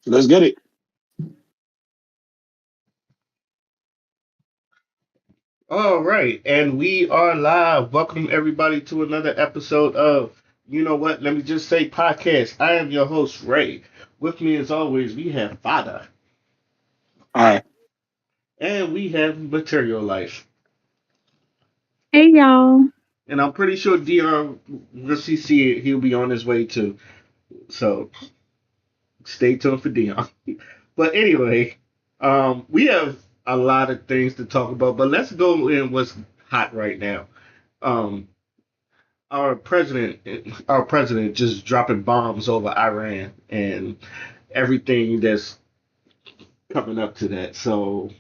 Let's get it. All right, and we are live. Welcome everybody to another episode of You Know What? Let me just say podcast. I am your host Ray. With me as always, we have Fada All right. and we have Material Life. Hey y'all. And I'm pretty sure Dr. once he see it, he'll be on his way too. So stay tuned for Dion. But anyway, we have a lot of things to talk about, but let's go in what's hot right now. Um, our president, our president, just dropping bombs over Iran and everything that's coming up to that. So,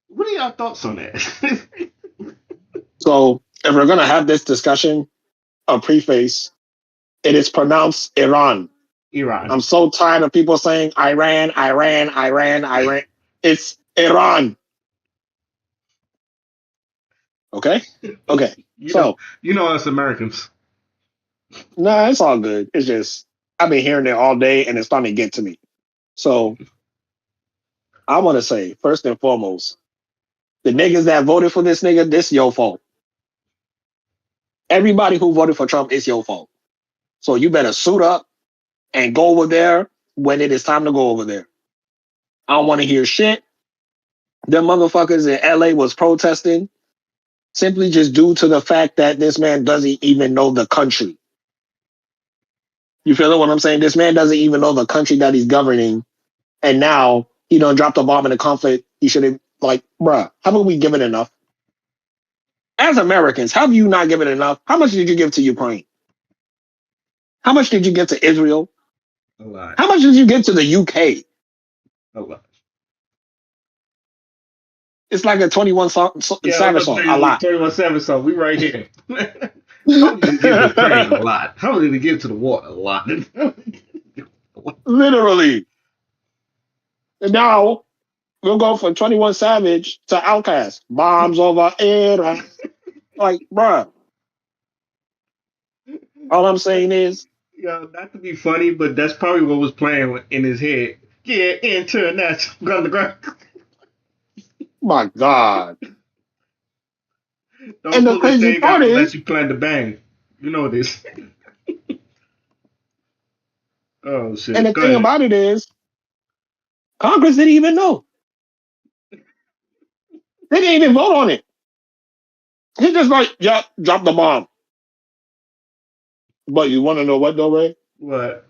what are y'all thoughts on that? So if we're gonna have this discussion, a preface, it is pronounced Iran. Iran. I'm so tired of people saying Iran, Iran, Iran, Iran. It's Iran. Okay? Okay. You know, So, you know us Americans. nah, it's all good. It's just, I've been hearing it all day and it's starting to get to me. So, I want to say, first and foremost, the niggas that voted for this nigga, this your fault. Everybody who voted for Trump, it's your fault. So, you better suit up and go over there when it is time to go over there. I don't want to hear shit. Them motherfuckers in LA was protesting simply just due to the fact that this man doesn't even know the country. You feel what I'm saying? This man doesn't even know the country that he's governing. And now he done dropped a bomb in the conflict. He should have, like, bruh, haven't we given enough? As Americans, have you not given enough? How much did you give to Ukraine? How much did you give to Israel? A lot. How much did you give to the UK? A lot. It's like a 21 Yeah, I was Savage about to song. say A like lot. 21/7, so we right here. How much did you give to Ukraine? A lot. How much did you give to the war? A lot. Literally. And now we'll go from 21 Savage to Outkast. Bombs over Iran. Like, bruh, all I'm saying is, Yeah, not to be funny, but that's probably what was playing in his head. Yeah, international underground. my God. Don't And the pull this crazy thing part out unless is, you plan to bang. You know this. Oh and shit. the Go thing ahead. about it is, Congress didn't even know. They didn't even vote on it. He just like, yeah, drop the bomb. But you want to know what though, Ray? What?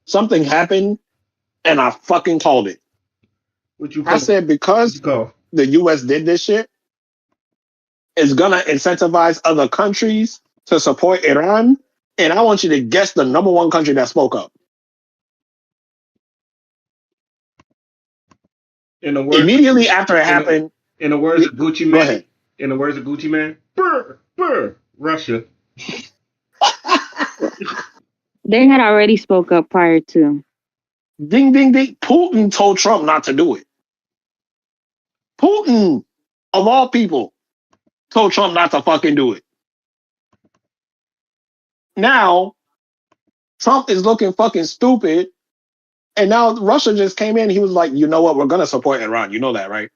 Something happened and I fucking called it. What you I call? said, What you because call? the US did this shit, it's gonna incentivize other countries to support Iran. And I want you to guess the number one country that spoke up. In the words of Immediately after it in the happened, in the words of Gucci go Man. ahead. In the words of Gucci Man. Brr, brr, Russia. They had already spoke up prior to. Ding, ding, ding. Putin told Trump not to do it. Putin, of all people, told Trump not to fucking do it. Now, Trump is looking fucking stupid. And now Russia just came in. He was like, you know what? We're going to support Iran. You know that, right?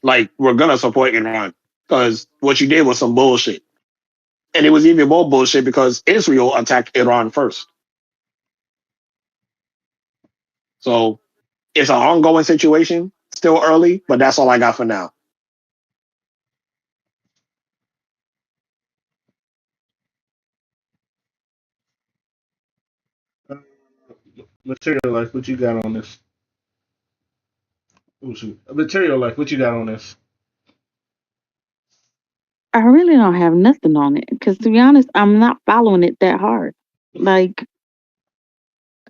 Like, we're going to support Iran because what you did was some bullshit. And it was even more bullshit because Israel attacked Iran first. So it's an ongoing situation, still early, but that's all I got for now. Uh, Material life. What you got on this? Oh shoot. Material life. What you got on this? I really don't have nothing on it because, to be honest, I'm not following it that hard. Like,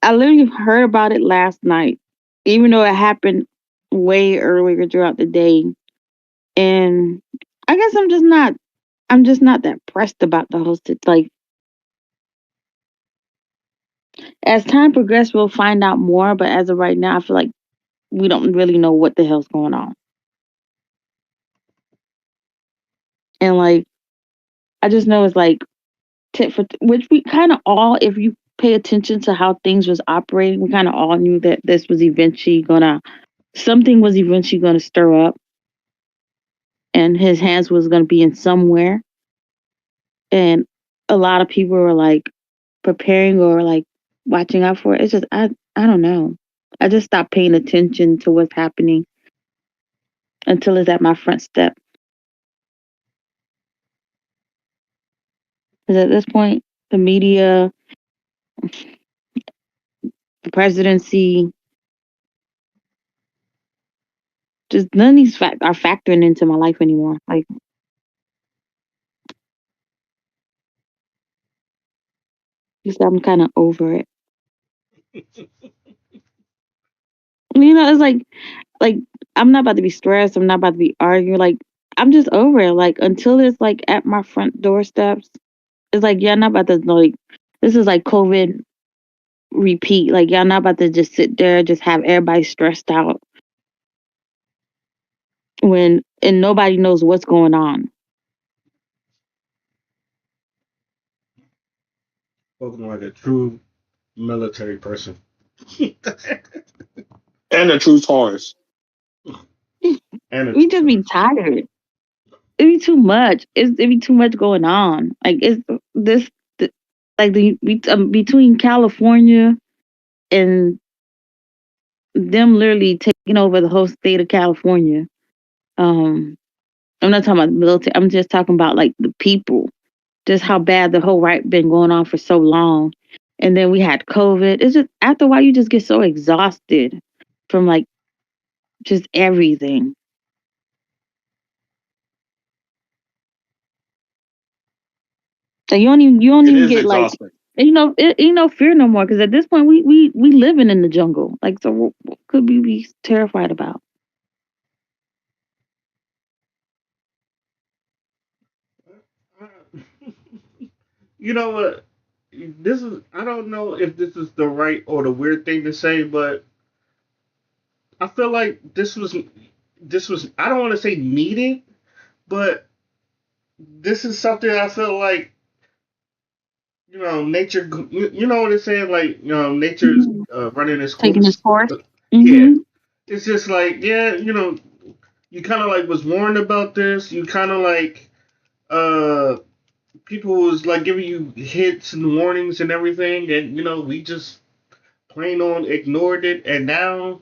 I literally heard about it last night, even though it happened way earlier throughout the day. And I guess I'm just not that pressed about the whole like, as time progresses, we'll find out more. But as of right now, I feel like we don't really know what the hell's going on. And like, I just know it's like tit for which we kind of all, if you pay attention to how things was operating. We kind of all knew that this was eventually gonna something was eventually gonna stir up, and his hands was gonna be in somewhere. And a lot of people were like preparing or like watching out for it. It's just I don't know. I just stopped paying attention to what's happening until it's at my front step. Because at this point, the media, the presidency, just none of these are factoring into my life anymore. Like, just I'm kind of over it. It's like I'm not about to be stressed. I'm not about to be arguing. Like, I'm just over it. Like, until it's like at my front doorsteps, it's like y'all not about to like. This is like COVID repeat. Like, y'all not about to just sit there, just have everybody stressed out when and nobody knows what's going on. Spoken like a true military person. And the true Taurus. And a We true just be person. tired. It be too much. It be too much going on. Like it's this, like between California and them literally taking over the whole state of California. Um, I'm not talking about the military. I'm just talking about like the people. Just how bad the whole right been going on for so long, and then we had COVID. It's just after a while you just get so exhausted from like just everything. Like you don't It even is get like exhausting. fear no more because at this point we living in the jungle. Like so, what could we be terrified about? You know what? This is I don't know if this is the right or the weird thing to say, but I feel like this was I don't want to say needed, but this is something I feel like nature. You know what it's saying? Like nature's Mhm. running its Taking this course. course. Yeah, Mm-hmm. it's just like you kind of like was warned about this. You kind of like uh people was like giving you hits and warnings and everything, and we just plain on ignored it, and now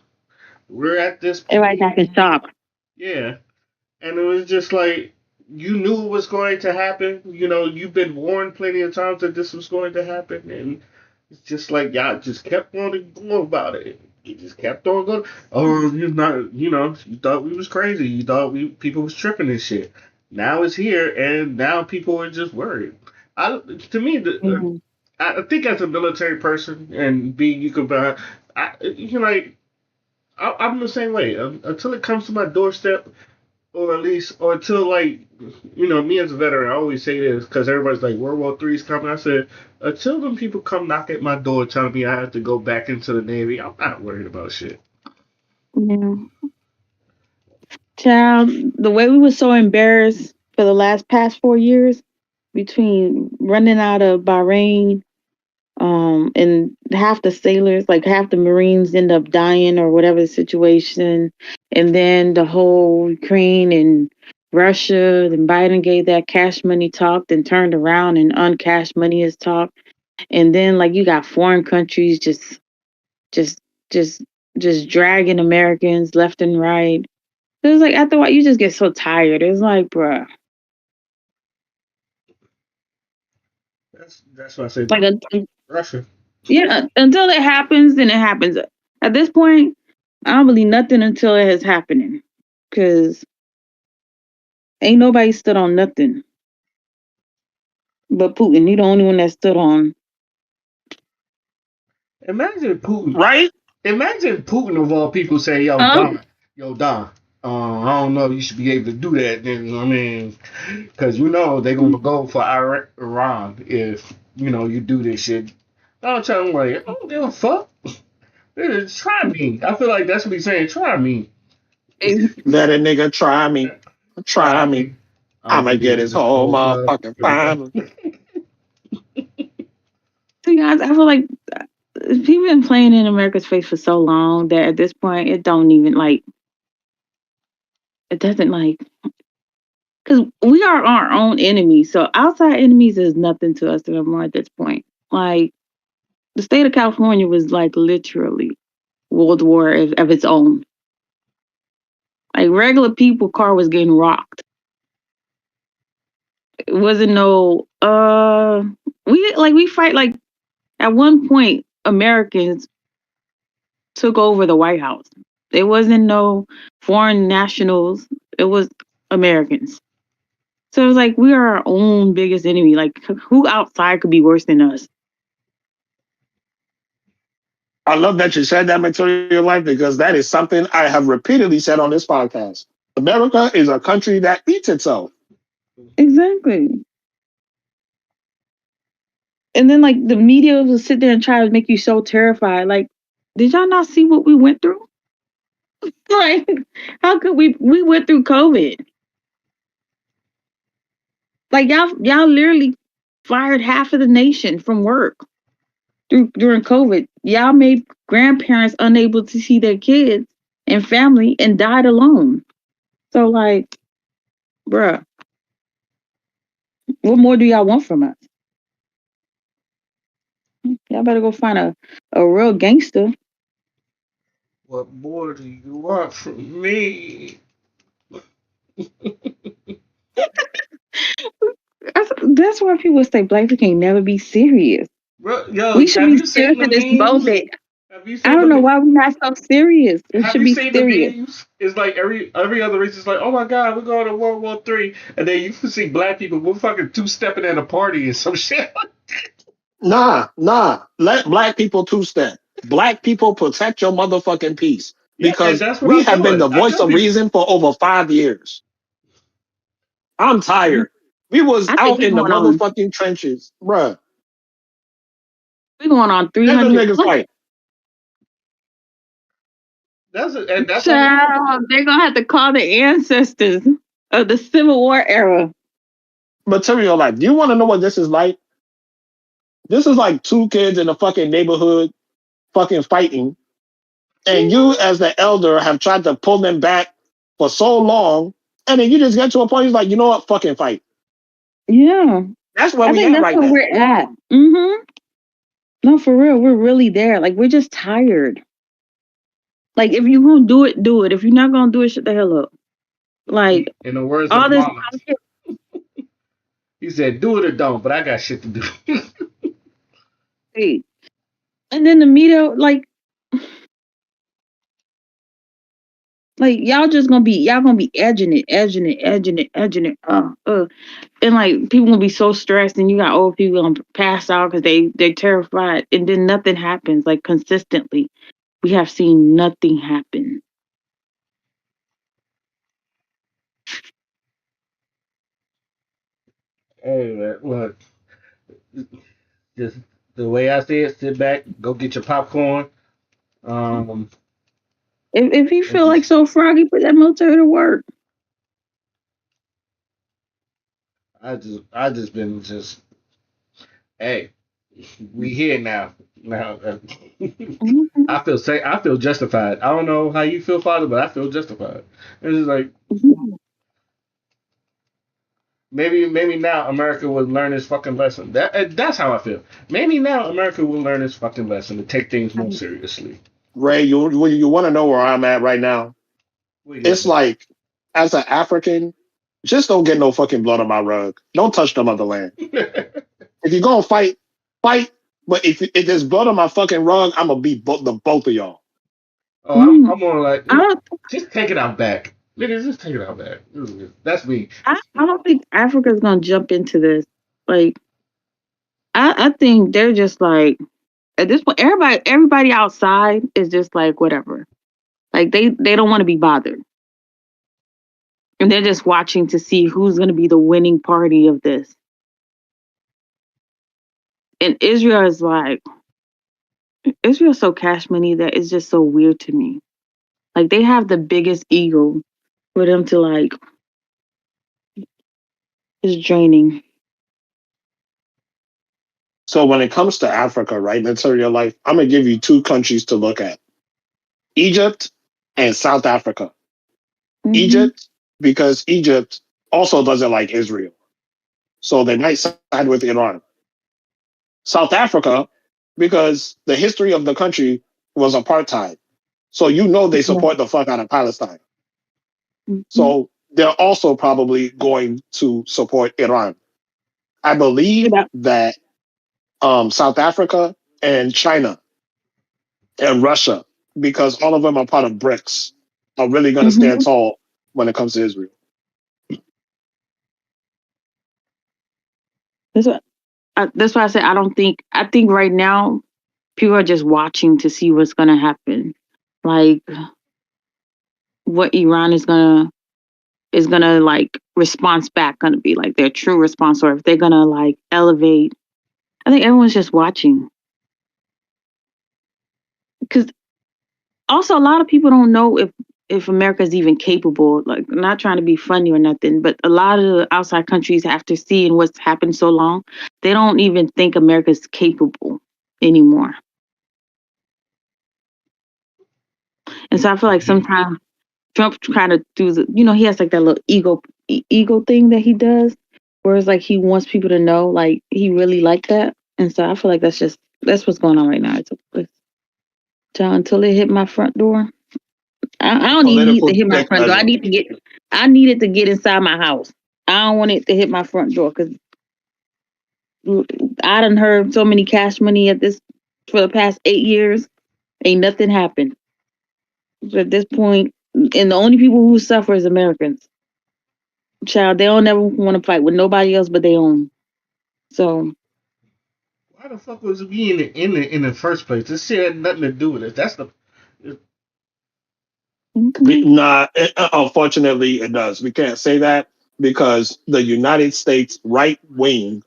we're at this Everybody's point. acting shocked. Yeah, and it was just like you knew it was going to happen. You've been warned plenty of times that this was going to happen, and it's just like y'all just kept on going about it. You just kept on going. Oh, you're not. You thought we was crazy. You thought people was tripping and shit. Now it's here, and now people are just worried. To me, Mhm. I think as a military person and being you could buy, like I'm the same way. Until it comes to my doorstep, or at least, or until like, me as a veteran, I always say this because everybody's like World War III is coming. I said until them people come knock at my door telling me I have to go back into the Navy, I'm not worried about shit. Yeah, child. The way we were so embarrassed for the past 4 years between running out of Bahrain, and half the sailors, like half the Marines, end up dying or whatever the situation, and then the whole Ukraine and Russia, then Biden gave that cash money talk, then turned around and uncashed money is talk, and then like you got foreign countries just, just, just dragging Americans left and right. It was like after a while you just get so tired. It's like, bruh, That's why I say like Russia. yeah, until it happens, then it happens. At this point, I don't believe nothing until it is happening. Cause ain't nobody stood on nothing but Putin. He the only one that stood on. Imagine Putin. Right? Imagine Putin of all people say, "Yo, Huh? Don. I don't know if you should be able to do that." Then I mean, because they're gonna go for Iran if you do this shit. I'm telling like, I don't give a fuck. Try me. I feel like that's what he's saying. Try me. Let a nigga try me. Try Try me. me. I'm I'ma gonna get get his his whole whole motherfucking family. To be be honest, I feel like people been playing in America's face for so long that at this point it don't even like it doesn't like because we are our own enemies. So outside enemies is nothing to us anymore at this point. Like the state of California was like literally World War of its own. Like regular people, car was getting rocked. It wasn't no we fight like at one point Americans took over the White House. It wasn't no foreign nationals. It was Americans. So it was like we are our own biggest enemy. Like who outside could be worse than us? I love that you said that, Material Life, because that is something I have repeatedly said on this podcast. America is a country that eats itself. Exactly. And then like the media will sit there and try to make you so terrified. Like, did y'all not see what we went through? Like, how could we went through COVID? Like y'all literally fired half of the nation from work during COVID. Y'all made grandparents unable to see their kids and family and died alone. So like, bruh, what more do y'all want from us? Y'all better go find a real gangster. What more do you want from me? That's why people say black people can never be serious. Bro, yo, We should have be you serious seen the in this memes? moment. Have you I seen the don't know me- why we're not so serious. We Have should you be seen the serious. memes? It's like every other race is like, oh my god, we're going to World War III, and then you can see black people we're fucking two stepping in a party and some shit. Nah. Let black people two step. Black people protect your motherfucking peace Yeah, and because that's what we I'm have been doing. the I voice tell of people, reason for over 5 years. I'm tired. We was I think out we're in the going on. motherfucking trenches, bruh. We're going on Let them 300 niggas plus. fight. and that's only Child, they're gonna have to call the ancestors of the Civil War era. Material Life. Do you want to know what this is like? This is like two kids in a fucking neighborhood fucking fighting, and you, Mhm. as the elder, have tried to pull them back for so long, and then you just get to a point, you're like, you know what, fucking fight. Yeah, That's where I we think at that's right where now. we're at. No, for real, we're really there. Like we're just tired. Like if you gonna do it, do it. If you're not gonna do it, shut the hell up. Like in the words of all this Marlon. He said, "Do it or don't," but I got shit to do. politics, and then the media, like y'all gonna be edging it. And like people gonna be so stressed, and you got old people gonna pass out because they're terrified, and then nothing happens. Like consistently, we have seen nothing happen. Hey, man, look, just the way I say it, sit back, go get your popcorn. Um, If you and feel like just, so froggy, put that military to work. I just been just, hey, we here now. Now, Mhm. I feel safe. I feel justified. I don't know how you feel, Father, but I feel justified. It's just like maybe now America will learn its fucking lesson. That's how I feel. Maybe now America will learn its fucking lesson to take things more seriously. Ray, you want to know where I'm at right now? What do you It's think? like, as an African, just don't get no fucking blood on my rug. Don't touch the motherland. If you're gonna fight, fight. But if there's blood on my fucking rug, I'm gonna beat the both of y'all. Oh, Mm. I'm more like I don't just take it out back. Nigga, just take it out back. That's me. I don't think Africa's gonna jump into this. Like I think they're just like at this point, everybody outside is just like whatever. Like they don't want to be bothered, and they're just watching to see who's gonna be the winning party of this. And Israel is like Israel's so cash money that it's just so weird to me. Like they have the biggest ego for them to like it's draining. So when it comes to Africa, right, material life, I'm gonna give you two countries to look at: Egypt and South Africa. Mm-hmm. Egypt, because Egypt also doesn't like Israel, so they might side with Iran. South Africa, because the history of the country was apartheid, so you know they Yeah. support the fuck out of Palestine. Mm-hmm. So they're also probably going to support Iran. I believe Yeah. that South Africa and China and Russia, because all of them are part of BRICS, are really going to stand Mm-hmm. tall when it comes to Israel. That's what. That's why I said I don't think. I think right now people are just watching to see what's gonna happen. Like what Iran is gonna like response back gonna be like their true response, or if they're gonna like elevate. I think everyone's just watching because also a lot of people don't know if America's even capable. Like, not trying to be funny or nothing, but a lot of the outside countries, after seeing what's happened so long, they don't even think America's capable anymore. And so I feel like sometimes Trump kind of do he has like that little ego thing that he does, where it's like he wants people to know like he really like that. And so I feel like that's what's going on right now. Until it hit my front door. I don't even need Political to hit my stick front door. measure. I need it to get inside my house. I don't want it to hit my front door because I done heard so many cash money at this for the past 8 years. Ain't nothing happened. So at this point, and the only people who suffer is Americans. Child, they don't ever want to fight with nobody else but their own. So Why the fuck was we in the first place? This shit had nothing to do with it. That's the. mhm, Nah, unfortunately, it does. We can't say that because the United States right wing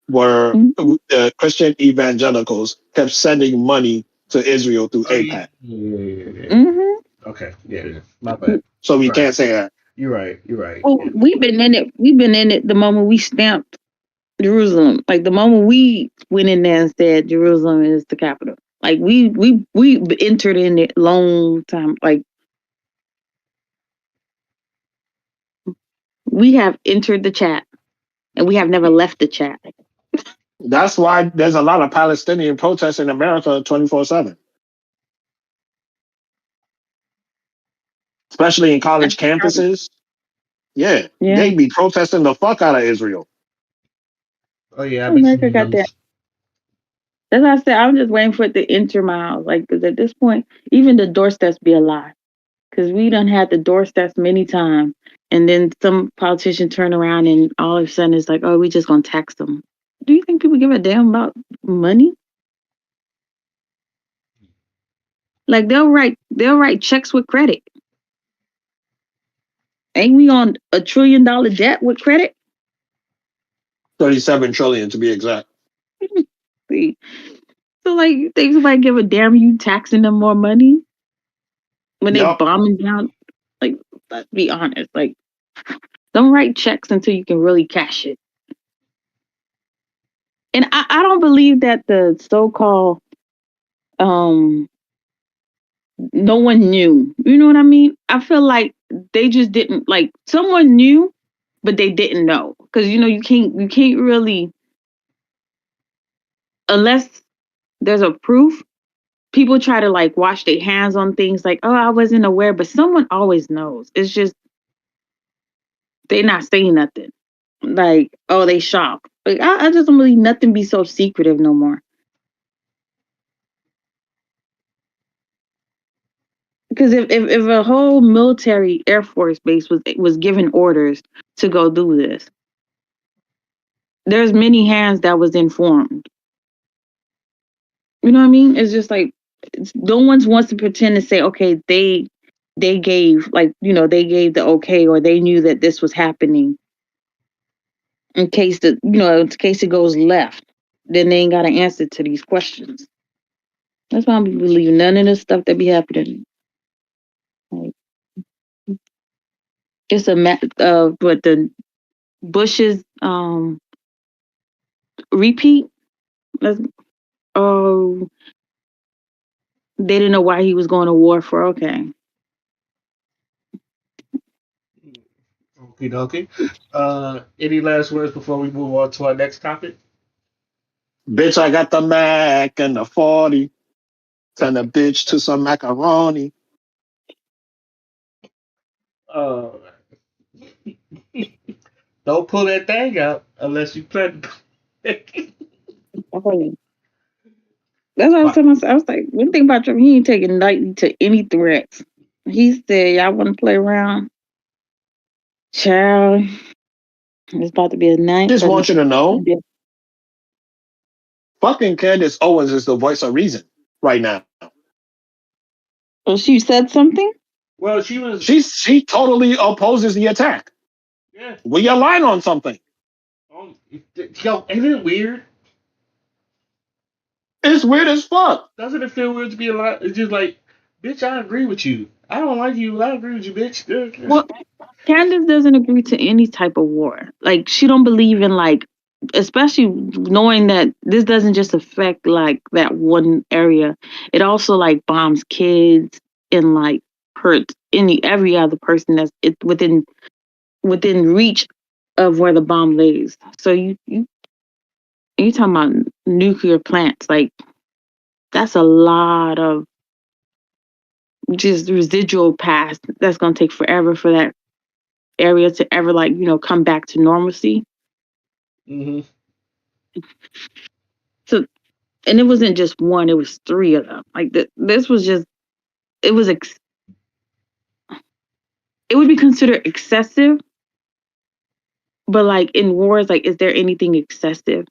were mhm, the Christian evangelicals kept sending money to Israel through Oh yeah, APAC. yeah, yeah, yeah, yeah. mhm. Okay, yeah, yeah. My bad. So we You're right. can't say that. You're right. You're right. Well, Yeah. we've been in it. We've been in it the moment we stamped Jerusalem. Like the moment we went in there and said Jerusalem is the capital. Like we entered in it long time. Like we have entered the chat and we have never left the chat. That's why there's a lot of Palestinian protests in America 24/7, especially in college campuses. Yeah, Yeah, they be protesting the fuck out of Israel. Oh yeah, I've been America seeing got that. those. That's why I said I'm just waiting for it to enter my house. Like, because at this point, even the doorsteps be a lie. Because we done had the doorsteps many times, and then some politician turn around and all of a sudden it's like, oh, we just gonna tax them. Do you think people give a damn about money? Like they'll write checks with credit. Ain't we on $1 trillion debt with credit? 37 trillion to be exact. See, so like you think somebody give a damn you taxing them more money when they Yep. bombing down? Like, let's be honest. Like, don't write checks until you can really cash it. And I don't believe that the so-called um no one knew. You know what I mean? I feel like they just didn't like someone knew, but they didn't know. Because you can't really unless there's a proof, people try to like wash their hands on things like, oh, I wasn't aware, but someone always knows. It's just they not saying nothing. Like, oh, they shocked. Like I just don't believe nothing be so secretive no more. Because if a whole military Air Force base was given orders to go do this, there's many hands that was informed. You know what I mean? It's just like no one wants to pretend to say, okay, they gave they gave the okay or they knew that this was happening in case it goes left. Then they ain't got an answer to these questions. That's why I don't believe none of this stuff that be happening. Like, it's but the Bush's repeat. Let's. Oh, they didn't know why he was going to war for. Okay. Okie dokie. Any last words before we move on to our next topic? Bitch, I got the Mac and the 40. Turn the bitch to some macaroni. Uh, don't pull that thing out unless you plan. Oh, that's what I was Wow. telling myself. I was like, one thing about Trump, he ain't taking lightly to any threats. He said, "Y'all want to play around, child? It's about to be a night." Just want you to know, fucking Candace Owens is the voice of reason right now. So she said something. Well, she was. She totally opposes the attack. Yeah. We align on something. Yo, isn't it weird? It's weird as fuck. Doesn't it feel weird to be alive? It's just like, bitch, I agree with you. I don't like you, but I agree with you, bitch. Well, Candace doesn't agree to any type of war. Like she don't believe in like, especially knowing that this doesn't just affect like that one area. It also like bombs kids and like hurts any every other person that's within reach of where the bomb lays. So you talking about nuclear plants? Like that's a lot of just residual past that's gonna take forever for that area to ever like come back to normalcy. Mm-hmm. So and it wasn't just one; it was three of them. Like this was just it was it would be considered excessive, but like in wars, like is there anything excessive?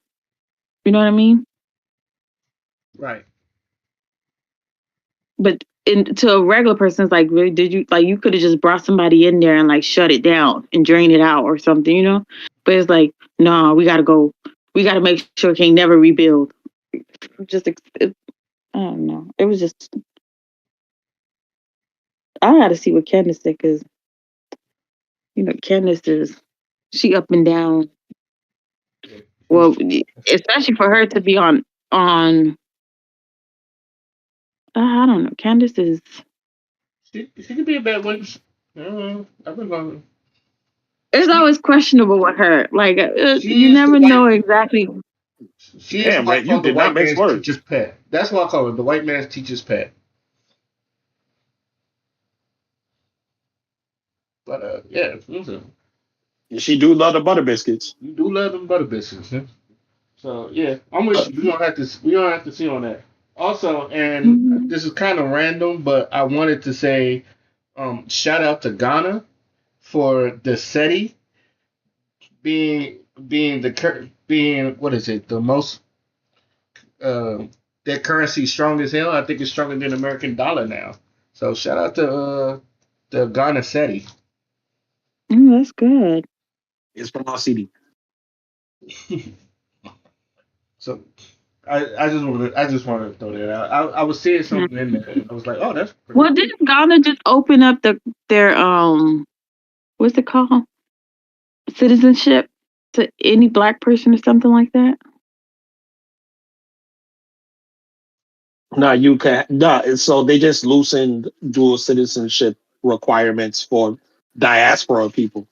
You know what I mean? Right. But to a regular person, it's like, really, did you like you could have just brought somebody in there and like shut it down and drain it out or something, you know? But it's like, no, we gotta go. We gotta make sure it can never rebuild. Just I don't know. It was just I gotta see what Candace said because Candace is she up and down. Yeah. Well, especially for her to be on. I don't know. Candace is. She could be a bad witch. I've been going. It's always questionable with her. Like She you is the never white. know exactly. She is Damn, what I Red, you call the did not white mince man's words. teacher's pet. That's what I call it. The white man's teacher's pet. But yeah, listen, She do love the butter biscuits. you do love them butter biscuits. Huh? So yeah, I'm with you. We don't have to see on that. Also, and Mhm. this is kind of random, but I wanted to say shout out to Ghana for the SETI being being what is it, the most uh their currency strong as hell. I think it's stronger than American dollar now. So shout out to the Ghana SETI. That's good. It's from our city. So I just wanted to throw that out. I was seeing Yeah. something in there and I was like, oh, that's pretty Well, cool. didn't Ghana just open up their what's it called, citizenship to any black person or something like that? No, you can no. So they just loosened dual citizenship requirements for diaspora people.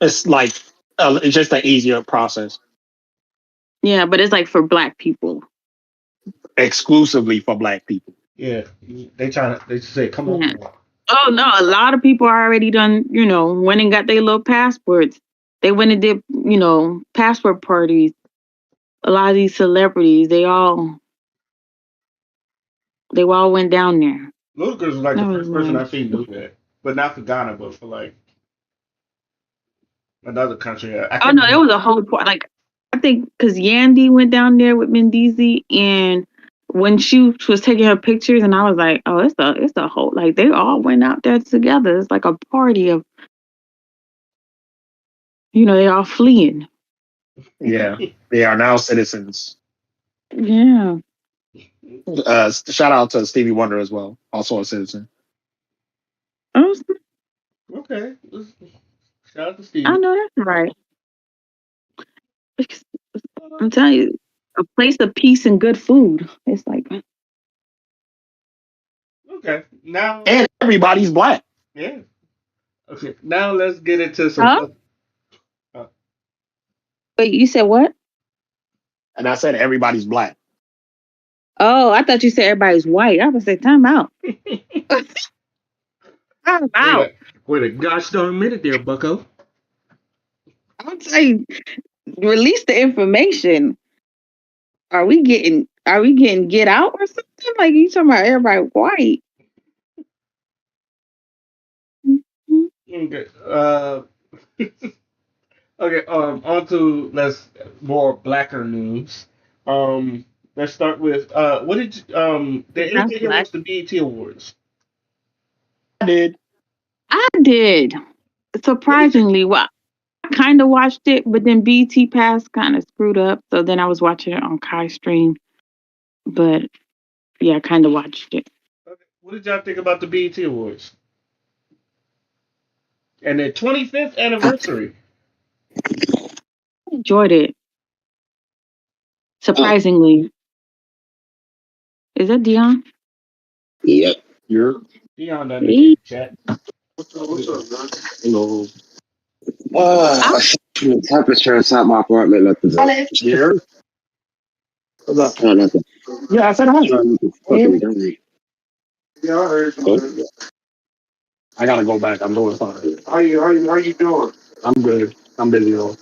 It's like it's just an easier process, Yeah, but it's like for black people. exclusively for black people. Yeah, they say come on Yeah. board. Oh no, a lot of people already done, went and got their little passports. They went and did, passport parties. A lot of these celebrities, they all went down there. Ludacris was like the That was first person nice. I've seen do that, but not for Ghana, but for like another country. I Oh can't no, it remember. was a whole like I think because Yandy went down there with Mendizi, and when she was taking her pictures, and I was like, oh, it's a whole like they all went out there together. It's like a party of they all fleeing. Yeah, they are now citizens. Yeah, Shout out to Stevie Wonder as well, also a citizen. I was, Okay, shout out to I Stevie. know that's right. I'm telling you, a place of peace and good food. It's like, Okay. Now, And everybody's black. yeah. Okay. Now let's get into some. huh? Uh, Wait, you said what? And I said everybody's black. Oh, I thought you said everybody's white. I was say time out. Time wait out. a wait a gosh darn minute there, Bucko. I'm saying release the information. Are we getting get out or something? Like you talking about everybody white. Mhm. Okay. Okay. On to let's more blacker news. Um. Let's start with what did did That's anybody here black. watch the BET Awards? I did. I did. What did you Surprisingly, well, I kind of watched it, but then BT Pass kind of screwed up. So then I was watching it on Kai Stream. But yeah, I kind of watched it. what did y'all think about the BET Awards and their 25th anniversary? I enjoyed it. Oh, Surprisingly, is that Dion? yep. You're. Dion done in See? the chat. What What's is up, it? man? Hello. I, The temperature inside my apartment not the best. Here. What's up? Try not to, Yeah, I said hi. try not to fucking die. Yeah, I heard you, Huh? man. I gotta go back. I'm doing fine. How you doing? I'm good. I'm busy though.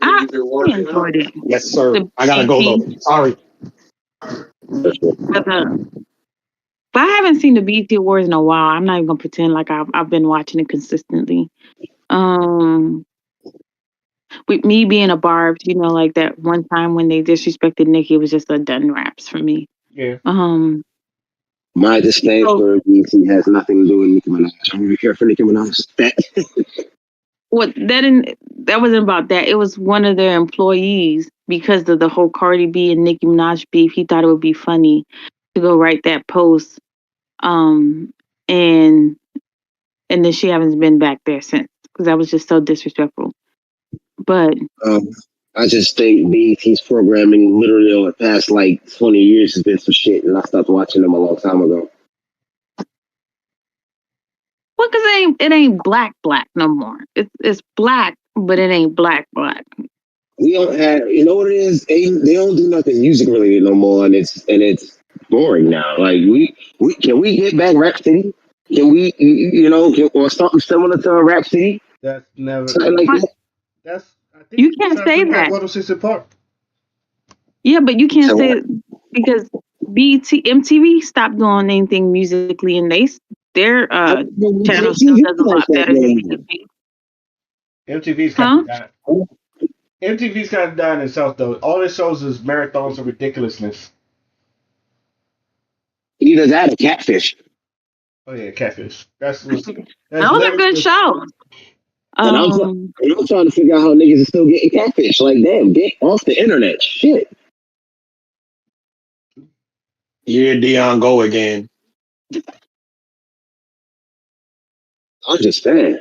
I You been working out? enjoyed it. Yes, sir. The I gotta go BT, though. Sorry. That's what- but but I haven't seen the BT Awards in a while. I'm not even gonna pretend like I've been watching it consistently. Um, with me being a Barb's, like that one time when they disrespected Nicki, it was just a done raps for me. Yeah. Um, My disdain so for BT has nothing to do with Nicki Minaj. I don't really care for Nicki Minaj. what that wasn't about that. It was one of their employees because of the whole Cardi B and Nicki Minaj beef. He thought it would be funny to go write that post. Um, and and then she hasn't been back there since because that was just so disrespectful. But um, I just think BET's programming literally over the past like 20 years has been some shit, and I stopped watching them a long time ago. well, because it ain't black no more. It's black, but it ain't black. We don't have, you know what it is? They don't do nothing music related no more, and it's boring now. Like we can we get back Rap City? Can we or something similar to a Rap City? That's never. Something like But that. That's. I think you they were can't trying to say bring back that. 106 in Park. Yeah, but you can't So what? say because MTV stopped doing anything musically, and their I don't know what channel still TV does a like lot that better than no BET. MTV's kind Huh? of dying. more. MTV's kind of dying itself though. All it shows is marathons of ridiculousness. Either that or Catfish. Oh yeah, catfish. That's Those are literally good the shows. And I'm trying, Um, and I'm trying to figure out how niggas are still getting catfish. Like, damn, get off the internet. Shit. Here Dion go again. I'm just saying.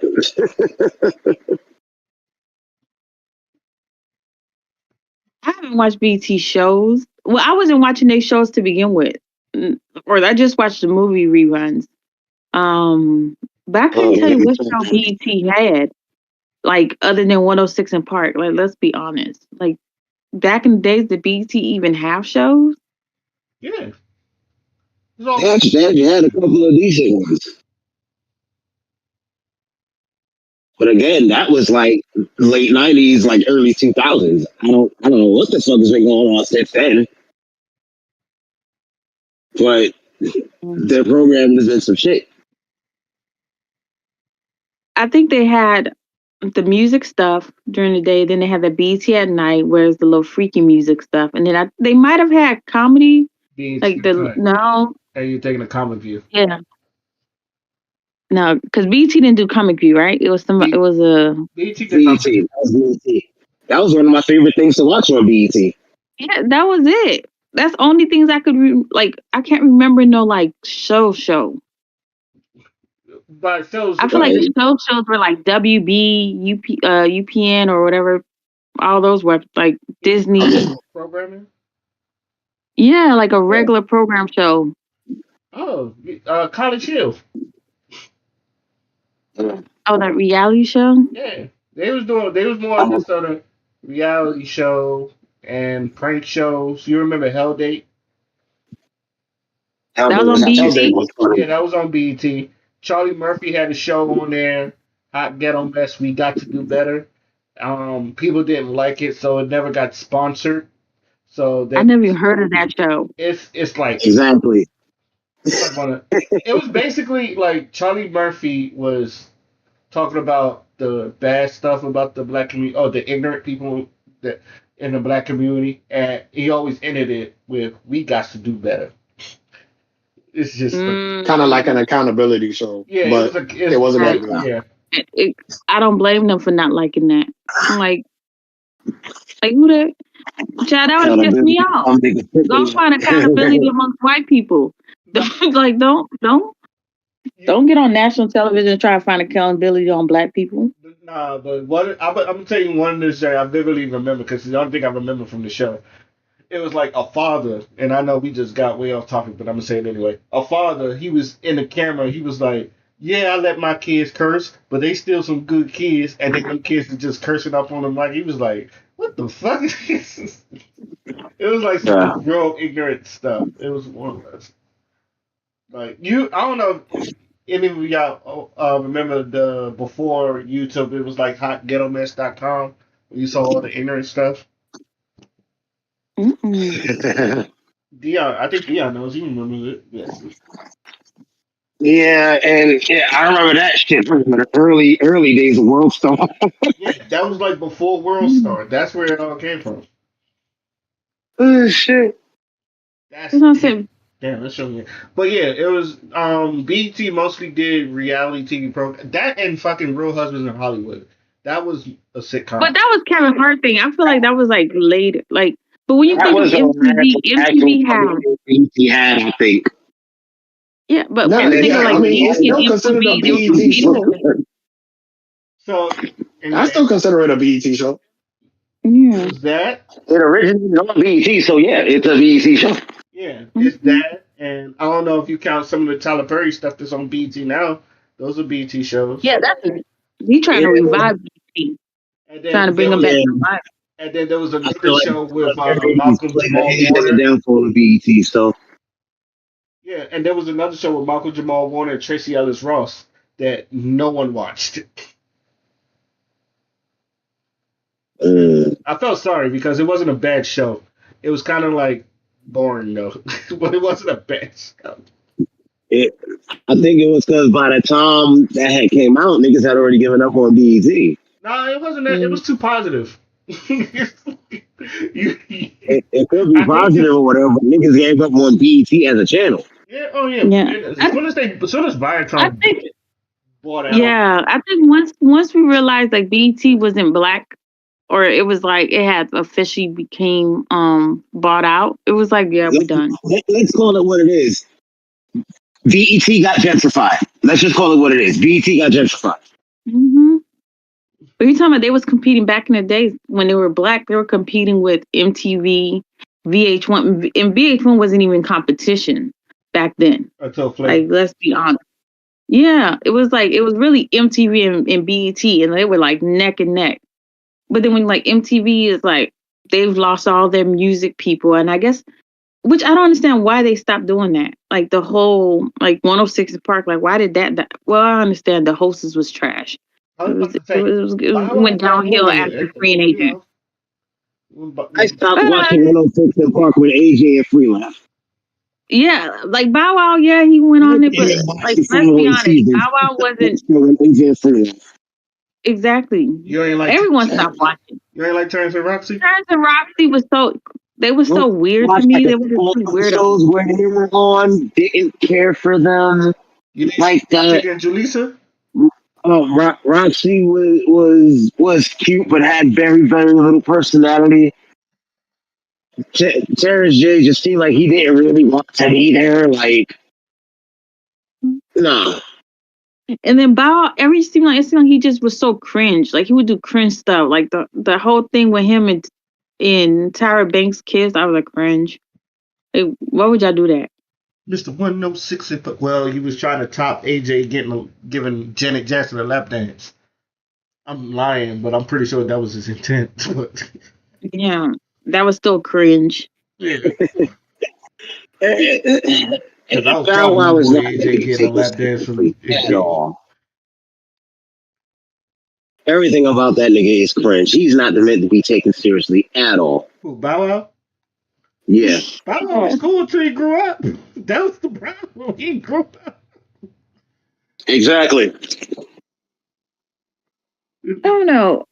I haven't watched BT shows. Well, I wasn't watching their shows to begin with, or I just watched the movie reruns. But I couldn't tell you what show BET had, like other than 106 in Park. Like, let's be honest. Like back in the days, did BET even have shows? yeah. It's all They actually had a couple of decent ones. But again, that was like late 90s, like early 2000s. I don't know what the fuck has been going on since then. But their program has been some shit. I think they had the music stuff during the day. Then they had the BET at night, where's the little freaky music stuff. And then they might have had comedy, being like the cut. no, And you're taking a comic view. yeah, no, because BET didn't do comic view, right? It was some. It B, was a BT did comic BET. view. That was BET. That was one of my favorite things to watch on BET. yeah. That was it. That's only things I could like. I can't remember no like show. But shows I feel like Right. the shows were like WB, UPN or whatever all those web like Disney. Programming. Yeah, like a regular program show. Oh, College Hill. Oh, that reality show. Yeah, they was doing. They was more on this sort of reality show and prank shows. You remember Hell Date? That was on Hell Day BET. was funny. Yeah, that was on BET. Charlie Murphy had a show on there. Hot Ghetto Mess. We got to do better. People didn't like it, so it never got sponsored. So I that never even heard of that show. it's like Exactly. it's like one of it was basically like Charlie Murphy was talking about the bad stuff about the black community, or the ignorant people that in the black community, and he always ended it with "We got to do better." It's just Kind of like an Mm, accountability show, yeah, it was but a it wasn't that that, good. yeah. it, I don't blame them for not liking that. I'm like who that? Child, that would piss me Accountability. off. I'm niggas Go tripping. find accountability amongst white people. No, Like you, don't get on national television and try to find accountability on black people. nah, but what I'm gonna tell you one this day I vividly remember because the only thing I remember from the show. It was like a father, and I know we just got way off topic, but I'm gonna say it anyway. A father, he was in the camera, he was like, "Yeah, I let my kids curse, but they still some good kids," and then them kids are just cursing up on them. Like he was like, "What the fuck is this?" It was like Yeah. some real ignorant stuff. It was one of those. Like you, I don't know if any of y'all remember the before YouTube. It was like hotghettomess.com. Where you saw all the ignorant stuff. Mm-mm. Dion, I think Dion knows. He remembers it. Yes. Yeah, and yeah, I remember that shit from the early days of World Star. Yeah, that was like before World Star. That's where it all came from. Oh shit. That's That's what I said. damn. That's showing you. But yeah, it was BET mostly did reality TV program. That and fucking Real Husbands in Hollywood. That was a But sitcom. that was Kevin Hart thing. I feel like that was like later. Like, but when you That That think was of was the MTV, actual MTV had he had, I think. yeah. But No, when you think of yeah, like I mean, it's BET still and considered a MTV, they were BET competing show. with. so. And I yeah, still consider it a BET show. it Yeah. was that. It originated on BET, so yeah, it's a BET show. Yeah, it's Hmm. that. And I don't know if you count some of the Tyler Perry stuff that's on BET now. Those are BET shows. Yeah, that's it. He trying Yeah, to revive BET, And trying to then bring there them was back yeah. to life. and then there was I another feel like show with Perry's Malcolm playing Jamal the Warner. downfall of BET. So Yeah, and there was another show with Malcolm Jamal Warner and Tracy Ellis Ross that no one watched. uh, I felt sorry because it wasn't a bad show. It was kind of like boring though, but it wasn't a bad show. it, I think it was because by the time that had came out, niggas had already given up on BET. No, it wasn't. That. It Mm. was too positive. It could be I hate positive this. or whatever, but niggas gave up on BET as a channel. Yeah. Oh yeah. Yeah, As soon as I Viacom think bought out, yeah, I think once we realized like BET wasn't black, or it was like it had officially became bought out. It was like yeah, we done. Let's call it what it is. BET got gentrified. Let's just call it what it is. BET got gentrified. Hmm. But you talking about they was competing back in the days when they were black. They were competing with MTV, VH1, and VH1 wasn't even competition back then. until Like Flair. let's be honest. Yeah, it was like it was really MTV and BET, and they were like neck and neck. But then when like MTV is like they've lost all their music people, and I guess which I don't understand why they stopped doing that. Like the whole like 106 Park, like why did that? Well, I understand the hostess was trash. I It was was about it to say, was it Bow Wow went got downhill movie, after Free and you Agent. know, I when stopped But watching 106 in Park when AJ and Free left. yeah, like Bow Wow, yeah, he went I on it, didn't but even watch like the let's be following honest, seasons. Bow Wow wasn't When AJ and Free left. exactly. you ain't like Everyone stopped watching. you ain't like Terrence and Roxy. Terrence and Roxy was so they were so weird to Watched like me. a They were just couple too weirdo. episodes where they were on, didn't care for them You didn't see like that. Chicken and Julissa? Roxy was cute, but had very little personality. Terrence J just seemed like he didn't really want to be there. Like, no, And then Bow, it seemed like he just was so cringe. Like he would do cringe stuff. Like the whole thing with him and Tyra Banks kiss, I was like cringe. Like, why would y'all do that? Mr. 106. Well, he was trying to top AJ giving Janet Jackson a lap dance. I'm lying, but I'm pretty sure that was his intent. But Yeah, that was still cringe. yeah, And because I was Bow proud of my Wow is boy not to AJ be getting a taken lap dance from seriously his at baby. all. Everything about that nigga is cringe. He's not meant to be taken seriously at all. Who, Bow Wow? Yeah, Bow Wow Yeah. was cool until he grew up. That was the problem. He grew up. exactly. I don't know.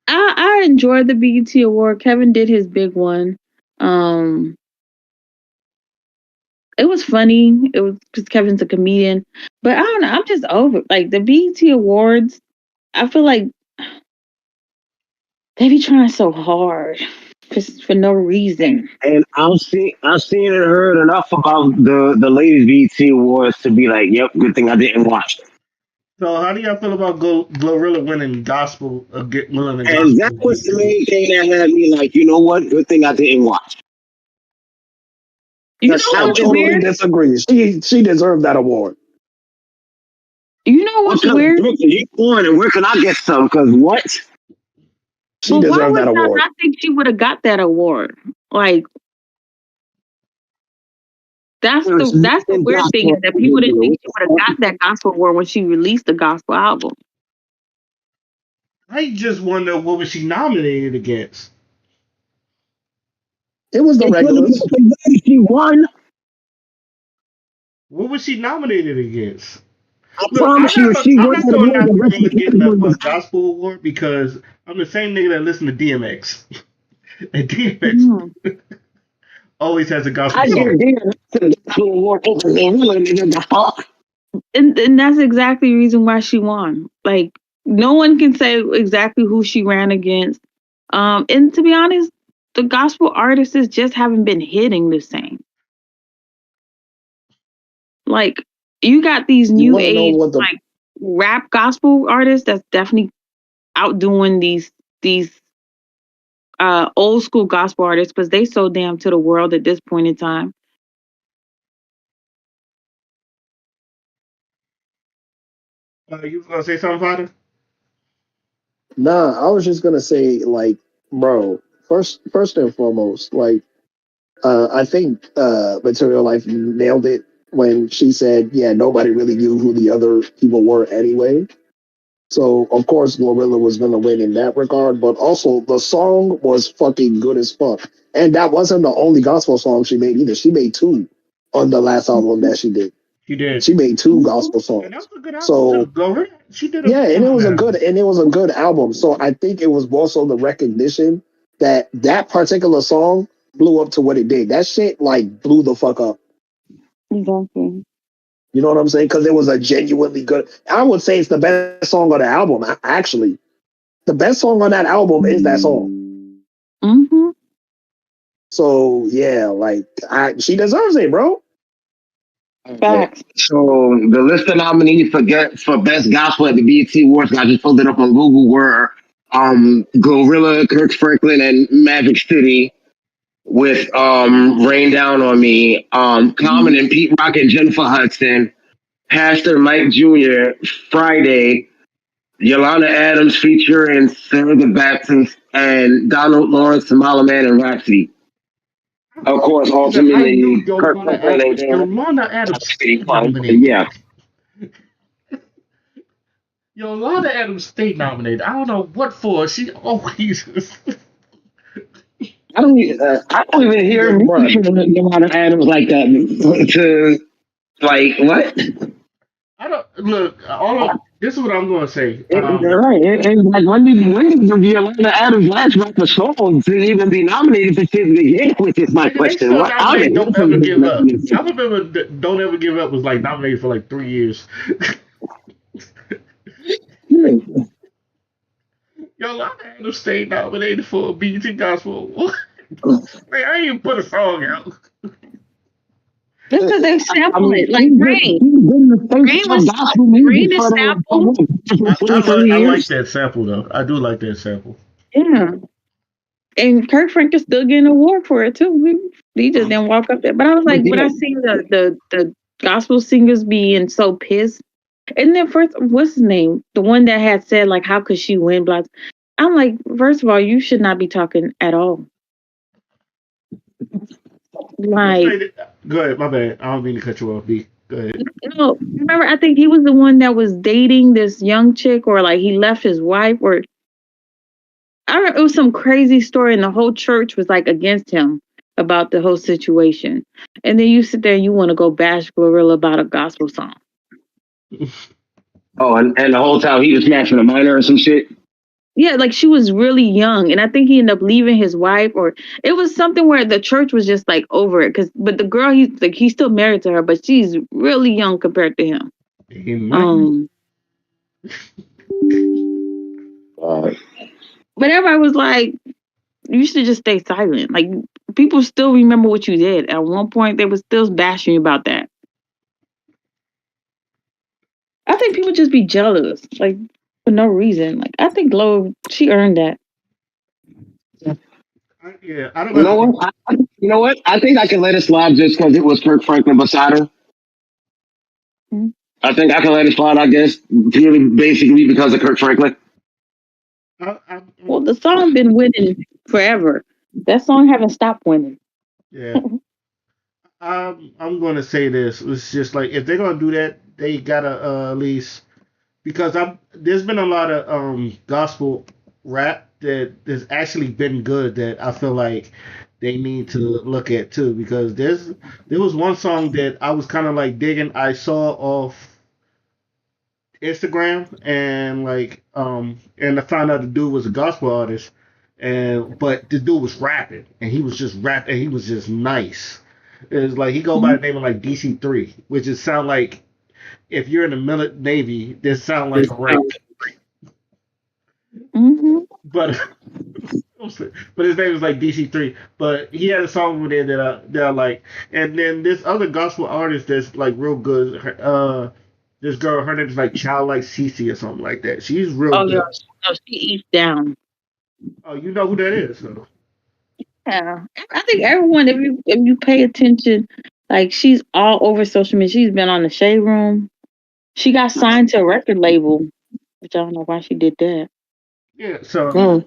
I enjoyed the BET award. Kevin did his big one. Um, it was funny. It was because Kevin's a comedian. But I don't know. I'm just over like the BET awards. I feel like they be trying so hard just for no reason. And I've seen and heard enough about the ladies BET Awards to be like, yep, good thing I didn't watch. So, how do y'all feel about Glorilla winning gospel, winning the And that gospel was the BT? main thing that had me like, you know what? Good thing I didn't watch. You Because know I how what's can totally weird? disagree. She deserved that award. You know what what's kind of weird? drink are you on and where can I get some? Because what? She But why deserved would that y'all award. not think she would have got that award? Like There's that's the nothing weird thing gospel is that over people didn't here. think What she the would have fuck? got that gospel award when she released the gospel album. I just wonder what was she nominated against. It was the It could have regulars. been the she won. What was she nominated against? I Look, promise you, if she I'm won not that gonna award, knock the rest of Gorilla the getting category a was gospel award because I'm the same nigga that listened to DMX, and DMX Mhm. always has a gospel I give song. the award over Gorilla, nigga. The fuck? And that's exactly the reason why she won. Like no one can say exactly who she ran against. And to be honest, the gospel artists just haven't been hitting the same. Like you got these You new want to know age what the like rap gospel artists that's definitely outdoing these old school gospel artists because they so damn to the world at this point in time. You was gonna say something, Father? Nah, I was just gonna say, like, bro, first and foremost, like, I think Material Life nailed it when she said, yeah, nobody really knew who the other people were anyway. So of course Glorilla was gonna win in that regard, but also the song was fucking good as fuck. And that wasn't the only gospel song she made either. She made two on the last album that she did. She did, She made two Mhm. gospel and that songs. was a good album too. So Gorilla, she did a yeah, good and job on that album. it was a good album. So I think it was also the recognition that that particular song blew up to what it did. That shit like blew the fuck up. Exactly. You know what I'm saying? Because it was a genuinely good. I would say it's the best song on the album. Actually, the best song on that album is that song. Mm-hmm. So yeah, like she deserves it, bro. Facts. So the list of nominees for best gospel at the BET Awards, I just pulled it up on Google, were Gorilla, Kirk Franklin, and Magic City with Rain Down on Me, Common Mhm. and Pete Rock and Jennifer Hudson, Pastor Mike Jr., Friday, Yolanda Adams featuring Sarah the Baptist, and Donald Lawrence, Tamala Man, and Rhapsody. Of course, Listen, I knew ultimately, Kirk Franklin and Yolanda Magic Adams City stayed won. But nominated. yeah. Yolanda Adams stayed nominated. I don't know what for. She always. I don't even hear Bruh, music from Yolanda Adams like that. To like what? I don't look. This is what I'm gonna say. You're right. Like when did Yolanda Adams last write a song to even be nominated for shit to begin with? Is my Nigga, they question. still What? How the nominate. hell Don't have ever you been give up. nominated? I remember Don't Ever Give Up was like nominated for like 3 years. Yolanda Adams stayed nominated for a BET Gospel Award. Man, I ain't even put a song out. Just because they I sample mean, it. Like he's Rain. been the face Rain of was gospel Rain music is sample. for 20, 30 I like years. that sample though. I do like that sample. Yeah. And Kirk Franklin still getting an award for it too. He just didn't walk up there. But I was like, when Yeah. I seen the gospel singers being so pissed, and then first, what's his name? The one that had said like, how could she win? Blah. I'm like, first of all, you should not be talking at all. Like, Go ahead, my bad. I don't mean to cut you off, B. Go ahead. no, remember, I think he was the one that was dating this young chick, or like he left his wife, or I remember it was some crazy story, and the whole church was like against him about the whole situation. And then you sit there and you want to go bash Glorilla about a gospel song. Oh, and the whole time he was smashing a minor or some shit. Yeah, like she was really young, and I think he ended up leaving his wife, or it was something where the church was just like over it. But the girl, he's still married to her, but she's really young compared to him. Amen. But everybody was like, you should just stay silent. Like people still remember what you did. At one point, they were still bashing you about that. I think people just be jealous, like for no reason. Like I think Glow, she earned that. Yeah, I don't You know know. what? You know what? I think I can let it slide just because it was Kirk Franklin beside her. Mm-hmm. I think I can let it slide. I guess purely basically because of Kirk Franklin. Well, the song been winning forever. That song haven't stopped winning. Yeah. I'm gonna say this. It's just like if they're gonna do that, they gotta at least because there's been a lot of gospel rap that has actually been good that I feel like they need to look at too because there was one song that I was kind of like digging. I saw off Instagram and I found out the dude was a gospel artist and but the dude was rapping and he was just rapping. He was just nice. It's like he go by the name of like DC3, which is sound like if you're in the Navy, this sound like a rank. Mm-hmm. But but his name was like DC3. But he had a song over there that I like. And then this other gospel artist that's like real good. This girl, her name is like Childlike Cece or something like that. She's real Oh yeah, good. no, she eats down. Oh, you know who that is? So. Yeah, I think everyone, if you pay attention, like she's all over social media. She's been on the Shade Room. She got signed to a record label, which I don't know why she did that. Yeah. So Mm.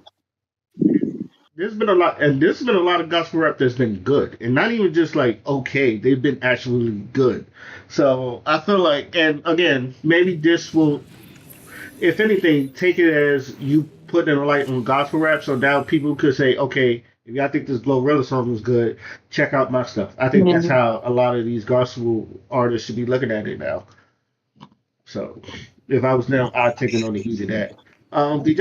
there's been a lot of gospel rap that's been good, and not even just like okay, they've been actually good. So I feel like, and again, maybe this will, if anything, take it as you put in a light on gospel rap, so now people could say, okay, if y'all think this Glorilla song is good, check out my stuff. I think Yeah. that's how a lot of these gospel artists should be looking at it now. So if I was them, I'd take it on the heat of that. Did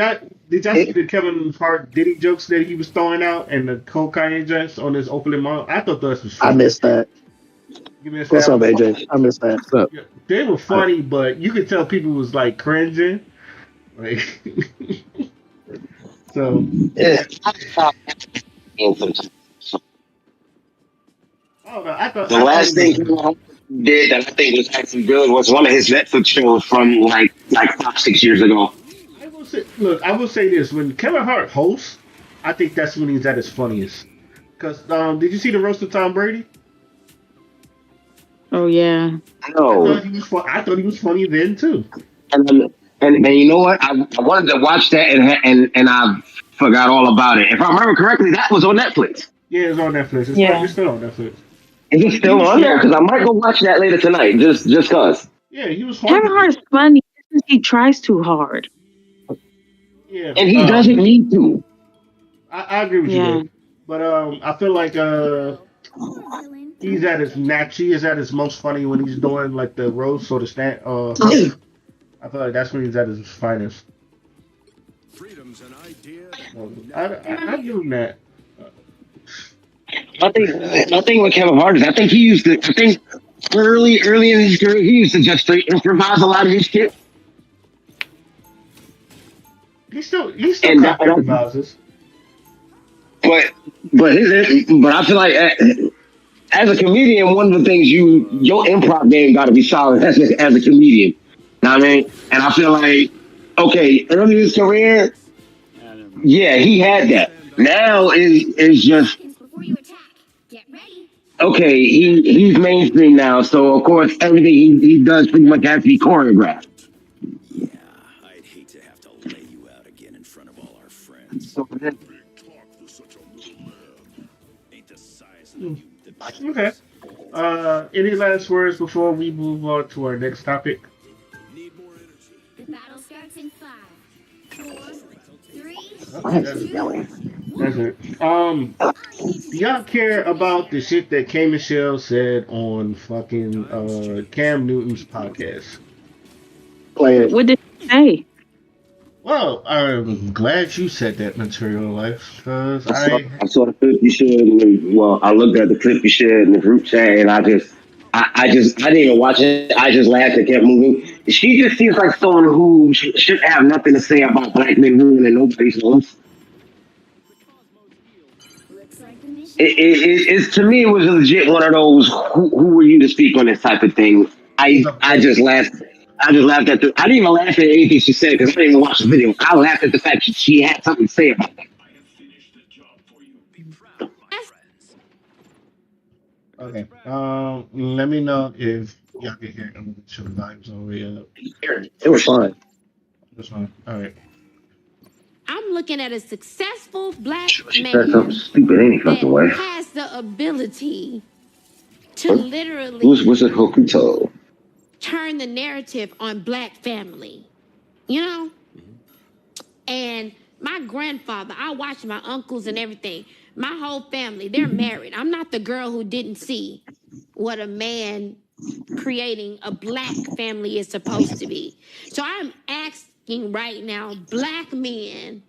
y'all see the Kevin Hart Diddy jokes that he was throwing out and the cocaine jokes on his opening month? I thought those was I funny. missed that. You missed What's that up, one? AJ? I missed that. What's up? Yeah, they were funny, but you could tell people was like cringing. Like so Yeah. I don't know. The I thought last it was thing good. he did that I think was actually good was one of his Netflix shows from like 5, 6 years ago. I will say this: when Kevin Hart hosts, I think that's when he's at his funniest. Cause did you see the roast of Tom Brady? Oh yeah. I No, thought he was I thought he was funny then too. and and you know what? I wanted to watch that and I forgot all about it. If I remember correctly, that was on Netflix. Yeah, it's on Netflix. Yeah. It's still on Netflix. Is it But he still was on there? funny. Because I might go watch that later tonight. Just cause. Yeah, he was Kevin funny. Hart is funny. He tries too hard. Yeah, And he doesn't need to. I agree with you Yeah. there. But I feel like he is at his most funny when he's doing like the roast or the stand. I feel like that's when he's at his finest. Freedom's an idea. I give him that. Nothing with Kevin Hart is I think he used to. I think early in his career, he used to just improvise a lot of his shit. He still And kind of improvises. but but I feel like as a comedian, one of the things your improv game got to be solid as a comedian. Know what I mean? And I feel like, okay, early in his career, yeah, he had that. Now is just okay. He's mainstream now, so of course everything he does pretty much has to be choreographed. Yeah, I'd hate to have to lay you out again in front of all our friends. So then, Ain't the size of Hmm. you the Okay. Any last words before we move on to our next topic? need more energy. The battle starts in 5, 4, 3, why is he 2, yelling? That's it. Do y'all care about the shit that K Michelle said on fucking Cam Newton's podcast? Play it. What did you say? Well, I'm glad you said that, Material Life, because I saw the clip you shared. Well, I looked at the clip you shared in the group chat, and I didn't even watch it. I just laughed and kept moving. She just seems like someone who should have nothing to say about black men ruining nobody's homes. looks like the mission. It's to me, it was legit one of those. Who were you to speak on this type of thing? it's a I just laughed. I just laughed at the. I didn't even laugh at anything she said because I didn't even watch the video. I laughed at the fact that she had something to say about that. okay. Let me know if y'all can hear them. Show the vibes all the way up. It was fun. That's fine. All right. I'm looking at a successful black She said something man stupid any that fucking way. has the ability to Huh? literally What's it Hokuto? turn the narrative on black family. You know? And my grandfather, I watched my uncles and everything. My whole family, they're married. I'm not the girl who didn't see what a man creating a black family is supposed to be. So I'm asking right now, black men,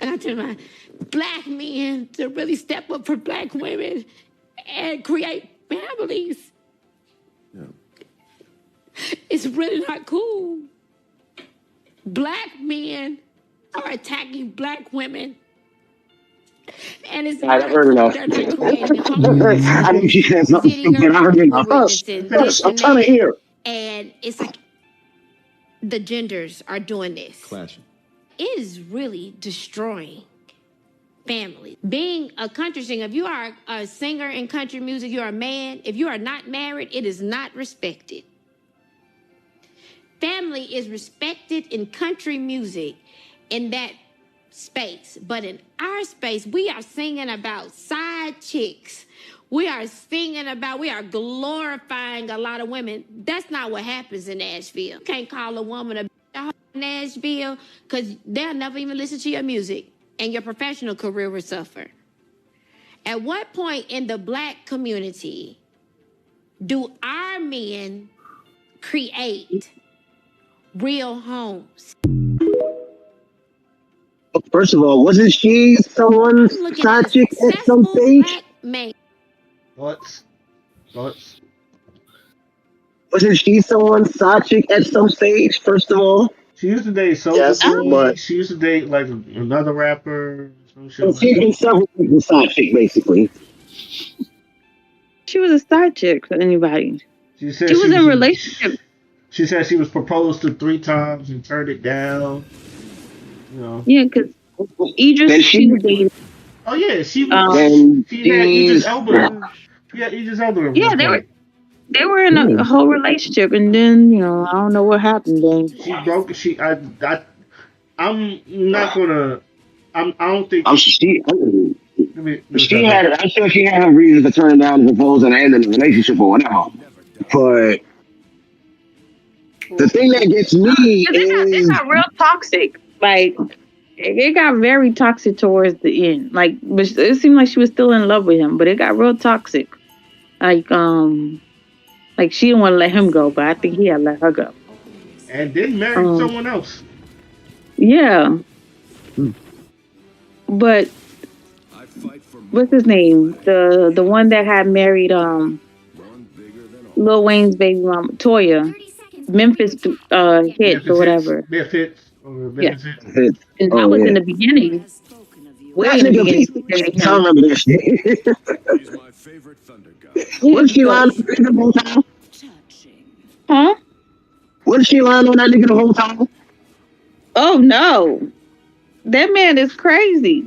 and I tell my black men to really step up for black women and create families. It's really not cool. Black men are attacking black women. And it's I not heard enough. they're not creating homes. I knew she said something Sitting stupid. I heard enough. witnessing this I'm and trying to that. hear. And it's like the genders are doing this. Clashing. It is really destroying family. Being a country singer, if you are a singer in country music, you're a man. If you are not married, it is not respected. Family is respected in country music in that space. But in our space, we are singing about side chicks. We are glorifying a lot of women. That's not what happens in Nashville. You can't call a woman a bitch in Nashville because they'll never even listen to your music and your professional career will suffer. At what point in the black community do our men create real homes? First of all, wasn't she someone's I'm looking side at a chick at some successful stage? black man. Thoughts? Thoughts? Wasn't she someone's side chick at some stage? First of all, She used to date Soulja Yes, Boy. but She used to date like another rapper. Some shit so like she's that. been several people's side chick, basically. She was a side chick for anybody. She said She was she in was. a relationship. She said she was proposed to 3 times and turned it down. You know. Yeah, because Idris, Then she was dating. Oh yeah, Then she had Idris these. Elba. She had Idris Elba at Yeah, one they were point. they were in a whole relationship, and then I don't know what happened. Then She broke. I'm not gonna. I don't think. I'm she. Let me She stop that. had. I'm sure she had her reasons to turn it down and propose and end in the relationship or whatever. But the thing that gets me 'cause it is got real toxic. Like it got very toxic towards the end. But it seemed like she was still in love with him, but it got real toxic. Like like she didn't want to let him go, but I think he had let her go. And then married Um, someone else. yeah, but I fight for what's his name? The one that had married one bigger than all. Lil Wayne's baby mom, Toya, 30 seconds before Memphis you attack. Get hits or Memphis Hits. whatever. Memphis Hits. Or Yeah, Memphis Hits. and that oh was yeah. in the beginning. way That in the nigga beginning. piece He of dated shit. I him. remember that shit. He's my favorite Thunder guy. He What is she lying dope. on that nigga the whole time? Huh? What she lying on that nigga the whole time? Oh no. That man is crazy.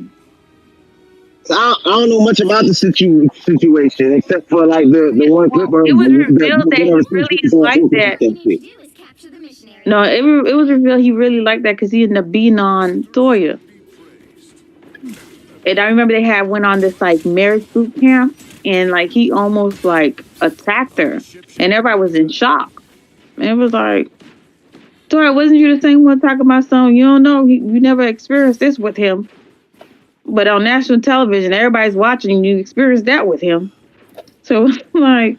So I don't know much about the situation except for like the one clip Well, of it was revealed that he whatever really species on liked Instagram that. All we and need to shit. do is capture the missionary. No, it was revealed he really liked that because he ended up being on Toya. And I remember they had went on this like marriage boot camp, and like he almost like attacked her, and everybody was in shock. And it was like, Toya, wasn't you the same one talking about something? You don't know, you never experienced this with him, but on national television, everybody's watching. You experienced that with him. So like,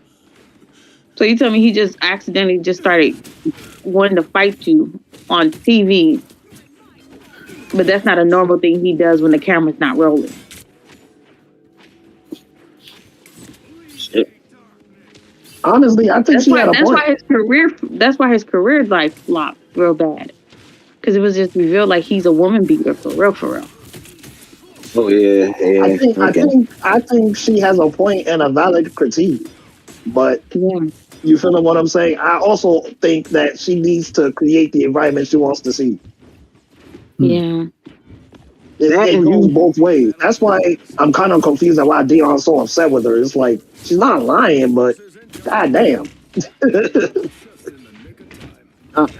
so you tell me he just accidentally just started wanting to fight you on TV, but that's not a normal thing he does when the camera's not rolling. Shit. Honestly, I think That's she why had a point. that's why his career like flopped real bad. Because it was just revealed like he's a woman beater for real, for real. Oh yeah, I yeah. think I Okay. think I think she has a point and a valid critique, but Yeah. you feel what I'm saying? I also think that she needs to create the environment she wants to see. Yeah. That It and goes you both ways. That's why I'm kind of confused at why Dion's so upset with her. It's like she's not lying, but goddamn.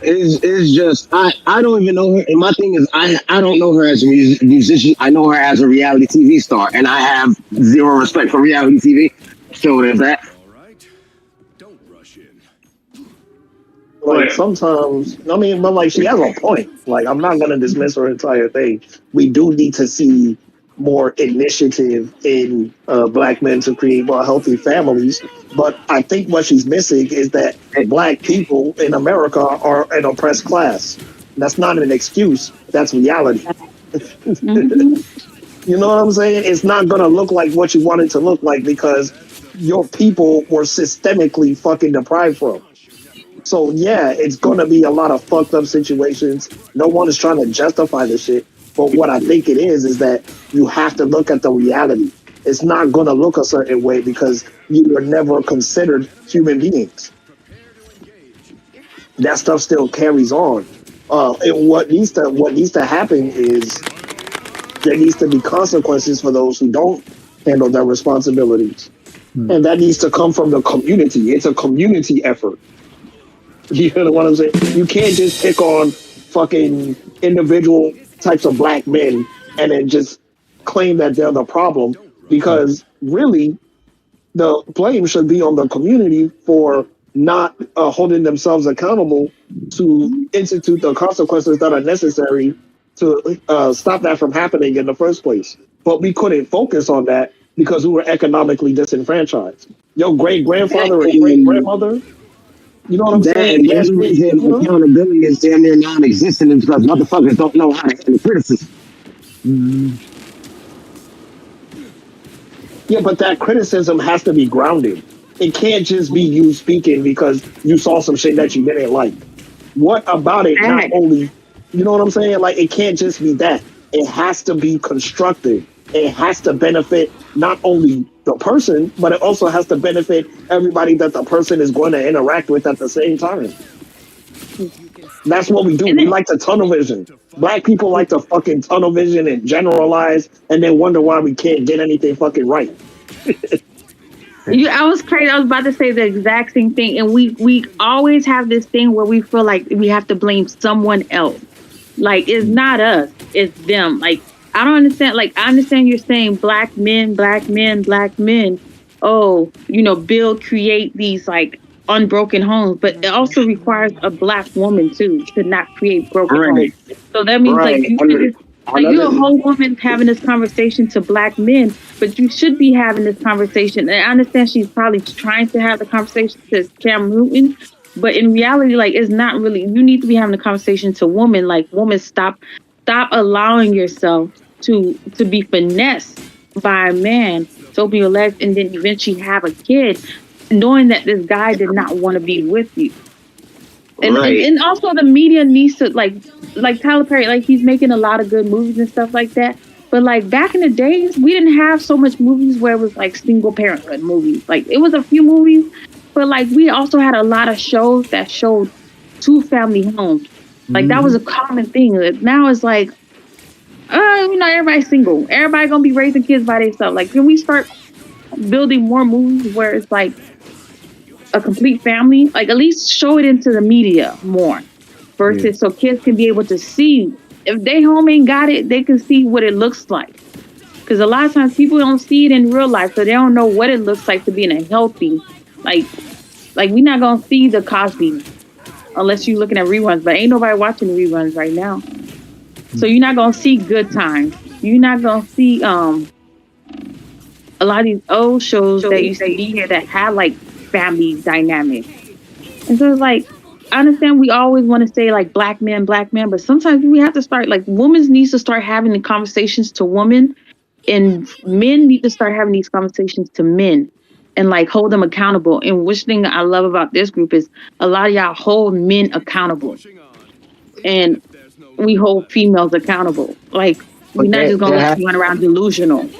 is just I don't even know her. And my thing is I don't know her as a musician. I know her as a reality TV star, and I have zero respect for reality TV. So there's that. All right. Don't rush in. Like sometimes, I mean, but like she has a point. Like I'm not gonna dismiss her entire thing. We do need to see more initiative in black men to create more healthy families. But I think what she's missing is that black people in America are an oppressed class. That's not an excuse. That's reality. Hmm. You know what I'm saying? It's not gonna look like what you want it to look like because your people were systemically fucking deprived from. So yeah, it's gonna be a lot of fucked up situations. No one is trying to justify the shit. But what I think it is that you have to look at the reality. It's not gonna look a certain way because you were never considered human beings. That stuff still carries on. And what needs to happen is there needs to be consequences for those who don't handle their responsibilities. And that needs to come from the community. It's a community effort. You know what I'm saying? You can't just pick on fucking individual types of black men and then just claim that they're the problem because really the blame should be on the community for not holding themselves accountable to institute the consequences that are necessary to stop that from happening in the first place. But we couldn't focus on that because we were economically disenfranchised. Your great That grandfather and great and grandmother, you know what I'm that saying? and the Yes, only you reason know? accountability is damn near non-existent is because motherfuckers don't know how to handle criticism. Yeah, but that criticism has to be grounded. It can't just be you speaking because you saw some shit that you didn't like. What about it not Facts. only, you know what I'm saying? Like, it can't just be that. It has to be constructive. It has to benefit not only the person, but it also has to benefit everybody that the person is going to interact with at the same time. That's what we do. And We then like to tunnel vision. Black people like to fucking tunnel vision and generalize and then wonder why we can't get anything fucking right. I was crazy. I was about to say the exact same thing. And we always have this thing where we feel like we have to blame someone else. Like it's not us, it's them. Like I don't understand. Like I understand you're saying black men, black men, black men. Oh, build, create these like unbroken homes, but it also requires a black woman too to not create broken Right, homes. So that means like right. you should just like you're a Another whole woman having this conversation to black men, but you should be having this conversation. And I understand she's probably trying to have the conversation to Cam Newton, but in reality, like it's not really. You need to be having a conversation to women. Like women, stop allowing yourself to be finessed by a man, to open your legs, and then eventually have a kid, knowing that this guy did not want to be with you. And, and right. and also the media needs to like Tyler Perry, like he's making a lot of good movies and stuff like that. But like back in the days, we didn't have so much movies where it was like single parenthood movies. Like it was a few movies, but like we also had a lot of shows that showed two family homes. Like that was Mm-hmm. a common thing. Now it's like, everybody's single. Everybody gonna be raising kids by themselves. Like, can we start building more movies where it's like a complete family? Like at least show it into the media more Yeah. versus so kids can be able to see if they home ain't got it, they can see what it looks like. Because a lot of times people don't see it in real life, so they don't know what it looks like to be in a healthy, like we're not gonna see the Cosby unless you're looking at reruns, but ain't nobody watching the reruns right now. So you're not gonna see Good Times. You're not gonna see a lot of these old shows that used to be here that had like family dynamics. And so it's like I understand we always want to say like black men, but sometimes we have to start like women needs to start having the conversations to women, and men need to start having these conversations to men and like hold them accountable. And which thing I love about this group is a lot of y'all hold men accountable, and we hold females accountable. Like But we're not just gonna let you run around delusional.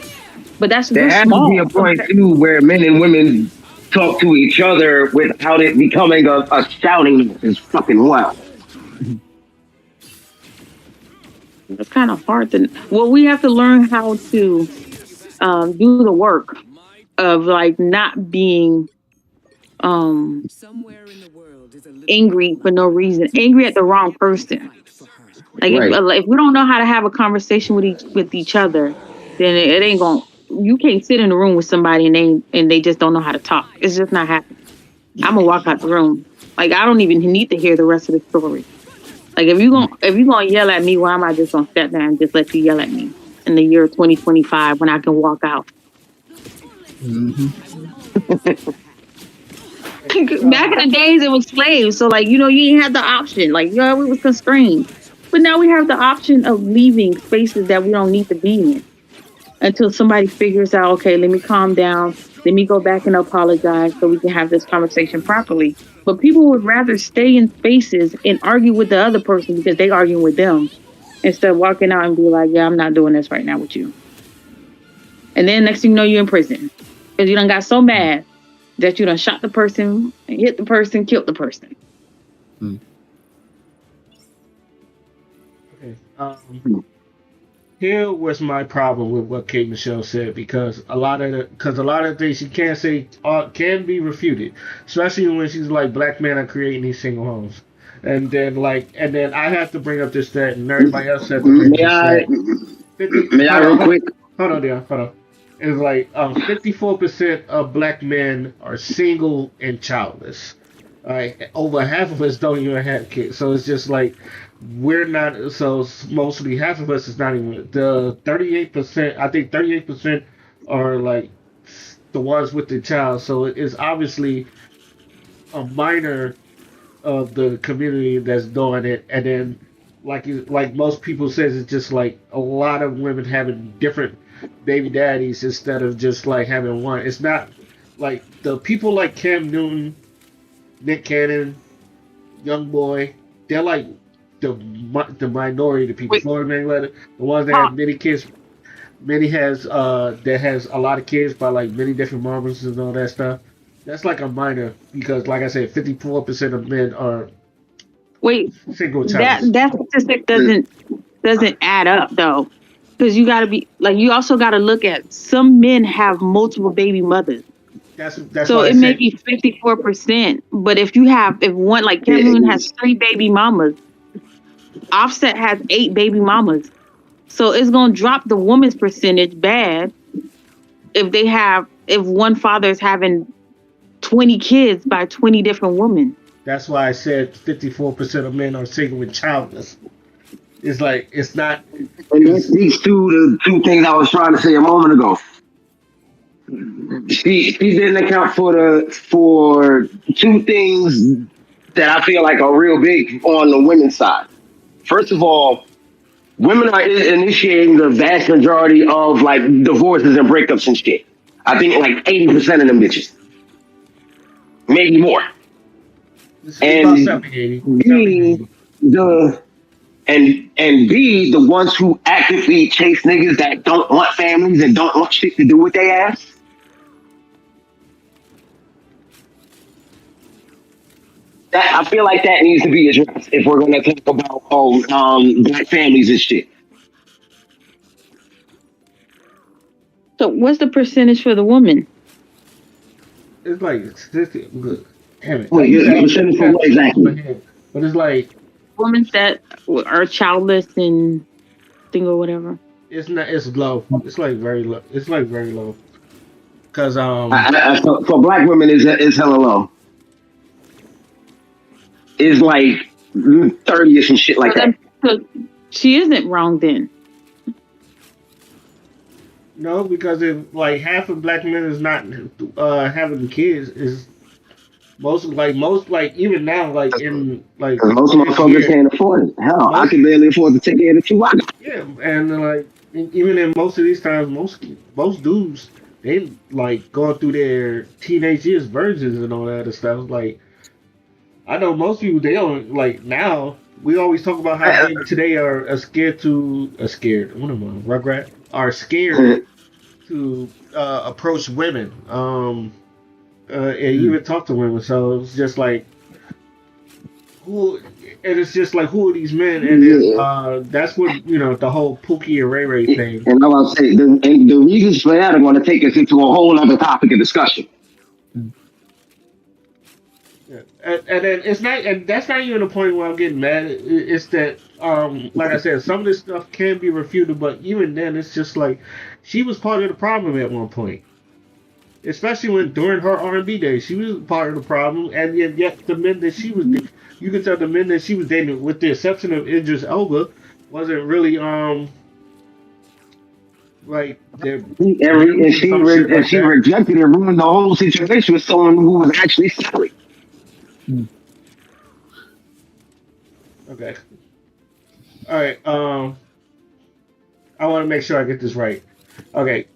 But there we're has to be a small. point too where men and women talk to each other without it becoming a shouting match. It's fucking wild. It's kind of hard to. Well, we have to learn how to do the work of like not being um angry for no reason, angry at the wrong person. Like Right. if we don't know how to have a conversation with each other, then it ain't going. You can't sit in a room with somebody and they just don't know how to talk. It's just not happening. I'm gonna walk out the room. Like I don't even need to hear the rest of the story. Like if you gonna yell at me, why am I just gonna sit there and just let you yell at me in the year 2025 when I can walk out? Mm-hmm. Back in the days, it was slaves, so like you didn't have the option. Like we was constrained, but now we have the option of leaving spaces that we don't need to be in until somebody figures out. Okay, let me calm down. Let me go back and apologize so we can have this conversation properly. But people would rather stay in spaces and argue with the other person because they arguing with them instead of walking out and be like, "Yeah, I'm not doing this right now with you." And then next thing you know, you're in prison because you done got so mad that you done shot the person, hit the person, killed the person. Okay. Here was my problem with what Kate Michelle said because a lot of things she can't say can be refuted, especially when she's like black men are creating these single homes, and then I have to bring up this stat and everybody else had to bring up May this I? stat. 50 May I hold on real hold, quick? hold on there hold on. It's like 54% of black men are single and childless. All right, over half of us don't even have kids, so it's just like we're not. So mostly half of us is not even the 38%. I think 38% are like the ones with the child. So it is obviously a minor of the community that's doing it, and then like most people says, it's just like a lot of women having different baby daddies instead of just like having one. It's not like the people like Cam Newton, Nick Cannon, Young Boy. They're like the minority of the people. Wait, Floyd Mayweather, the ones that Paul, have many kids. Many has that has a lot of kids by like many different mamas and all that stuff. That's like a minor because, like I said, 54% of men are wait. single That childless. that statistic doesn't add up though, because you got to be like you also got to look at some men have multiple baby mothers. That's So why I it may said be 54%, but if one like Cam Newton has three baby mamas, Offset has eight baby mamas. So it's gonna drop the woman's percentage bad if one father is having 20 kids by 20 different women. that's why I said 54% of men are single and childless. It's like it's not. And that It's speaks to the two things I was trying to say a moment ago. She didn't account for two things that I feel like are real big on the women's side. First of all, women are initiating the vast majority of like divorces and breakups and shit. I think like 80% of them bitches, maybe more. it's about And 70, 80, 70, B, 80. the and B, the ones who actively chase niggas that don't want families and don't want shit to do with their ass. That I feel like that needs to be addressed if we're gonna talk about black families and shit. So what's the percentage for the woman? It's like look, damn it. I Wait, used to the have that percentage for stat what off the top of my exactly? head, but it's like Women that are childless and single, whatever. it's not. It's low. It's like very low. It's like very low. Cause For black women is hella low. Is like 30 or some shit So like that. then, so she isn't wrong then. no, because if like half of black men is not having kids, is most like even now like in like Because most this motherfuckers year can't afford it. Hell, I most can barely afford to take care of the two I got. yeah, and like even in most of these times, most dudes they like going through their teenage years, virgins and all that other stuff. Like I know most people they don't like now. We always talk about how men today are scared to scared. What am I, Rugrat? Are scared to approach women, and even talk to women. So it's just like who, and it's just like who are these men? And then Yeah. that's what the whole Pookie and Ray Ray thing. And I'm gonna say the reasons for that are gonna take us into a whole other topic of discussion. Yeah. And then it's not, and that's not even the point where I'm getting mad. It's that, like I said, some of this stuff can be refuted, but even then, it's just like she was part of the problem at one point. Especially when during her R&B days, she was part of the problem, and yet the men that she was, you can tell the men that she was dating, with the exception of Idris Elba, wasn't really like they're And married or some shit and like she that. rejected and ruined the whole situation with someone who was actually sorry. Okay, all right. I want to make sure I get this right. Okay,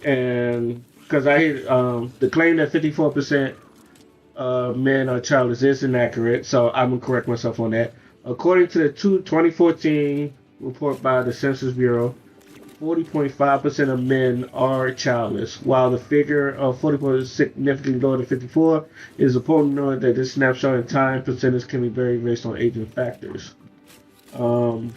and because I hear the claim that 54% men are childless is inaccurate, so I'm gonna correct myself on that. According to the 2014 report by the Census Bureau, 40.5% of men are childless, while the figure of 44 is significantly lower than 54. It is important to know that this snapshot in time percentage can be varied based on age and factors. Um,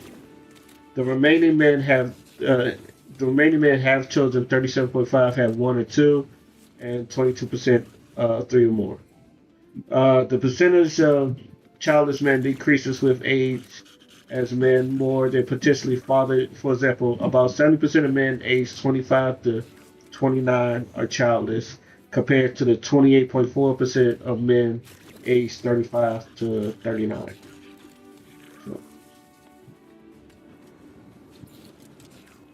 the remaining men have uh, the remaining men have children. 37.5 have one or two, and 22% three or more. The percentage of childless men decreases with age as men more than potentially fathered. For example, about 70% of men aged 25 to 29 are childless, compared to the 28.4% of men aged 35 to 39. So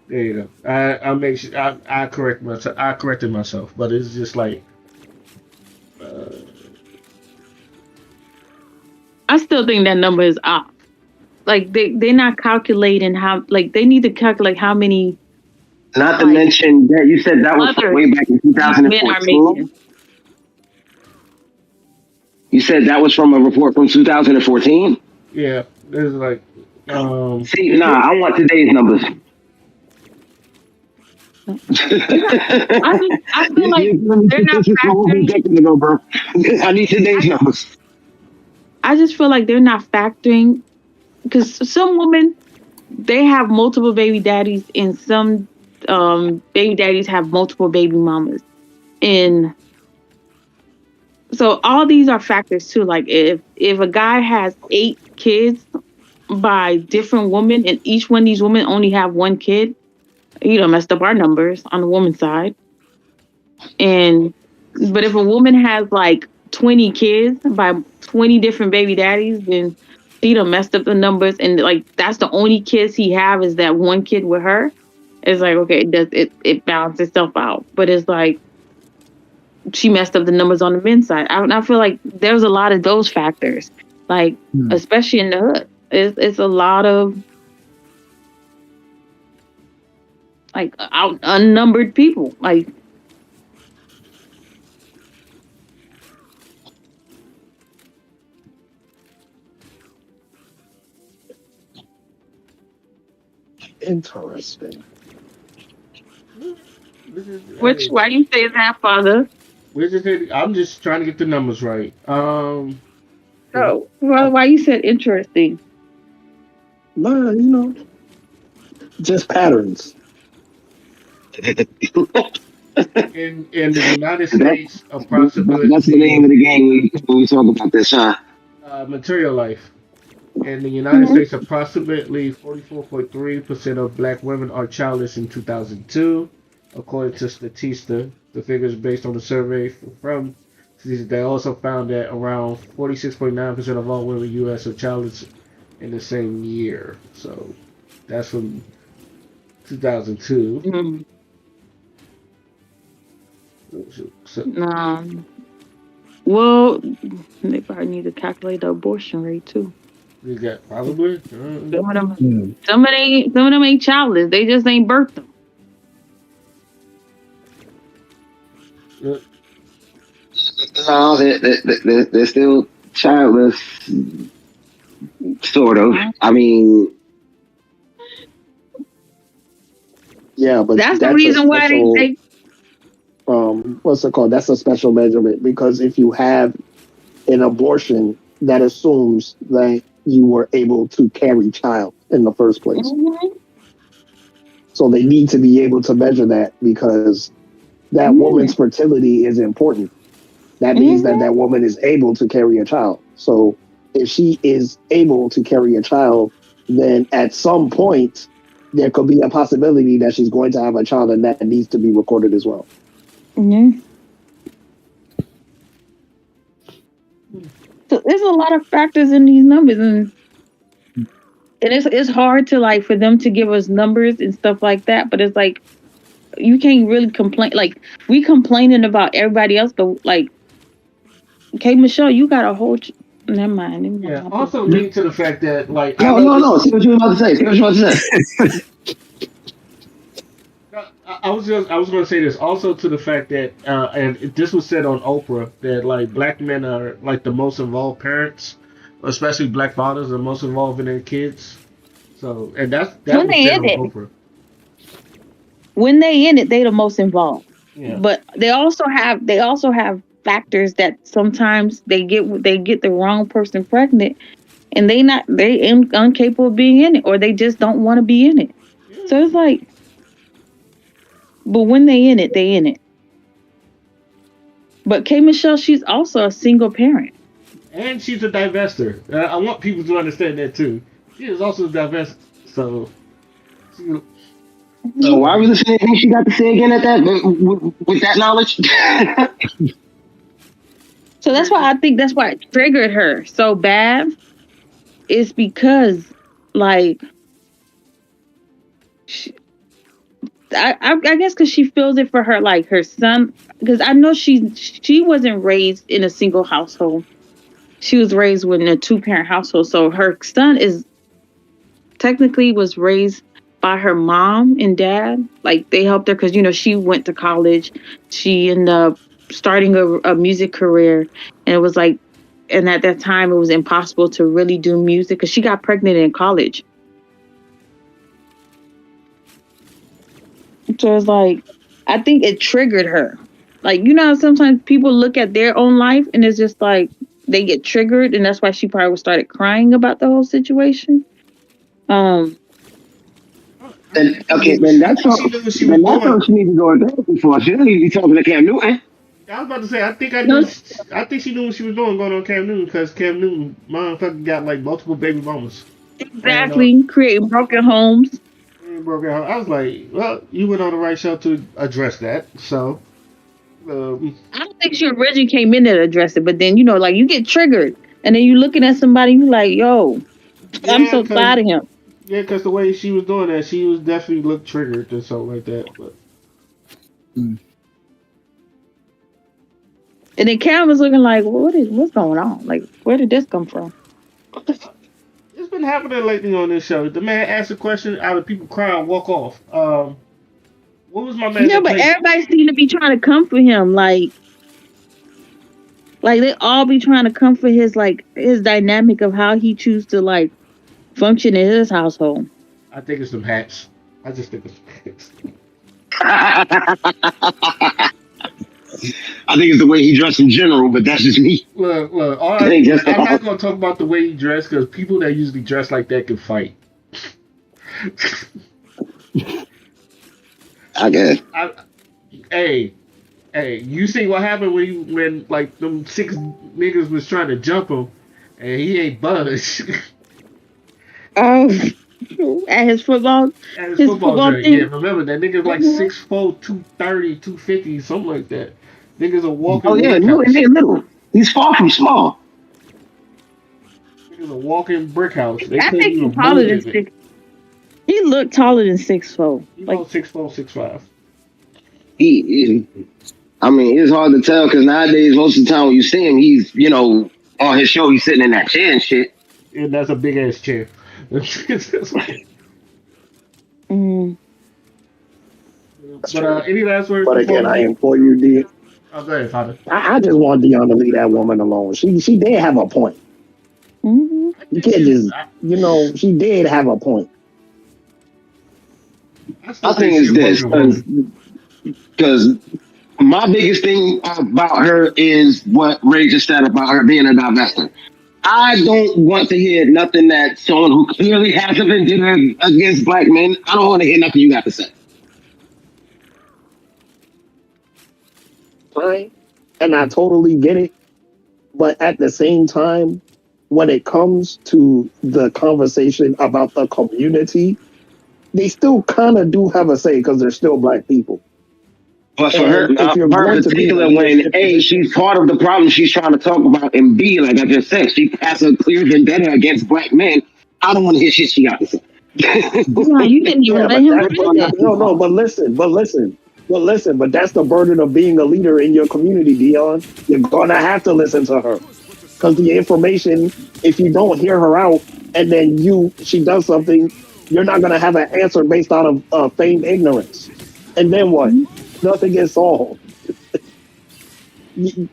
there you go. I make sure I correct myself. I corrected myself, but it's just like uh, I still think that number is off. Like they're not calculating how, like they need to calculate how many Not to like mention that you said that was from mothers way back in these men are 2014. making. You said that was from a report from 2014. yeah, it's like See, nah, I want today's numbers. I feel like they're not This is a whole factoring. decade ago, bro. I need today's I, numbers. I just feel like they're not factoring because some women they have multiple baby daddies and some baby daddies have multiple baby mamas. And so all these are factors too. Like if a guy has 8 kids by different women and each one of these women only have one kid, you know, messed up our numbers on the woman's side. And but if a woman has like 20 kids by 20 different baby daddies, then she done messed up the numbers. And like that's the only kids he have is that one kid with her. It's like okay, it balances itself out. But it's like she messed up the numbers on the men's side. I feel like there's a lot of those factors, like especially in the hood. It's a lot of like out unnumbered people. Like Interesting. This is, Which hey, why you say that, father? I'm just trying to get the numbers right. Oh, well, why you said interesting? But, just patterns. in the United That, States, that's the name approximately of the game when we talk about this, huh? material life. In the United Mhm. States, approximately 44.3% of black women are childless in 2002, according to Statista. The figures based on the survey from Statista. They also found that around 46.9% of all women in the U.S. are childless in the same year. So that's from 2002. Mm, So um, well, they probably need to calculate the abortion rate too. we got probably. Some of them, Hmm. some of them ain't childless. They just ain't birthed them. Uh, No, they're still childless, sort of. Uh, I mean, Yeah, but That's the that's a reason why special they what's it called? That's a special measurement because if you have an abortion, that assumes that you were able to carry child in the first place. Mhm. So they need to be able to measure that because that Yeah. woman's fertility is important. That means that Mhm. that woman is able to carry a child. So if she is able to carry a child, then at some point there could be a possibility that she's going to have a child, and that needs to be recorded as well. Yeah. So there's a lot of factors in these numbers, and it's hard to like for them to give us numbers and stuff like that. But it's like you can't really complain. Like we complaining about everybody else, but like, okay, Michelle, you got a whole. Never mind. Never yeah. mind. Also linked to the fact that like I no, know no, this. no. See what you were about to say. See what you were about to say. I was going to say this also to the fact that and this was said on Oprah that like black men are like the most involved parents, especially black fathers are most involved in their kids. So and that When was they said in on it, Oprah. they the most involved. Yeah. But they also have factors that sometimes they get the wrong person pregnant, and they incapable of being in it, or they just don't want to be in it. Yeah. So it's like, but when they in it, they in it. But K Michelle, she's also a single parent. And she's a divester. I want people to understand that too. She is also a divester. So, she, So Mhm. why was the thing she got to say again at that with that knowledge? So that's why I think that's why it triggered her so bad. Is because like she, I guess because she feels it for her like her son. Because I know she wasn't raised in a single household. She was raised in a two-parent household. So her son is technically was raised by her mom and dad. Like they helped her because she went to college. She ended up starting a music career, and it was like, and at that time it was impossible to really do music because she got pregnant in college. So it's like, I think it triggered her. Like, how sometimes people look at their own life and it's just like they get triggered, and that's why she probably started crying about the whole situation. Um, I And think she okay, knew what I think she knew what she was then that's doing. what she needs to go to therapy for. She doesn't need to be talking to Cam Newton. I was about to say, I think I no, knew. I think she knew what she was doing going on Cam Newton because Cam Newton, motherfucker, got like multiple baby mamas, and exactly, creating broken homes. he broke out. I was like, well, you went on the right show to address that. So, um, I don't think she originally came in there to address it, but then like you get triggered, and then you looking at somebody, you like, yo, I'm yeah, so cause tired of him. the way she was doing that, she was definitely looked triggered or something like that. But And then Cam was looking like, well, what's going on? Like, where did this come from? it's been happening lately on this show. The man asks a question, out of people crying, walk off. What was my man Yeah, that but played? everybody seemed to be trying to comfort him, like they all be trying to comfort his dynamic of how he choose to like function in his household. I think it's some hats. I just think it's I think it's the way he dressed in general, but that's just me. look. I think that's I'm all. not gonna talk about the way he dressed because people that usually dress like that can fight. I guess. I, hey, hey, you see what happened when like them 6 niggas was trying to jump him and he ain't budge Oh, at at his his football football joint. Yeah, team. remember that nigga's like Mhm. 6'4", 230, 250, something like that. Niggas a Oh walking yeah, brick no, house. he ain't little. He's far from small. Niggas a walking brick house. They I couldn't think he's even taller move than it. 6. He looked taller than 6'4". He Like, about 6'4", 6'5". He, I mean, it's hard to tell because nowadays, most of the time when you see him, he's on his show, he's sitting in that chair and shit. And that's a big ass chair. mm, That's But true. any last words But before again, we I leave? implore you, D. Oh, go ahead, Father. I just want Dion to leave that woman alone. She did have a point. mhm. I You think can't she's. just she did have a point. I My still think thing she's is a this, broken woman. because my biggest thing about her is what Ray just said about her being a divester. I don't want to hear nothing that someone who clearly has a vendetta against black men. I don't want to hear nothing you got to say. Fine. And I totally get it. But at the same time, when it comes to the conversation about the community, they still kind of do have a say because they're still black people. But for her, And if you're for her in going to be in a particular, when leadership A, position, she's part of the problem she's trying to talk about, and B, like I just said, she has a clear vendetta against black men. I don't want to hear shit she got to say. Dion, you didn't even yeah, let but him that's say that. no. But that's the burden of being a leader in your community, Dion. You're gonna have to listen to her because the information, if you don't hear her out, and then she does something, you're not gonna have an answer based out of feigned ignorance. And then what? Mhm. Nothing gets solved.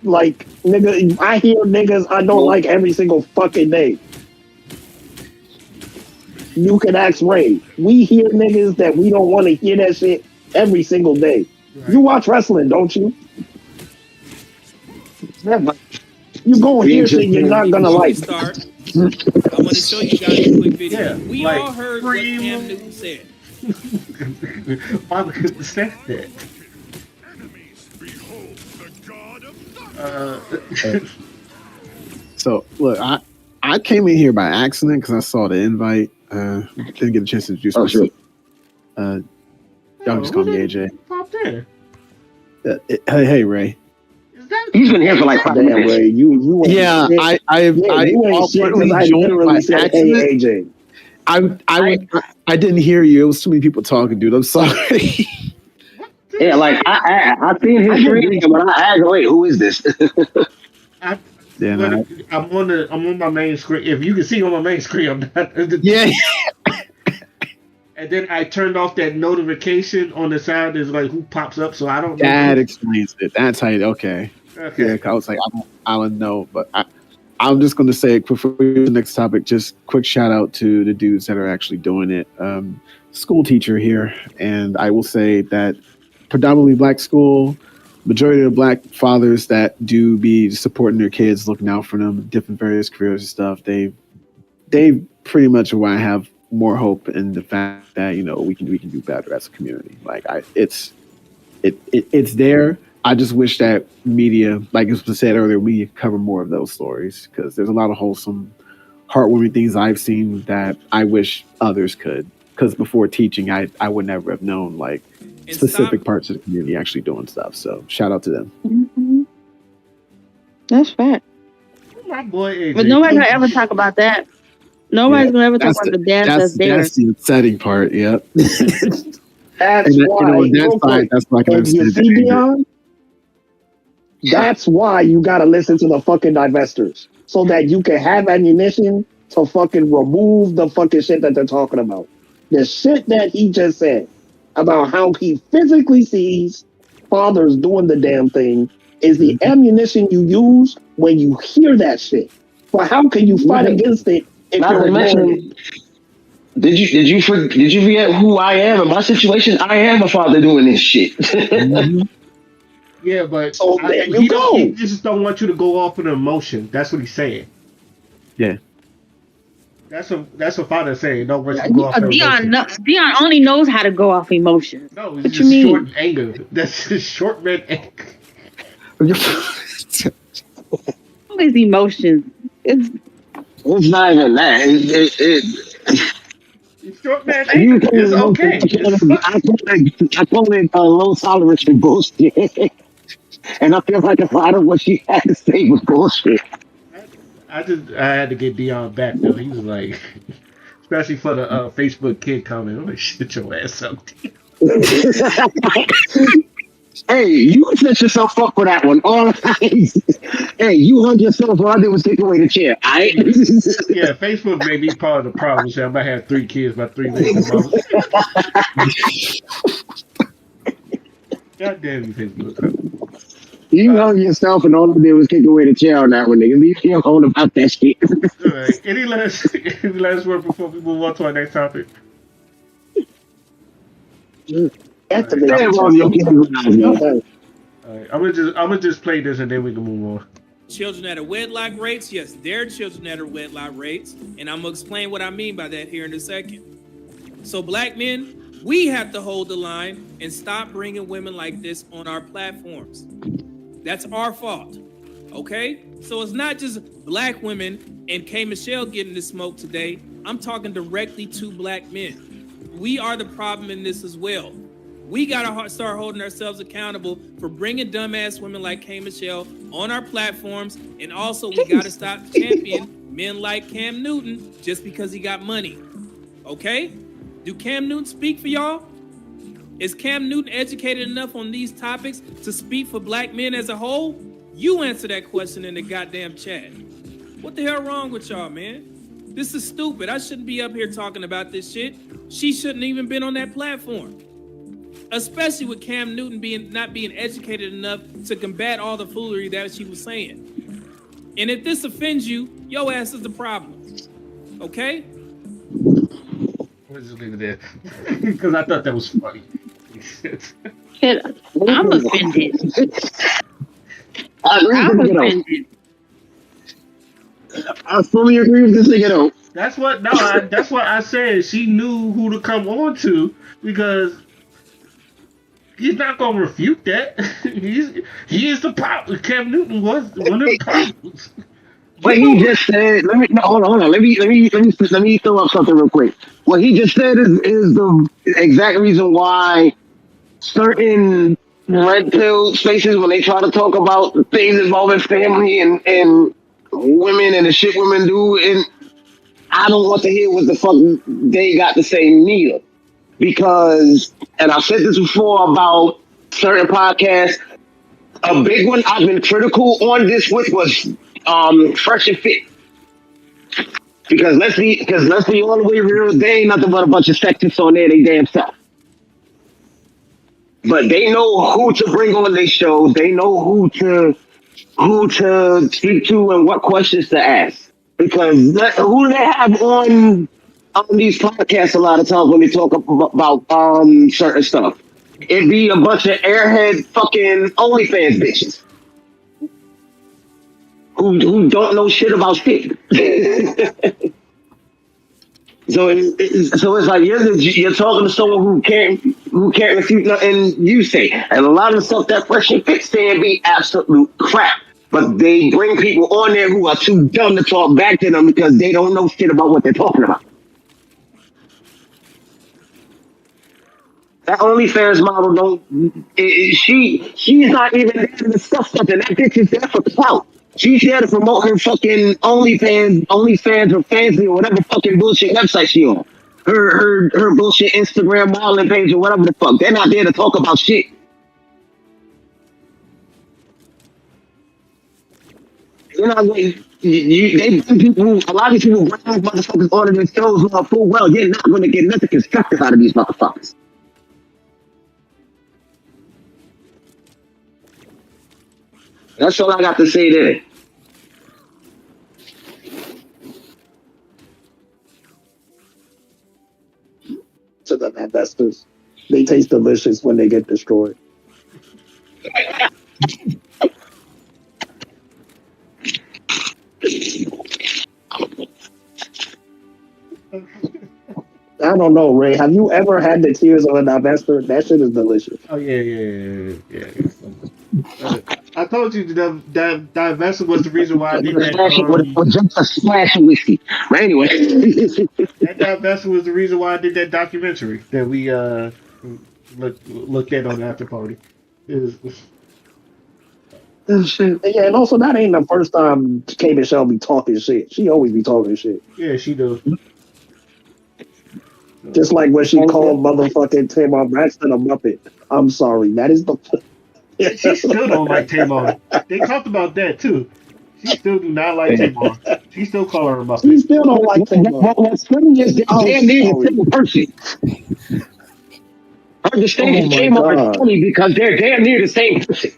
Like nigga, I hear niggas I don't like every single fucking day. You can ask Ray. We hear niggas that we don't want to hear that shit every single day. You Right. watch wrestling, don't you? Yeah, but You gonna we hear just shit you're not gonna Before we like. start, I want to show you guys a quick video. Yeah, We like all heard what Cam Primo. Newton said. Father couldn't stand that. Uh, So look, I came in here by accident because I saw the invite. Didn't get a chance to introduce oh sure. myself. Uh, y'all can oh, just who call me did AJ. popped in? Hey Ray. Is that? He's been here for like 5 Damn, minutes. Ray, you ain't Yeah, shit. Yeah, I you ain't shit because awkwardly I joined by literally said, accident. "Hey, AJ." I didn't hear you. It was too many people talking, dude. I'm sorry. What? Yeah, like I seen his screen, and when I asked, wait, who is this? I, yeah, but nah. I'm on my main screen. If you can see on my main screen, I'm not. Yeah. And then I turned off that notification on the side. Is like who pops up, so I don't know. That explains it. That's how you, okay. Okay. Yeah, I was like, I don't know, but I'm just going to say before we go to the next topic, just quick shout out to the dudes that are actually doing it. School teacher here, and I will say that predominantly black school, majority of the black fathers that do be supporting their kids, looking out for them, different various careers and stuff. They pretty much why I have more hope in the fact that we can do better as a community. Like it's there. I just wish that media, like it was said earlier, we cover more of those stories because there's a lot of wholesome, heartwarming things I've seen that I wish others could. Because before teaching, I would never have known like And specific stop. parts of the community actually doing stuff. So shout out to them. Mhm. That's fact. My boy AJ. But nobody's gonna ever talk about that. Yeah, Nobody's gonna ever talk that's about the dads that's there. that's the upsetting part. Yep. That's why, on that real side, quick. that's why I can And you understand the see, anger. Dion, that's why you gotta listen to the fucking divestors so that you can have ammunition to fucking remove the fucking shit that they're talking about. The shit that he just said about how he physically sees fathers doing the damn thing is the Mhm. ammunition you use when you hear that shit. But how can you fight Not against it if not you're to ignoring it? mention, Did you forget who I am? In my situation, I am a father doing this shit. Mhm. Yeah, but So there you he go. just don't want you to go off an emotion. That's what he's saying. Yeah. That's what father's saying. Don't want you to go off an Dion, emotion. no, Dion only knows how to go off emotions. No, it's What you just short mean? and anger. That's just short man anger. Always emotions. It's It's not even that. Short man You anger. call It's it emotion. okay. It's fine. I call it low tolerance for bullshit. And I feel like a lot of what she had to say was bullshit. I, I had to get Dion back though. He was like, especially for the Facebook kid comment. I'm like, shit your ass up. Hey, you set yourself up for that one. All right. Hey, you hung yourself. All I did was take away the chair. All right. Yeah, Facebook made me part of the problem. So I might have 3 kids by 3 baby mamas. God damn you, Facebook. You Uh, hung yourself, and all I did was take away the chair on that one, nigga. Leave me alone about that shit. all right. Any last word before we move on to our next topic? All That's the right. big Damn, all chest your up. kids around, yo. All right. I'm gonna just play this and then we can move on. Children that are wedlock rates, yes, they're children that are wedlock rates, and I'm gonna explain what I mean by that here in a second. So black men, we have to hold the line and stop bringing women like this on our platforms. That's our fault, okay? So it's not just black women and K. Michelle getting the smoke today. I'm talking directly to black men. We are the problem in this as well. We gotta start holding ourselves accountable for bringing dumbass women like K. Michelle on our platforms, and also we gotta stop championing men like Cam Newton just because he got money. Okay? Do Cam Newton speak for y'all? Is Cam Newton educated enough on these topics to speak for black men as a whole? You answer that question in the goddamn chat. What the hell wrong with y'all, man? This is stupid. I shouldn't be up here talking about this shit. She shouldn't even been on that platform. Especially with Cam Newton not being educated enough to combat all the foolery that she was saying. And if this offends you, your ass is the problem. Okay? Let's just leave it there because I thought that was funny. shit. I'm offended. I agree with I'm this nigga, though. offended. I fully agree with this nigga, though. That's what that's what I said. She knew who to come on to because he's not gonna refute that. He is the problem. Cam Newton was one of the problems. What he just said. Let me no, hold on. Let me throw up something real quick. What he just said is the exact reason why certain red pill spaces, when they try to talk about things involving family and women and the shit women do, and I don't want to hear what the fuck they got to say neither. Because, and I've said this before about certain podcasts, a big one I've been critical on this with was Fresh and Fit. Because let's be all the way real, they ain't nothing but a bunch of sexists on there, they damn self. But they know who to bring on their show. They know who to speak to and what questions to ask. Because who do they have on these podcasts a lot of times when they talk about certain stuff? It'd be a bunch of airhead fucking OnlyFans bitches who don't know shit about shit. So it's like you're talking to someone who can't refute nothing you say, and a lot of the stuff that Fresh and Fit saying be absolute crap. But they bring people on there who are too dumb to talk back to them because they don't know shit about what they're talking about. That OnlyFans model she's not even there to discuss something. That bitch is there for clout. She's there to promote her fucking OnlyFans or Fansly or whatever fucking bullshit website she on. Her bullshit Instagram modeling page or whatever the fuck. They're not there to talk about shit. You're not going. They bring people. A lot of these people bring these motherfuckers on their shows knowing full well you're not going to get nothing constructive out of these motherfuckers. That's all I got to say there. divestors. They taste delicious when they get destroyed. I don't know, Ray. Have you ever had the tears of a divester? That shit is delicious. Oh yeah. I told you that vessel was the reason why I did that. With just a splash of whiskey. But anyway. That vessel was the reason why I did that documentary that we looked at on the after party. Oh, shit. Yeah, and also that ain't the first time Kay Michelle be talking shit. She always be talking shit. Yeah, she do. Just like when she called motherfucking Tamar Braxton a Muppet. I'm sorry. That is the. She still don't like Tamar. They talked about that too. She still do not like Tamar. She still call her a She Muppet. still don't like Tamar. What's funny is they're I'm damn near the sorry. same person. Understand Oh my Tamar is God. funny because they're damn near the same person.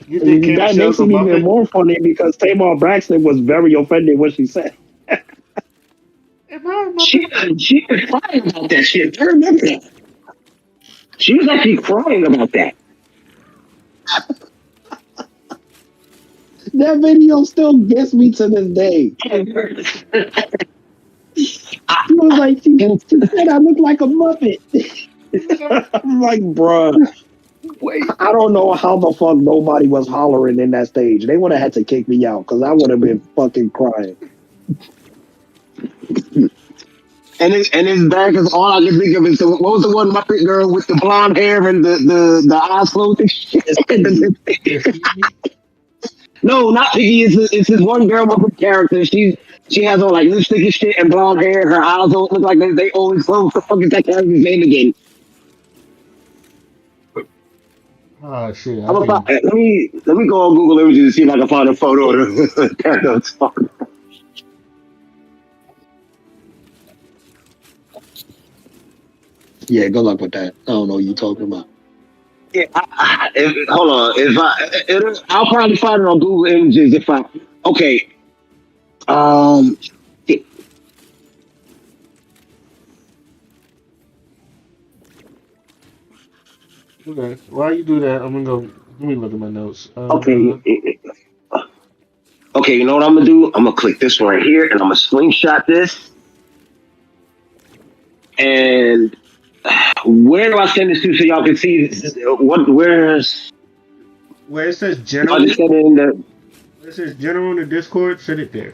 You think K That Michelle's makes a it even Muppet? more funny because Tamar Braxton was very offended when she said. Am I a She Muppet? she was crying about that shit. I remember that. She was actually crying about that. That video still gets me to this day. She was like, she said I look like a Muppet. I'm like, bruh. Wait. I don't know how the fuck nobody was hollering in that stage. They would have had to kick me out because I would have been fucking crying. And it's bad because all I can think of is what was the one Muppet girl with the blonde hair and the eyes closed and shit? No, not Piggy. It's this one girl Muppet character. She has all like lipstick and shit and blonde hair. Her eyes don't look like they always closed. The fuck is that character's name again? Oh shit! Let me go on Google Images and see if I can find a photo of the character I'm talking about. Yeah, good luck with that. I don't know what you talking about. Yeah, hold on. I'll probably find it on Google Images if I. Okay. Shit. Okay, while you do that, I'm gonna go. Let me look at my notes. Okay. Okay. You know what I'm gonna do? I'm gonna click this one right here, and I'm gonna screenshot this. And where do I send this to so y'all can see where's? where it says I general, just send it in the. where it says general in the Discord, send it there.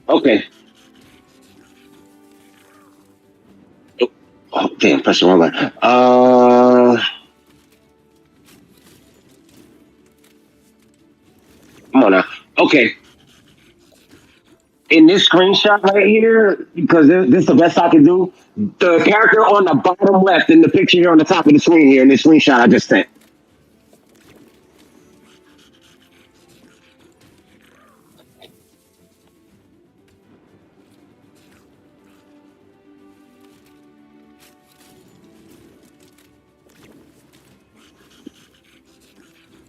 Okay. Oh damn! Press the wrong button. Come on now. Okay. In this screenshot right here, because this is the best I can do, the character on the bottom left in the picture here on the top of the screen here in this screenshot I just sent.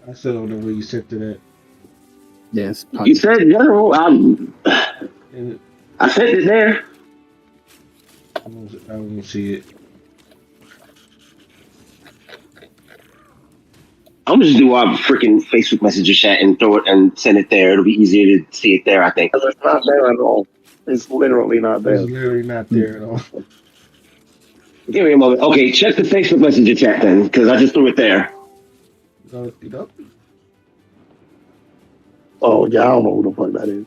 I still don't know where you sent to that. Yes. You said general. And I sent it there. I don't see it. I'm gonna just do our freaking Facebook Messenger chat and throw it and send it there. It'll be easier to see it there, I think. It's not there at all. It's literally not there. It's literally not there at all. Give me a moment. Okay, check the Facebook Messenger chat then, because I just threw it there. Oh, yeah, I don't know who the fuck that is.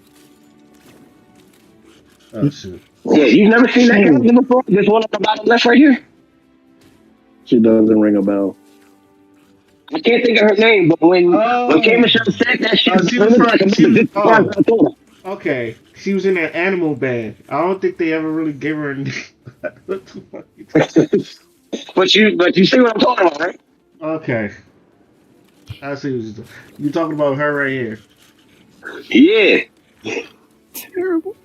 Oh shit. Yeah, you've never seen that character before? This one on the bottom left right here? She doesn't ring a bell. I can't think of her name, but when K Michelle said that shit, she was right. Okay, she was in that animal band. I don't think they ever really gave her a name. What the fuck you talking but you see what I'm talking about, right? Okay. I see what you're talking about her right here. Yeah. Terrible.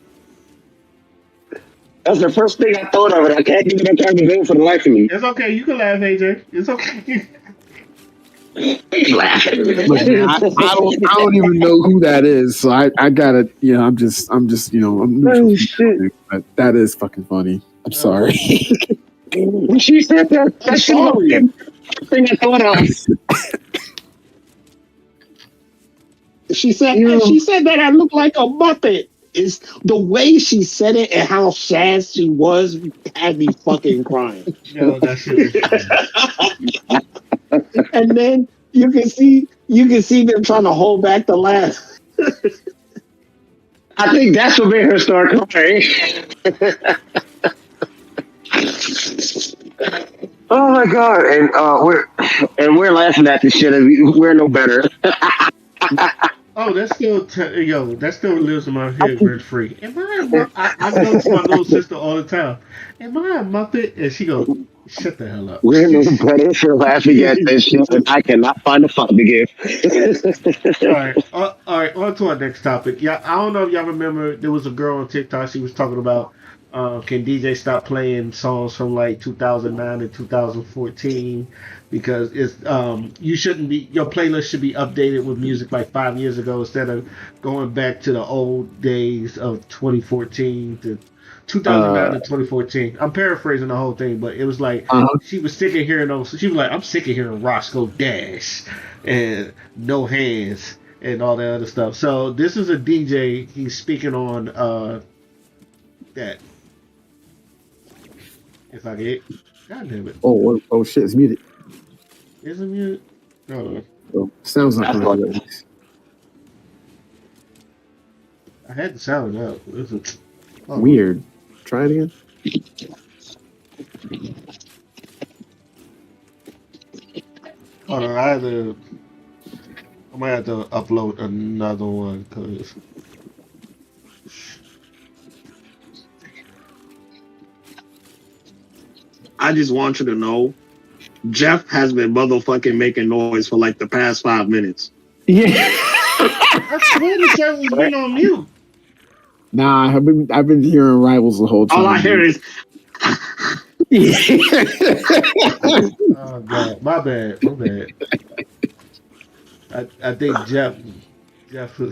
That's the first thing I thought of, and I can't think of that character's name for the life of me. It's okay, you can laugh, AJ. It's okay. He's laughing. Look, man, I don't even know who that is, so I gotta, I'm just, I'm neutral, Oh shit! but that is fucking funny. I'm sorry. When she said that, I'm that shit was sorry. the thing I thought of. She said You know, that I look like a Muppet. It's the way she said it and how sad she was had me fucking crying. Yo, that shit was funny. And then you can see them trying to hold back the laugh. I think that's what made her start crying. Oh my god! And we're laughing at this shit. And we're no better. Oh, that still lives in my head rent free. Am I a Muppet? I go to my little sister all the time. Am I a Muppet? And she goes, shut the hell up. We're no better for laughing at this shit, and I cannot find a fuck to give. All right. On to our next topic. Yeah, I don't know if y'all remember. There was a girl on TikTok. She was talking about can DJ stop playing songs from like 2009 and 2014 because it's you shouldn't be your playlist should be updated with music like 5 years ago instead of going back to the old days of 2014 to 2009 to 2014. I'm paraphrasing the whole thing, but it was like she was sick of hearing those. She was like, I'm sick of hearing Roscoe Dash and No Hands and all that other stuff. So this is a DJ. He's speaking on that. If I get, God damn it, Oh shit, it's muted. is it mute? No, Oh, sounds like That's it. funny. I had the sound up. Weird. Try it again. Hold on, I might have to upload another one because. I just want you to know, Jeff has been motherfucking making noise for like the past 5 minutes. Yeah. I swear the show was been on mute. Nah, I've been hearing rivals the whole time. All I hear is Oh god, my bad. I think Jeff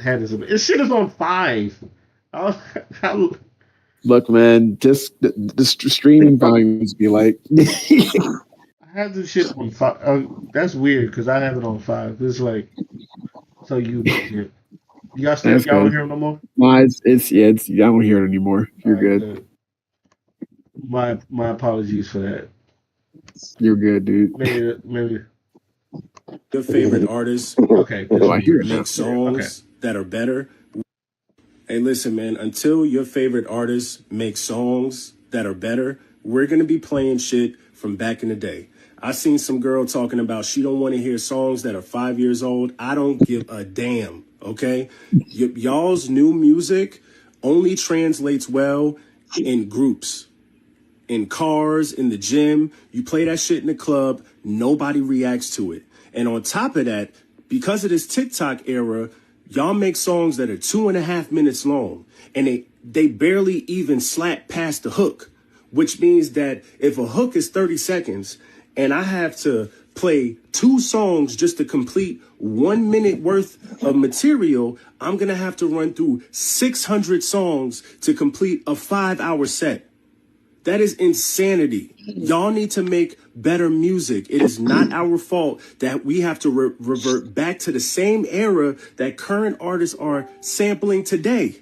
had this shit is on 5. I Look, man, just the streaming volumes be like. have this shit on 5. That's weird because I have it on 5. It's like so you shit. You guys still That's y'all don't good. hear it no more? Nah, it's I don't hear it anymore. You're Alright, good. My apologies for that. You're good, dude. Maybe. Your favorite artists Okay. Oh, I hear it now. make songs that are better. Hey, listen, man, until your favorite artists make songs that are better, we're going to be playing shit from back in the day. I seen some girl talking about she don't want to hear songs that are 5 years old. I don't give a damn, okay? Y'all's new music only translates well in groups, in cars, in the gym. You play that shit in the club, nobody reacts to it. And on top of that, because of this TikTok era, y'all make songs that are 2.5 minutes long, and they barely even slap past the hook, which means that if a hook is 30 seconds and I have to play 2 songs just to complete 1 minute worth of material, I'm going to have to run through 600 songs to complete a 5-hour set. That is insanity. Y'all need to make better music. It is not our fault that we have to revert back to the same era that current artists are sampling today.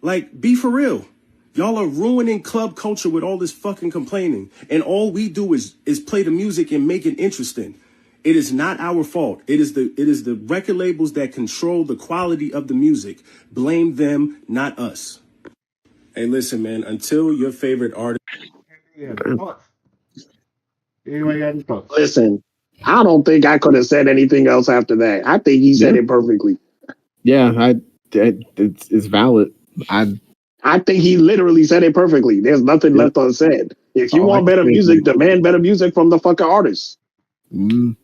Like, be for real. Y'all are ruining club culture with all this fucking complaining. And all we do is play the music and make it interesting. It is not our fault. It is the record labels that control the quality of the music. Blame them, not us. Hey, listen, man, until your favorite artist. Yeah, thoughts. Anybody got any thoughts? listen, I don't think I could have said anything else after that. I think he said it perfectly. Yeah, it's valid. I think he literally said it perfectly. There's nothing left unsaid. If you All I want can better say is music, demand better music from the fucking artists. Mm.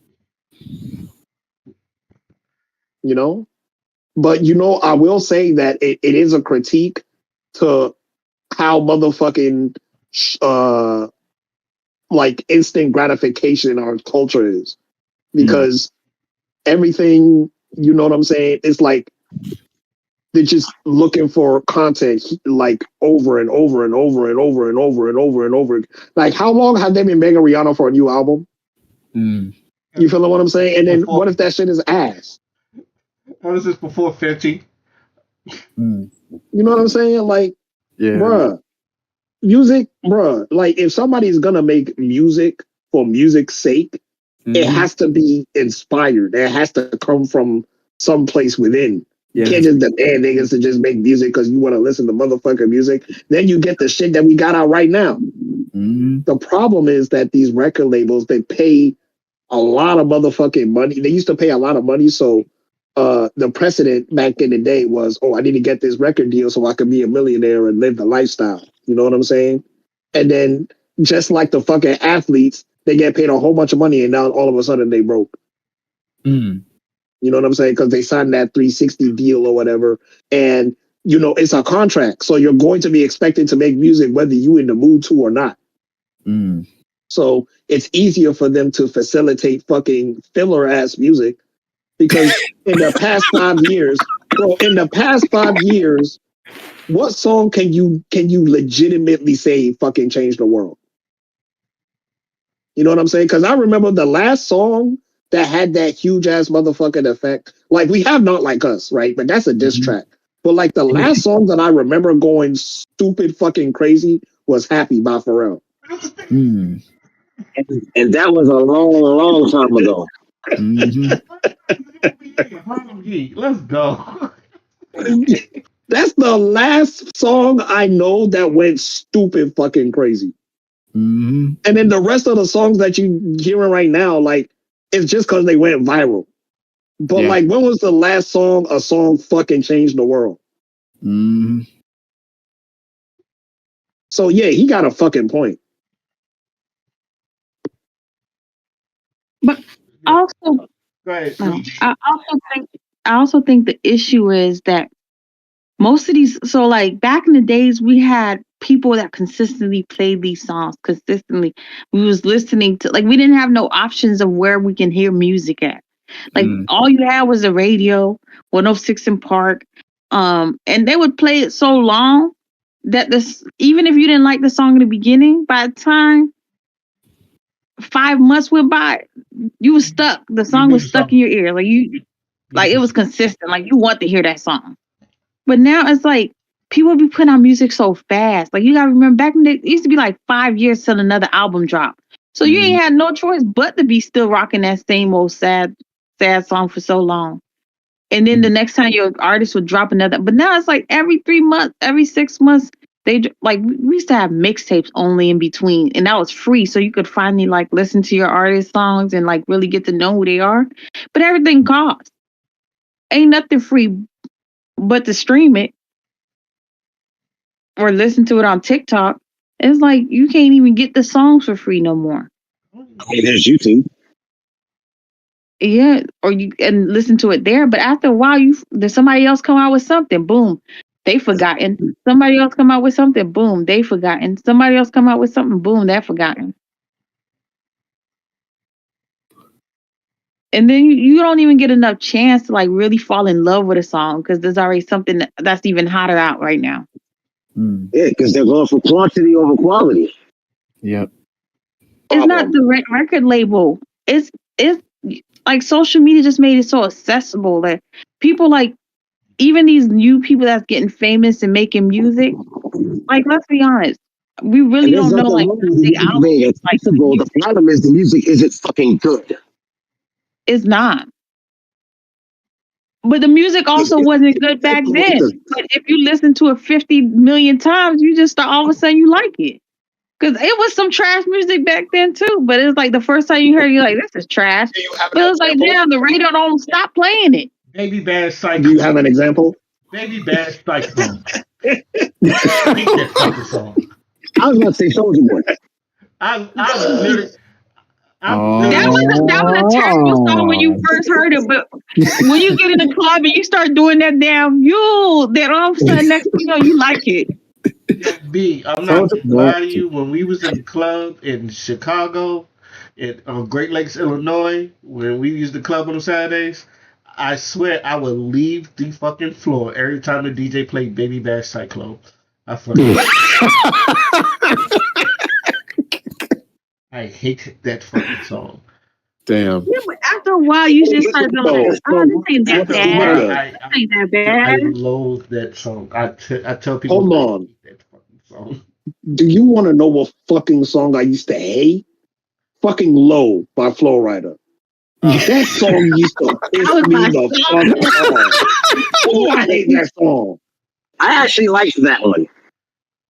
You know? But I will say that it is a critique to how motherfucking like instant gratification in our culture is. Because everything, you know what I'm saying? It's like they're just looking for content like over and over and over and over and over and over and over. Like, how long have they been begging Rihanna for a new album? Mm. You feeling what I'm saying? And then what if that shit is ass? How was this before 50? Mm. You know what I'm saying? Like, Yeah. bruh, music, bruh. Like, if somebody's gonna make music for music's sake, it has to be inspired. It has to come from someplace within. You can't just demand niggas to just make music because you want to listen to motherfucking music. Then you get the shit that we got out right now. The problem is that these record labels, they pay a lot of motherfucking money. They used to pay a lot of money. So the precedent back in the day was, oh, I need to get this record deal so I can be a millionaire and live the lifestyle. You know what I'm saying? And then just like the fucking athletes, they get paid a whole bunch of money and now all of a sudden they broke. You know what I'm saying? Because they signed that 360 deal or whatever. And, you know, it's a contract. So you're going to be expected to make music whether you in the mood to or not. So it's easier for them to facilitate fucking filler ass music because in the past 5 years, bro, what song can you legitimately say fucking changed the world? You know what I'm saying? Because I remember the last song that had that huge ass motherfucking effect. Like, we have Not Like Us, right? But that's a diss track. But like the last song that I remember going stupid fucking crazy was Happy by Pharrell. And that was a long, long time ago. Let's go. That's the last song I know that went stupid fucking crazy. And then the rest of the songs that you hearing right now, like, it's just because they went viral. But like, when was the last song a song fucking changed the world? So yeah, he got a fucking point. But also, Go ahead. I also think the issue is that most of these, so like back in the days, we had people that consistently played these songs consistently. We was listening to, like, we didn't have no options of where we can hear music at. Like, all you had was the radio, 106 in Park, and they would play it so long that this, even if you didn't like the song in the beginning, by the time 5 months went by, you was stuck. The song was stuck in your ear. Like, like it was consistent. Like, you want to hear that song. But now it's like people be putting out music so fast. Like, you gotta remember back in the day, it used to be like 5 years till another album dropped. So you ain't had no choice but to be still rocking that same old sad song for so long. And then the next time your artist would drop another. But now it's like every 3 months, every 6 months, they like, we used to have mixtapes only in between, and that was free, so you could finally like listen to your artist songs and like really get to know who they are. But everything costs. Ain't nothing free but to stream it or listen to it on TikTok. It's like you can't even get the songs for free no more. I mean, there's YouTube. Yeah, or you and listen to it there. But after a while, there's somebody else come out with something. Boom, they forgotten. Somebody else come out with something. Boom, they forgotten. Somebody else come out with something. Boom, they're forgotten. And then you don't even get enough chance to like really fall in love with a song because there's already something that's even hotter out right now. Yeah, because they're going for quantity over quality. Yep. It's not the record label. It's like social media just made it so accessible that people, like, even these new people that's getting famous and making music, like, let's be honest, we really don't know like the album. Like, the problem is the music isn't fucking good. It's not. But the music also wasn't good back then. But if you listen to it 50 million times, you just start, all of a sudden you like it. Because it was some trash music back then too. But it was like the first time you heard it, you're like, this is trash. But it was like, damn, the radio don't stop playing it. Baby Bad Cyclone. Do you have an example? Baby Bad Cyclone. I hate that fucking song. I was about to say Soldier Boy. That was a terrible song when you first heard it, but when you get in the club and you start doing that damn mule, then all of a sudden next thing you know, you like it. B, I'm not gonna lie to you. When we was in the club in Chicago, on Great Lakes, Illinois, when we used the club on Saturdays, I swear I would leave the fucking floor every time the DJ played Baby Bash Cyclone. I fucking I hate that fucking song. Damn. Yeah, but after a while, you just start to like, oh, this ain't that After a bad. while, This ain't that I bad. loathe that song. I tell people Hold I on. hate that fucking song. Do you want to know what fucking song I used to hate? Fucking Low by Flow Rider. That song used to piss That was me my the song. fuck off. Oh, I hate that song. I actually liked that one.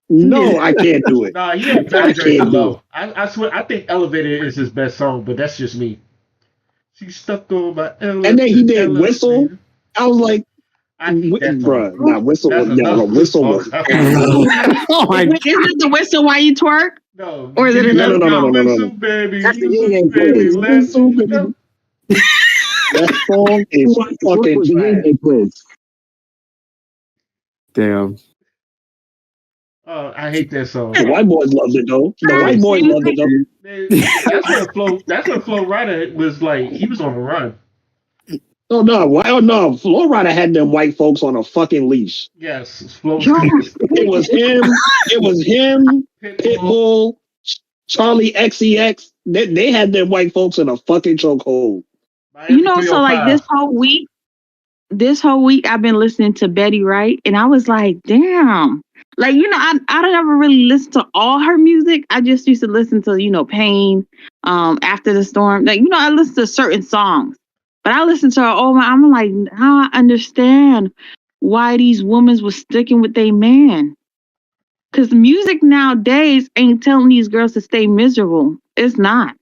No, I can't do it. Nah, he had I better can't joints than do it. Low. I swear, I think Elevator is his best song, but that's just me. She's stuck on my elevator. And then he did Whistle. I was like, I hate that song. bruh, nah, Whistle That's was, no, another Whistle song. was. Oh my Is it the whistle while you twerk? No, Or is it let's another go, song? whistle, baby, That's the whistle, Yin baby, Twins. let's Whistle, go. baby. That song is fucking Was the trash. Yin Twins. damn. Oh, I hate that song. The white boys loved it though. The white boys loved it though. That's when Flo. That's when Flo Rida was like he was on the run. Oh no, why? Oh no, Flow Rider had them white folks on a fucking leash. Yes, Flo. It was him. It was him. Pitbull, Charlie XEX. They had them white folks in a fucking chokehold. You know, so like this whole week I've been listening to Betty Wright, and I was like, damn. Like, you know, I don't ever really listen to all her music. I just used to listen to, you know, Pain, After the Storm. Like, you know, I listen to certain songs. But I listened to her over, I'm like, now I understand why these women was sticking with their man. Because music nowadays ain't telling these girls to stay miserable. It's not.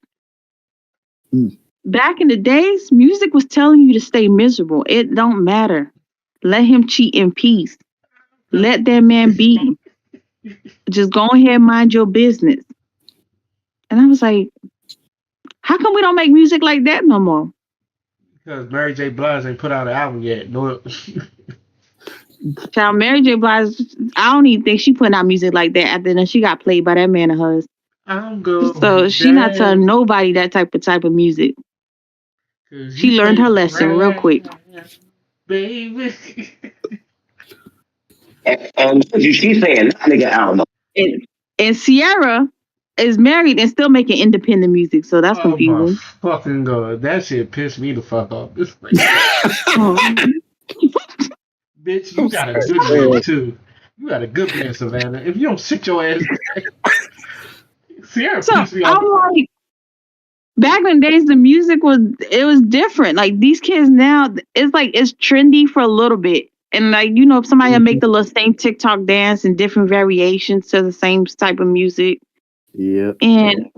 Back in the days, music was telling you to stay miserable. It don't matter. Let him cheat in peace. Let that man be. Just go ahead and mind your business. And I was like, how come we don't make music like that no more? Because Mary J. Blige ain't put out an album yet. No. Child, Mary J. Blige, I don't even think she putting out music like that after then she got played by that man of hers. I'm going. So she not telling nobody that type of music. She learned her lesson real quick. Baby. And she's saying that nigga album. And Sierra is married and still making independent music, so that's confusing. My fucking god, that shit pissed me the fuck off. It's like, bitch, you got a good man too. You got a good man, Savannah. If you don't sit your ass, Sierra pissed me off. I'm like, back in the days, the music was different. Like these kids now, it's like it's trendy for a little bit. And like, you know, if somebody make the little same TikTok dance and different variations to the same type of music. Yeah. And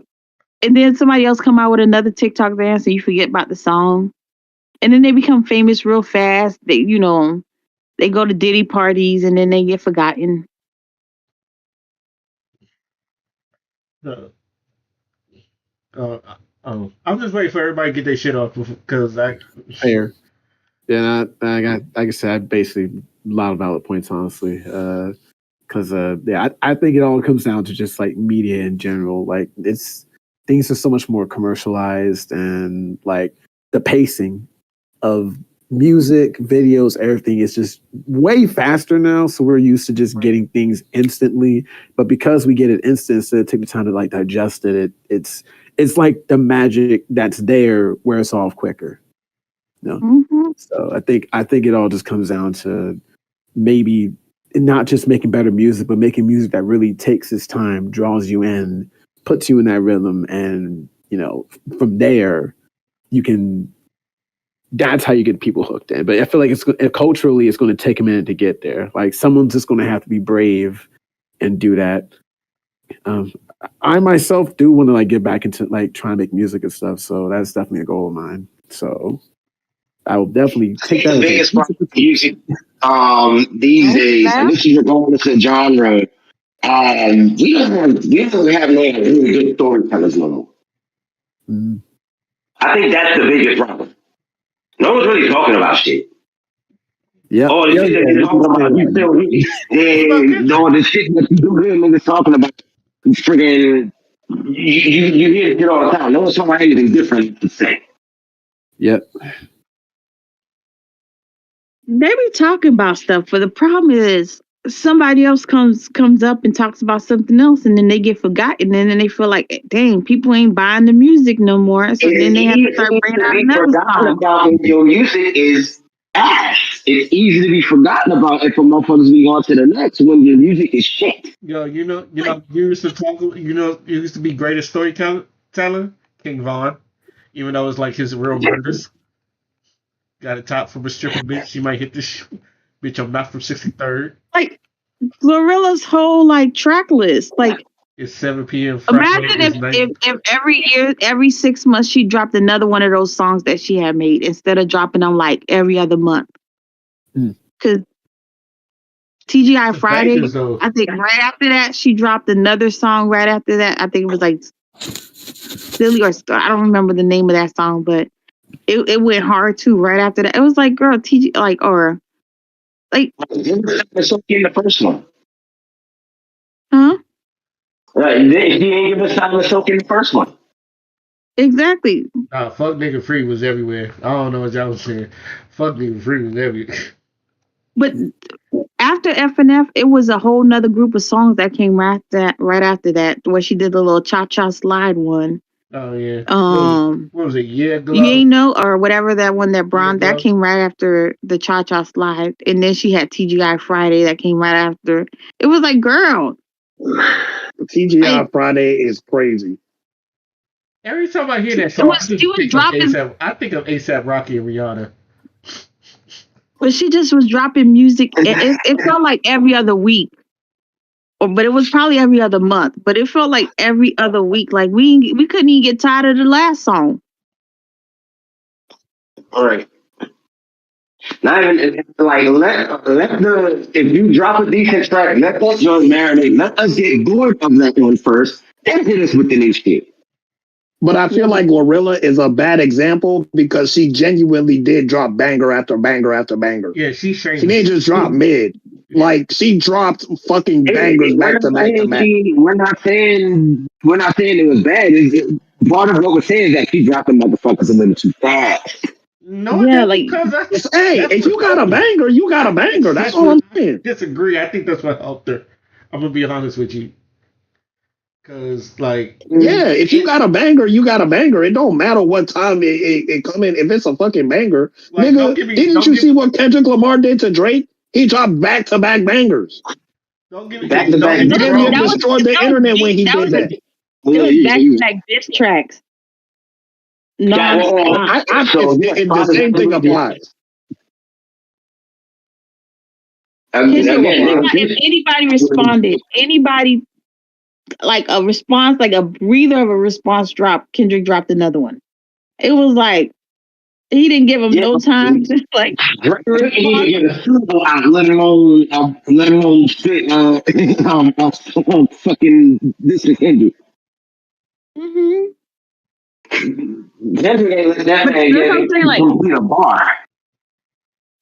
then somebody else come out with another TikTok dance and you forget about the song. And then they become famous real fast. They, you know, they go to Diddy parties and then they get forgotten. I'm just waiting for everybody to get their shit off because fair. Yeah, like I said, I basically a lot of valid points, honestly. Because yeah, I think it all comes down to just like media in general. Like things are so much more commercialized, and like the pacing of music, videos, everything is just way faster now. So we're used to just getting things instantly. But because we get it instant, instead of taking the time to like digest it, it's like the magic that's there wears off quicker. You know? Mm-hmm. So I think it all just comes down to maybe not just making better music, but making music that really takes its time, draws you in, puts you in that rhythm, and you know, from there you can. That's how you get people hooked in. But I feel like culturally, it's going to take a minute to get there. Like someone's just going to have to be brave and do that. I myself do want to like get back into like trying to make music and stuff. So that's definitely a goal of mine. So I will definitely take that. The biggest problem with music these days, and this is regardless of genre, we don't have no really good storytellers no more. Mm. I think that's the biggest problem. No one's really talking about shit. Yeah. Oh, the shit that you're talking about, you still no, the shit that you do hear niggas talking about friggin' You hear it all the time. No one's talking about anything different to say. Yep. They be talking about stuff, but the problem is somebody else comes up and talks about something else, and then they get forgotten, and then they feel like, dang, people ain't buying the music no more. So then It's they have to easy start bringing to out be another forgotten song. about when your music is ass. It's easy to be forgotten about if a motherfuckers be on to the next when your music is shit. Yo, you used to talk. You used to be greatest storyteller, King Von. Even though it's like his real murders. Got a top from a stripper bitch. She might hit this bitch. I'm not from 63rd. Like Glorilla's whole like track list, like. It's 7 p.m. Friday. Imagine It's if night. every year, every 6 months, she dropped another one of those songs that she had made instead of dropping them like every other month. Mm. Because TGI The Friday, bangers though. I think right after that, she dropped another song right after that. I think it was like Silly or I don't remember the name of that song, but it went hard too right after that. It was like, girl, TG, like, or like, It's okay in the first one. huh? Right. He ain't give us time to soak in the first one. Exactly. Fuck nigga free was everywhere. I don't know what y'all was saying. Fuck nigga free was everywhere. But after FNF, it was a whole nother group of songs that came right after that, where she did the little cha cha slide one. Oh yeah. Um, What was it? Yeah, you glow. ain't know or whatever that one that Yeah, Bron that glow. came right after the cha cha slide, and then she had TGI Friday that came right after. It was like, girl, TGI Friday is crazy. Every time I hear that it song, was she was dropping, I think of ASAP Rocky and Rihanna. but she just was dropping music. It felt like every other week. But it was probably every other month. But it felt like every other week. Like we couldn't even get tired of the last song. All right. Not even like let the if you drop a decent track, let that joint marinate. Let us get bored of that one first, then hit us with the new shit. But I feel like Glorilla is a bad example because she genuinely did drop banger after banger after banger. Yeah, she's She shameless. didn't just drop mid. Like she dropped fucking bangers back to back to back. We're not saying it was bad. Part of what we're saying is that she dropped the motherfuckers a little too fast. No, Yeah, that's like because Hey, if you got a banger, you got a banger. That's all I'm saying. Disagree. I think that's what helped her. I'm gonna be honest with you. Cause like Yeah, if you got a banger, you got a banger. It don't matter what time it come in. If it's a fucking banger, like, nigga, didn't you see what Kendrick Lamar did to Drake? He dropped back to back bangers. Don't get me Back to back. And damn near destroyed the internet when he did that. it was back to back diss tracks. Non-stop. The same thing applies. If anybody responded, anybody like a response, like a breather of a response drop, Kendrick dropped another one. It was like he didn't give him no time to like respond. Let alone spit fucking this is Kendrick. Kendrick ain't let that man get complete a bar.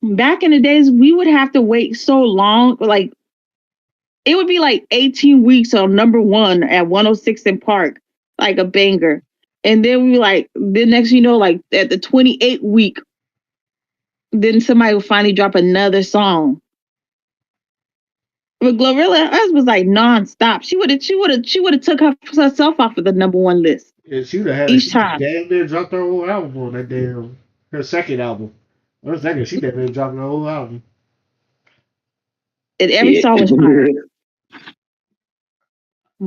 Back in the days, we would have to wait so long, like it would be like 18 weeks on number one at 106 in Park, like a banger. And then we like, the next, like at the 28th week, then somebody would finally drop another song. But Glorilla, us was like nonstop. She would have took herself off of the number one list. Yeah, she would have had each time. Damn near dropped her whole album on that damn her second album. Her second, she damn near dropped her whole album. And every song was fire.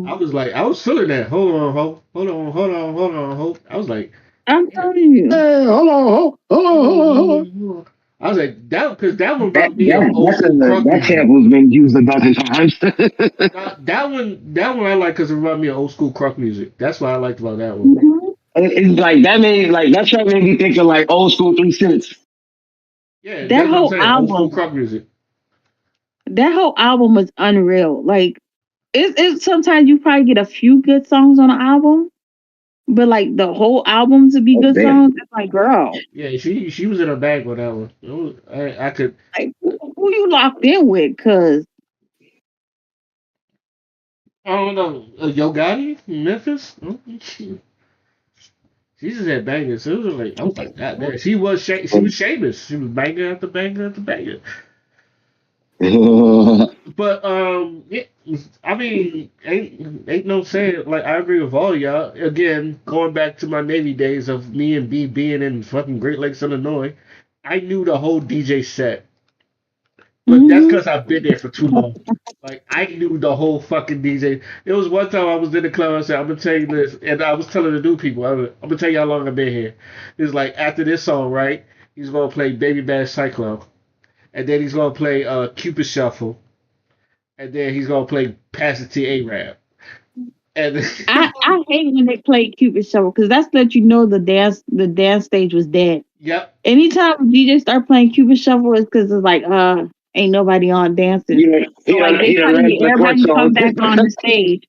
I was feeling that. Hold on, ho. I was like, I'm telling you. Hey, hold on. I was like, because that one brought me an old school crunk That music. sample's been used a dozen times. That one I like because it brought me an old school crunk music. That's what I liked about that one. It's like that track made me think of like old school 3 Cents. Yeah, that whole album, old school crunk music. That whole album was unreal. Like it's sometimes you probably get a few good songs on an album, but like the whole album to be good songs, it's like, girl. Yeah, she was in her bag on that one. I could. Like, who you locked in with? Cause I don't know. Yo Gotti, Memphis. She just had bangers. It was like I was like, God damn. She was Sheamus. She was banger after banger after banger. But yeah, I mean, ain't no saying. Like I agree with all y'all. Again, going back to my Navy days of me and B being in fucking Great Lakes, Illinois, I knew the whole DJ set. But that's Mm-hmm. because I've been there for too long. Like I knew the whole fucking DJ. It was one time I was in the club. I said, "I'm gonna tell you this," and I was telling the new people, "I'm gonna tell you how long I've been here." It's like after this song, right? He's gonna play Baby Bash Cyclone, and then he's gonna play Cupid Shuffle, and then he's gonna play Pass It to A-Rap. And I hate when they play Cupid Shuffle because that's let you know the dance stage was dead. yep, Anytime DJ start playing Cupid Shuffle, it's because it's like ain't nobody on dancing. So like they He done trying to ran get the court everybody to come song. back on the stage.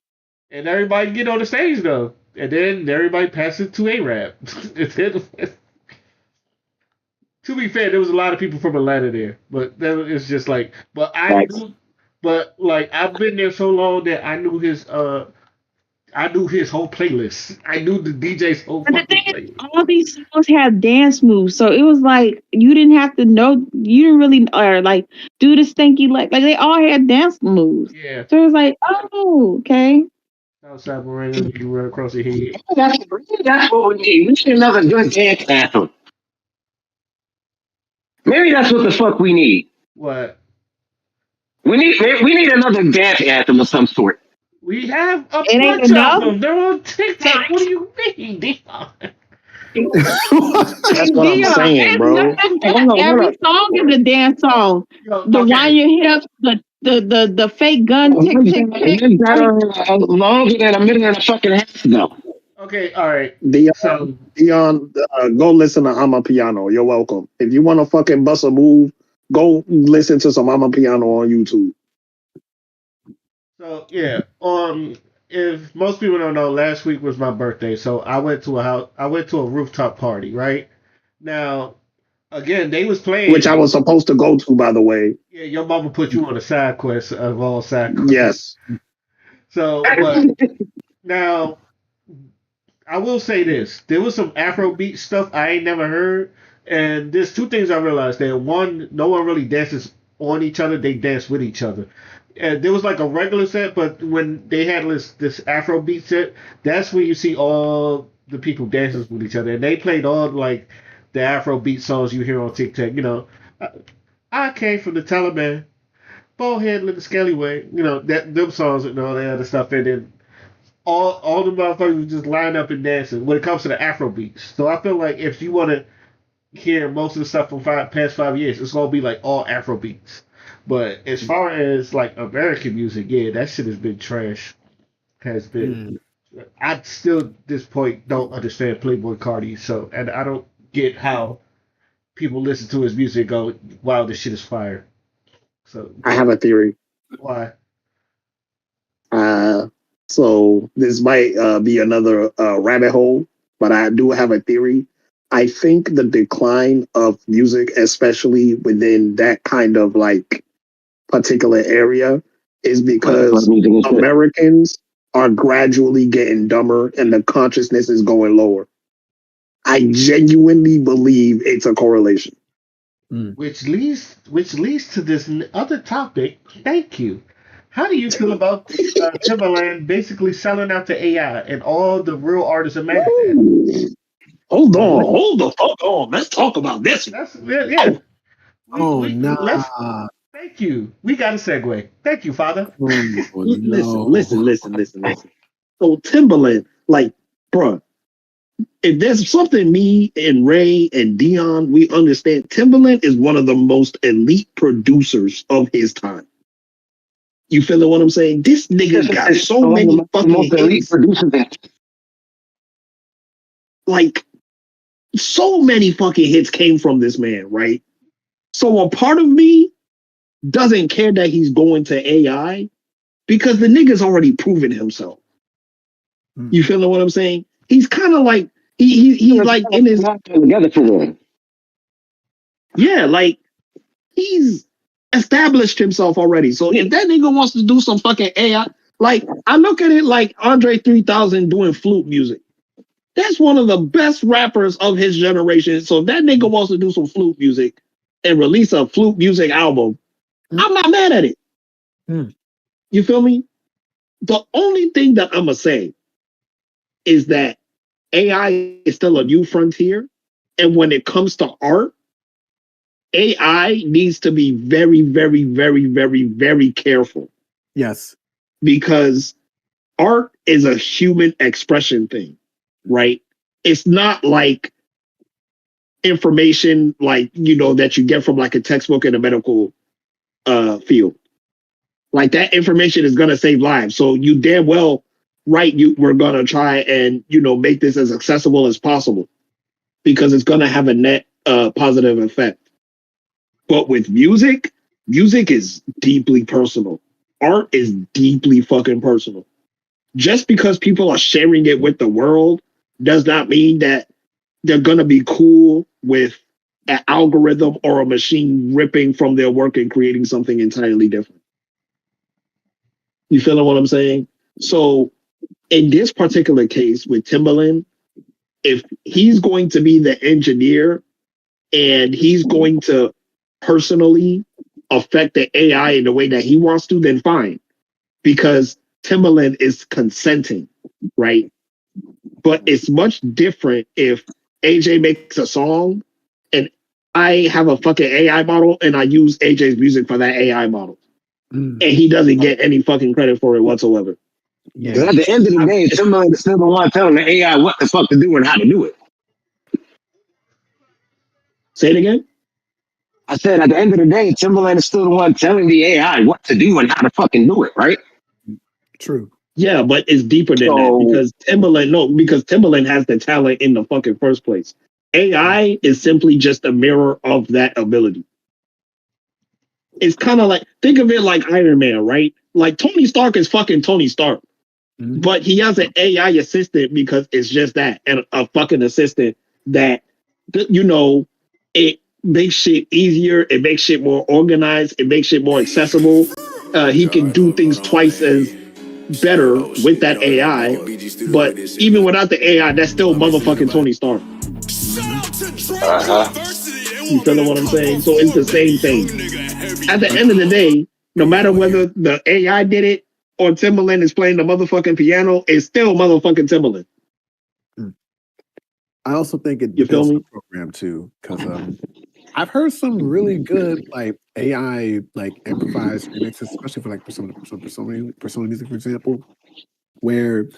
and everybody get on the stage though, and then everybody pass it to A-Rap. To be fair, there was a lot of people from Atlanta there, but that it's just like, but I Facts. knew, but like I've been there so long that I knew his whole playlist. I knew the DJ's whole But the fucking thing is, playlist. all these songs have dance moves, so it was like you didn't have to know, you didn't really or like do the stinky like they all had dance moves. Yeah, So it was like, oh, okay. outside Miranda, you run across your head. That's what we need. We need another good dance anthem. Maybe that's what the fuck we need. What? We need another dance anthem of some sort. We have a It ain't bunch of enough. them. They're on TikTok. What do you mean, Dion? That's what I'm Dion, saying, it's bro. nothing. Hold Every up. song is a dance song. Yo, The okay, wind your hips, the fake gun tick tick tick. It's better longer than a minute and a fucking half ago. okay, all right. Dion, So, Dion, go listen to I'm a Piano. You're welcome. If you want to fucking bust a move, go listen to some I'm a Piano on YouTube. so yeah. If most people don't know, last week was my birthday, so I went to a house. I went to a rooftop party. Right now, again, they was Which I playing. was supposed to go to, by the way. Yeah, your mama put you on a side quest of all side quests. Yes. So, but now I will say this: there was some Afrobeat stuff I ain't never heard, and there's two things I realized. That one, no one really dances on each other; they dance with each other. And there was like a regular set, but when they had this Afrobeat set, that's when you see all the people dancing with each other, and they played all like the Afrobeat songs you hear on TikTok. I, I came from the Taliban, ballhead, little scallywag. That them songs and all that other stuff, and then all the motherfuckers just line up and dancing when it comes to the Afro beats. So I feel like if you want to hear most of the stuff from past 5 years, it's gonna be like all Afro beats. But as far as like American music, yeah, that shit has been trash. Has been. I still at this point don't understand Playboy Cardi. So and I don't get how people listen to his music and go, "Wow, this shit is fire." So I have a theory. why? Uh, so this might be another rabbit hole, but I do have a theory. I think the decline of music, especially within that kind of like particular area, is because Americans are gradually getting dumber and the consciousness is going lower. I genuinely believe it's a correlation. Which leads to this other topic. Thank you. How do you feel about Timberland basically selling out to AI and all the real artists are mad at that? Ooh. Hold the fuck on. Let's talk about this. That's yeah. Oh Let's nah. thank you. We got a segue. Thank you, Father. Oh Listen, no. listen. So Timberland, like, bruh, if there's something me and Ray and Dion, we understand Timberland is one of the most elite producers of his time. You feeling what I'm saying? This nigga got so many fucking hits. Like, so many fucking hits came from this man, right? So a part of me doesn't care that he's going to AI because the nigga's already proven himself. You feeling what I'm saying? He's kind of like he's like in his together for one. Yeah, like he's established himself already. So if that nigga wants to do some fucking AI, Like, I look at it like Andre 3000 doing flute music. That's one of the best rappers of his generation. So if that nigga wants to do some flute music and release a flute music album, I'm not mad at it. You feel me? The only thing that I'm going to say is that AI is still a new frontier. And when it comes to art, AI needs to be very, very, very, very, very careful. Yes. Because art is a human expression thing, right? It's not like information like, that you get from like a textbook in a medical field. Like that information is going to save lives. So you damn well right, we're going to try and, make this as accessible as possible because it's going to have a net positive effect. But with music is deeply personal. Art is deeply fucking personal. Just because people are sharing it with the world does not mean that they're going to be cool with an algorithm or a machine ripping from their work and creating something entirely different. You feeling what I'm saying? So in this particular case with Timbaland, if he's going to be the engineer and he's going to personally affect the AI in the way that he wants to, then fine. Because Timbaland is consenting, right? But it's much different if AJ makes a song and I have a fucking AI model and I use AJ's music for that AI model. And he doesn't get any fucking credit for it whatsoever. Because at the end of the day, Timbaland is still the one telling the AI what the fuck to do and how to do it. Say it again? I said at the end of the day, Timbaland is still the one telling the AI what to do and how to fucking do it, right? True. Yeah, but it's deeper than that because Timbaland has the talent in the fucking first place. AI is simply just a mirror of that ability. It's kind of like, think of it like Iron Man, right? Like Tony Stark is fucking Tony Stark, but he has an AI assistant because it's just that, and a fucking assistant that, it makes shit easier, it makes shit more organized, it makes shit more accessible. He can do things twice as better with that AI, but even without the AI, that's still motherfucking Tony Stark. You feel what I'm saying? So it's the same thing. At the end of the day, no matter whether the AI did it or Timbaland is playing the motherfucking piano, it's still motherfucking Timbaland. I also think it You feel depends on me? the program too, because I've heard some really good like AI like improvised remixes, especially for like persona music, for example, where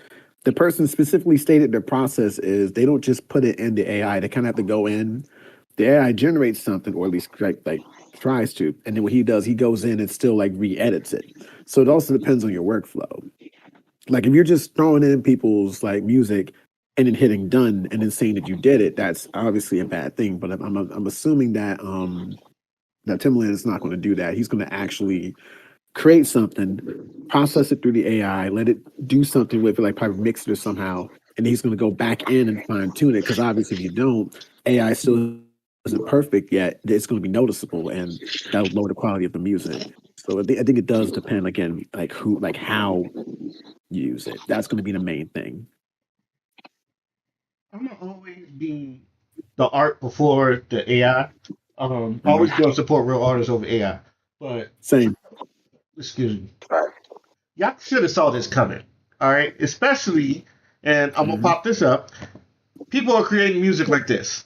the person specifically stated their process is they don't just put it in the AI. They kind of have to go in. The AI generates something, or at least like tries to, and then what he does, he goes in and still like re-edits it. So it also depends on your workflow. Like if you're just throwing in people's like music and then hitting done and then saying that you did it, that's obviously a bad thing. But I'm assuming that that Timbaland is not going to do that. He's going to actually create something, process it through the AI, let it do something with it, like probably mix it or somehow, and he's going to go back in and fine tune it. Because obviously, if you don't, AI still isn't perfect yet. It's going to be noticeable, and that'll lower the quality of the music. So I think it does depend again, like how you use it. That's going to be the main thing. I'm gonna always be the art before the AI. Always gonna support real artists over AI. But Same. excuse me, y'all should have saw this coming. All right, especially, and I'm gonna pop this up. People are creating music like this.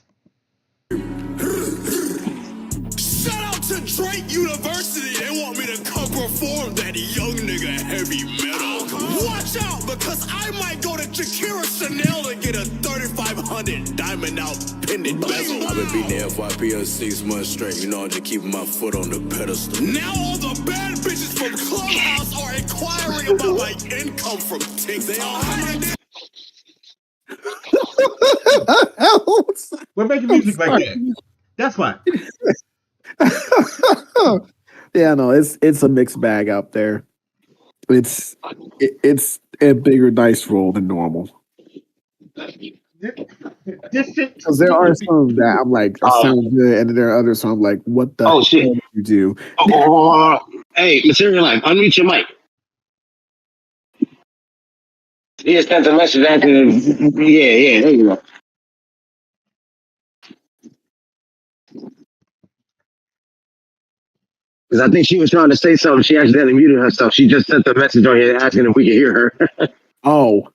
Shout out to Drake University. They want me to come perform that young nigga heavy metal. Watch out, because I might go to Shakira Chanel and get a 3,500 diamond out pendant bezel. I've been beating the FYP 6 months straight. I'm just keeping my foot on the pedestal. Now all the bad bitches from Clubhouse are inquiring about my income from TikTok. We're making music like that. That's why. Yeah, no, it's a mixed bag out there. It's a bigger dice roll than normal. This shit. Because there are some that I'm like sound good, and then there are others so I'm like, what the hell shit. did you do? Hey, Material Life, unmute your mic. He had sent a message after the, yeah, there you go. Because I think she was trying to say something. She accidentally muted herself. She just sent a message on here asking if we could hear her. Oh,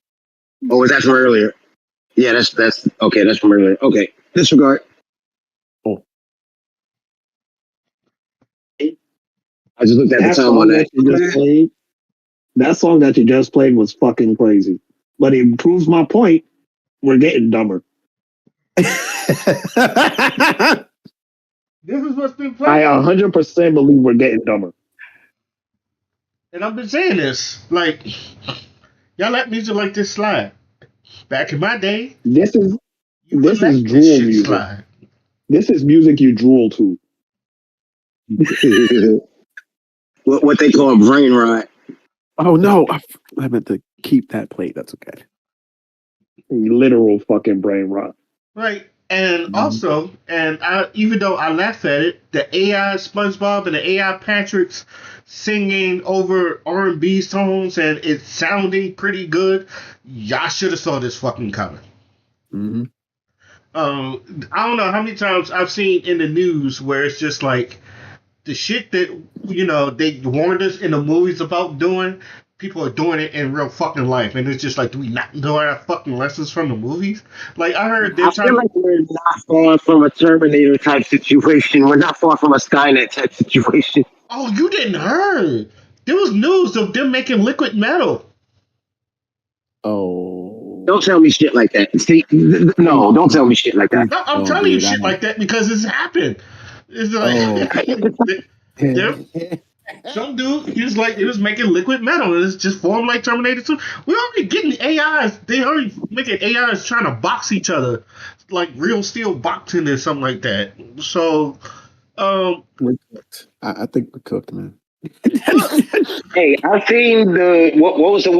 Oh, was that from earlier? Yeah, that's okay. That's from earlier. Okay, disregard. oh, I just looked at the That time on song that. that you just played, that song that you just played was fucking crazy. But it proves my point. We're getting dumber. This is what's been I played. 100% believe we're getting dumber. And I've been saying this. Like, y'all let music like this slide. Back in my day, This is you would this is let this drool shit music. slide. This is music you drool to. What they call brain rot. oh no! I meant to keep that plate. That's okay. Literal fucking brain rot. Right. And also, even though I laugh at it, the AI SpongeBob and the AI Patrick's singing over R&B songs and it's sounding pretty good. Y'all should have saw this fucking coming. Mm-hmm. I don't know how many times I've seen in the news where it's just like the shit that they warned us in the movies about doing. People are doing it in real fucking life, and it's just like, do we not know our fucking lessons from the movies? Like I heard they're I trying. feel like we're not far from a Terminator type situation. We're not far from a Skynet type situation. Oh, you didn't heard? There was news of them making liquid metal. Oh, Don't tell me shit like that. See, no, don't tell me shit like that. No, I'm oh, telling you dude, shit like that because it's happened. It's like some dude, he was making liquid metal and it's just formed like Terminator 2. We're already getting AIs. They already making AIs trying to box each other, like real steel boxing or something like that. So, we're cooked. I think we're cooked, man. Hey, I've seen what was the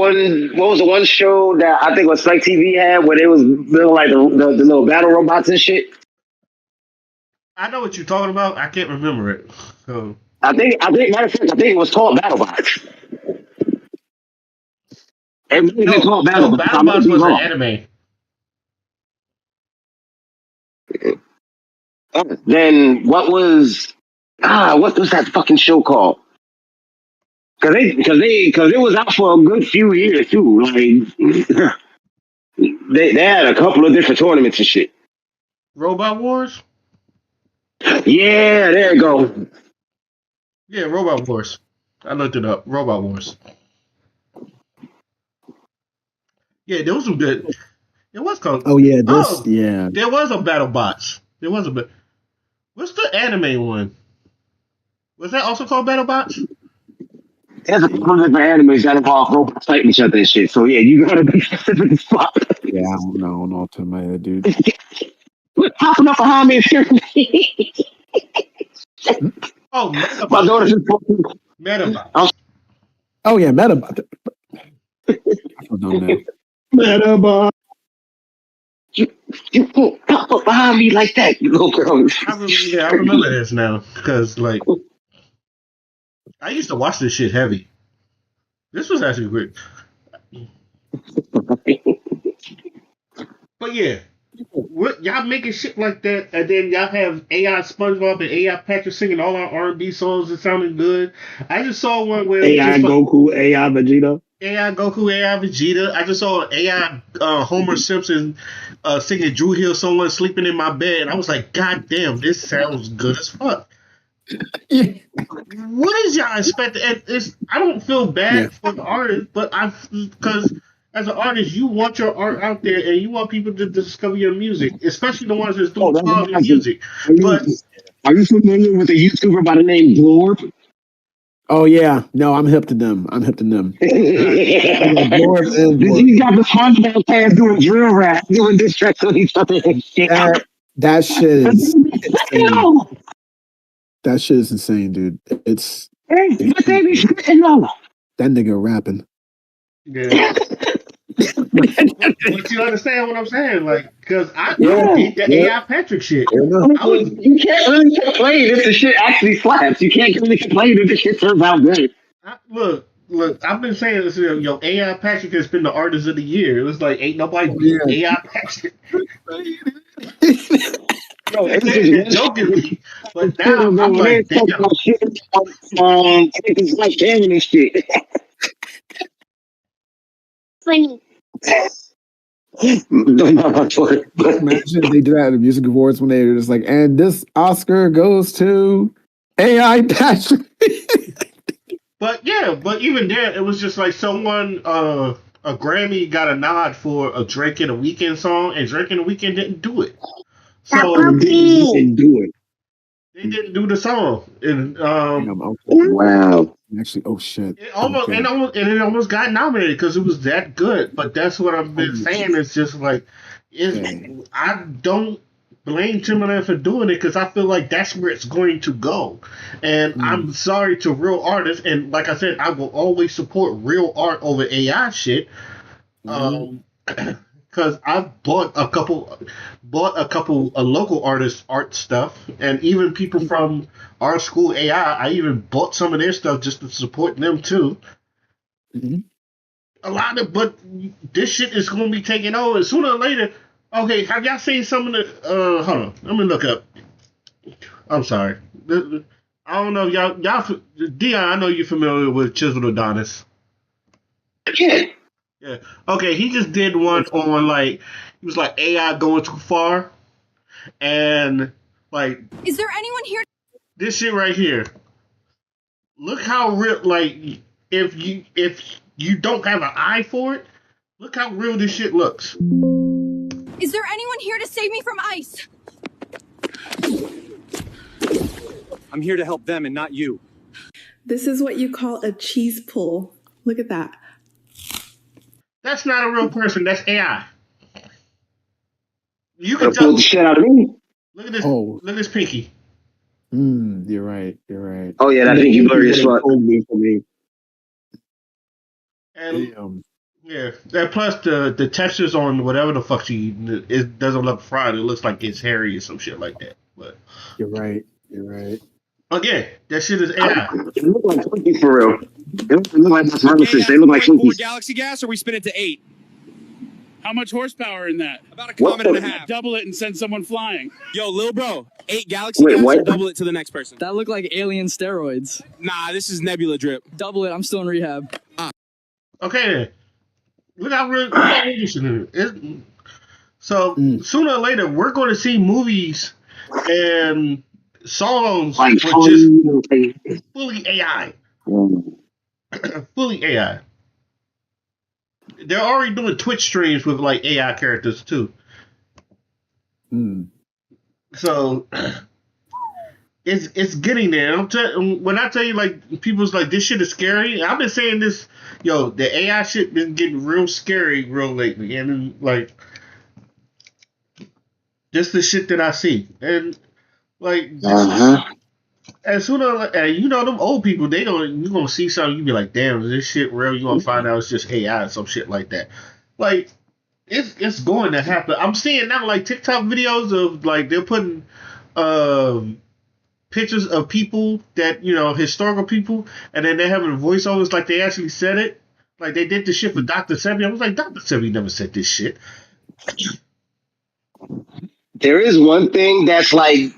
one show that I think was Spike TV had where they was building like the little battle robots and shit. I know what you're talking about. I can't remember it. So I think matter of fact, I think it was called BattleBots. It might have been called no, BattleBots. I might BattleBots be was an wrong. anime. Then what was what was that fucking show called? Because it was out for a good few years too. Like they had a couple of different tournaments and shit. Robot Wars. Yeah, there you go. Yeah, Robot Wars. I looked it up. Robot Wars. Yeah, there was some good. It was called. Oh yeah, Oh, there was a BattleBots. There was a bit. What's the anime one? Was that also called BattleBots? There's a couple of different animes that involve robots fighting each other and shit. So yeah, you gotta be specific as fuck. Yeah, I don't know off the top of my head, dude. Quit popping up behind me and scaring me. Oh, My Metabot. daughter's just Metabot. Oh yeah, Metabot. I don't know. Metabot. You can't pop up behind me like that, you little girl. I remember this now because like I used to watch this shit heavy. This was actually great. But yeah, y'all making shit like that, and then y'all have AI SpongeBob and AI Patrick singing all our R&B songs that sounded good. I just saw one where AI Goku, AI Vegeta. AI Goku, AI Vegeta. I just saw AI Homer Simpson singing Drew Hill, Someone Sleeping in My Bed, and I was like, God damn, this sounds good as fuck. What is y'all expecting? I don't feel bad for the artist, but because as an artist, you want your art out there and you want people to discover your music, especially the ones that's doing quality music. Are you familiar with a YouTuber by the name Glorb? Oh yeah, no, I'm hip to them. Did you got the SpongeBob fans doing drill rap, doing diss tracks on each other and shit? That shit is insane. That shit is insane, dude. It's that nigga rapping. Yeah. But you understand what I'm saying? Like, because I hate the AI Patrick shit. You can't really complain if the shit actually slaps. You can't really complain if the shit turns out good. Look, look, I've been saying this. AI Patrick has been the artist of the year. It was like ain't nobody beat AI Patrick. Yo, I it's said just it one shit. jokingly, but Shit now is I'm over there like, talking damn. about shit it's like Karen and shit. Funny. Imagine if they did that at the music awards when they were just like, and this Oscar goes to AI Patrick. But yeah, but even there, it was just like someone, a Grammy got a nod for a Drake and a Weekend song, and Drake and the Weekend didn't do it. That So puppy. do it. they didn't do the song, and Damn, okay. Wow. Actually, oh shit. it almost got nominated because it was that good. But that's what I've been Holy saying. It's just like, Okay. I don't blame Timberland for doing it because I feel like that's where it's going to go. And I'm sorry to real artists, and like I said, I will always support real art over AI shit. Because I've bought a couple of local artists' art stuff, and even people from our school AI. I even bought some of their stuff just to support them too. A lot of, but this shit is going to be taken over sooner or later. Okay, have y'all seen some of the? Hold on, let me look up. I'm sorry. I don't know y'all. Dion, I know you're familiar with Chisel Adonis. Yeah. Yeah. Okay, he just did one on like he was like AI going too far, and like Is there anyone here? this shit right here. Look how real. Like if you don't have an eye for it, look how real this shit looks. Is there anyone here to save me from ice? I'm here to help them and not you. This is what you call a cheese pull. Look at that. That's not a real person. That's AI. You can Pull the tell. shit out of me. Look at this. Oh. Look at this pinky. You're right. You're right. Oh yeah, that The think you ink blurry is as what fuck. pulled me for me. And Damn. yeah, and plus the textures on whatever the fuck she eating, it doesn't look fried. It looks like it's hairy or some shit like that. But You're right. You're right. again, that shit is AI. It look like Twinkies for real. It look like my Okay, services. They look like 4.4 Twinkies. Galaxy gas, or we spin it to 8? How much horsepower in that? About a What comet and a the- half. Double it and send someone flying. Yo, lil bro, 8 Galaxy Wait, gas what? or double it to the next person? That looked like alien steroids. Nah, this is Nebula drip. Double it. I'm still in rehab. Okay, then. Look how real this shit is. So sooner or later, we're going to see movies and songs Like with just fully fully AI. Fully AI. They're already doing Twitch streams with like AI characters too. So it's getting there. When I tell you like people's like this shit is scary. I've been saying this, the AI shit been getting real scary real lately, and like just the shit that I see, and like this as soon as them old people you gonna see something you be like, damn, is this shit real? You gonna find out it's just AI or some shit like that. Like it's going to happen. I'm seeing now like TikTok videos of like they're putting pictures of people that historical people, and then they're having voiceovers like they actually said it. Like they did the shit for Dr. Sebi. I was like, Dr. Sebi never said this shit. There is one thing that's like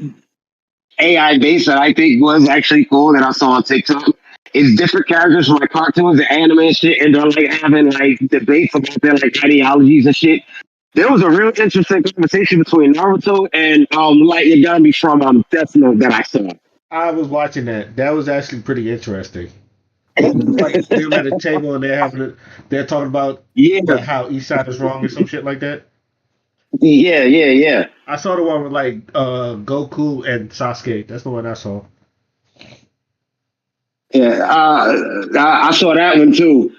AI based that I think was actually cool that I saw on TikTok. It's different characters from like cartoons and anime and shit, and they're like having like debates about their like ideologies and shit. There was a real interesting conversation between Naruto and Light Yagami from Death Note that I saw. I was watching that. That was actually pretty interesting. Like them at a table and they're talking about like how East Side is wrong or some shit like that. Yeah. I saw the one with like Goku and Sasuke. That's the one I saw. Yeah, I saw that one too.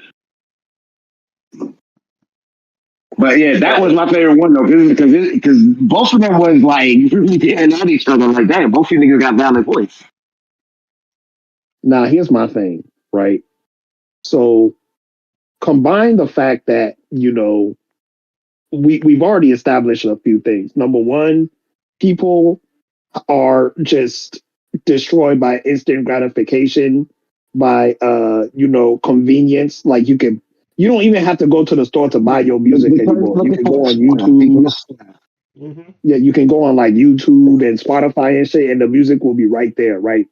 But yeah, that was my favorite one though, because both of them was like really getting at each other. Like, damn, both of you niggas got valid voice. Now, here's my thing, right? So combine the fact that, we've already established a few things. Number one, people are just destroyed by instant gratification by convenience. Like you don't even have to go to the store to buy your music anymore. You can go on YouTube. Mm-hmm. Yeah, you can go on like YouTube and Spotify and shit, and the music will be right there, right?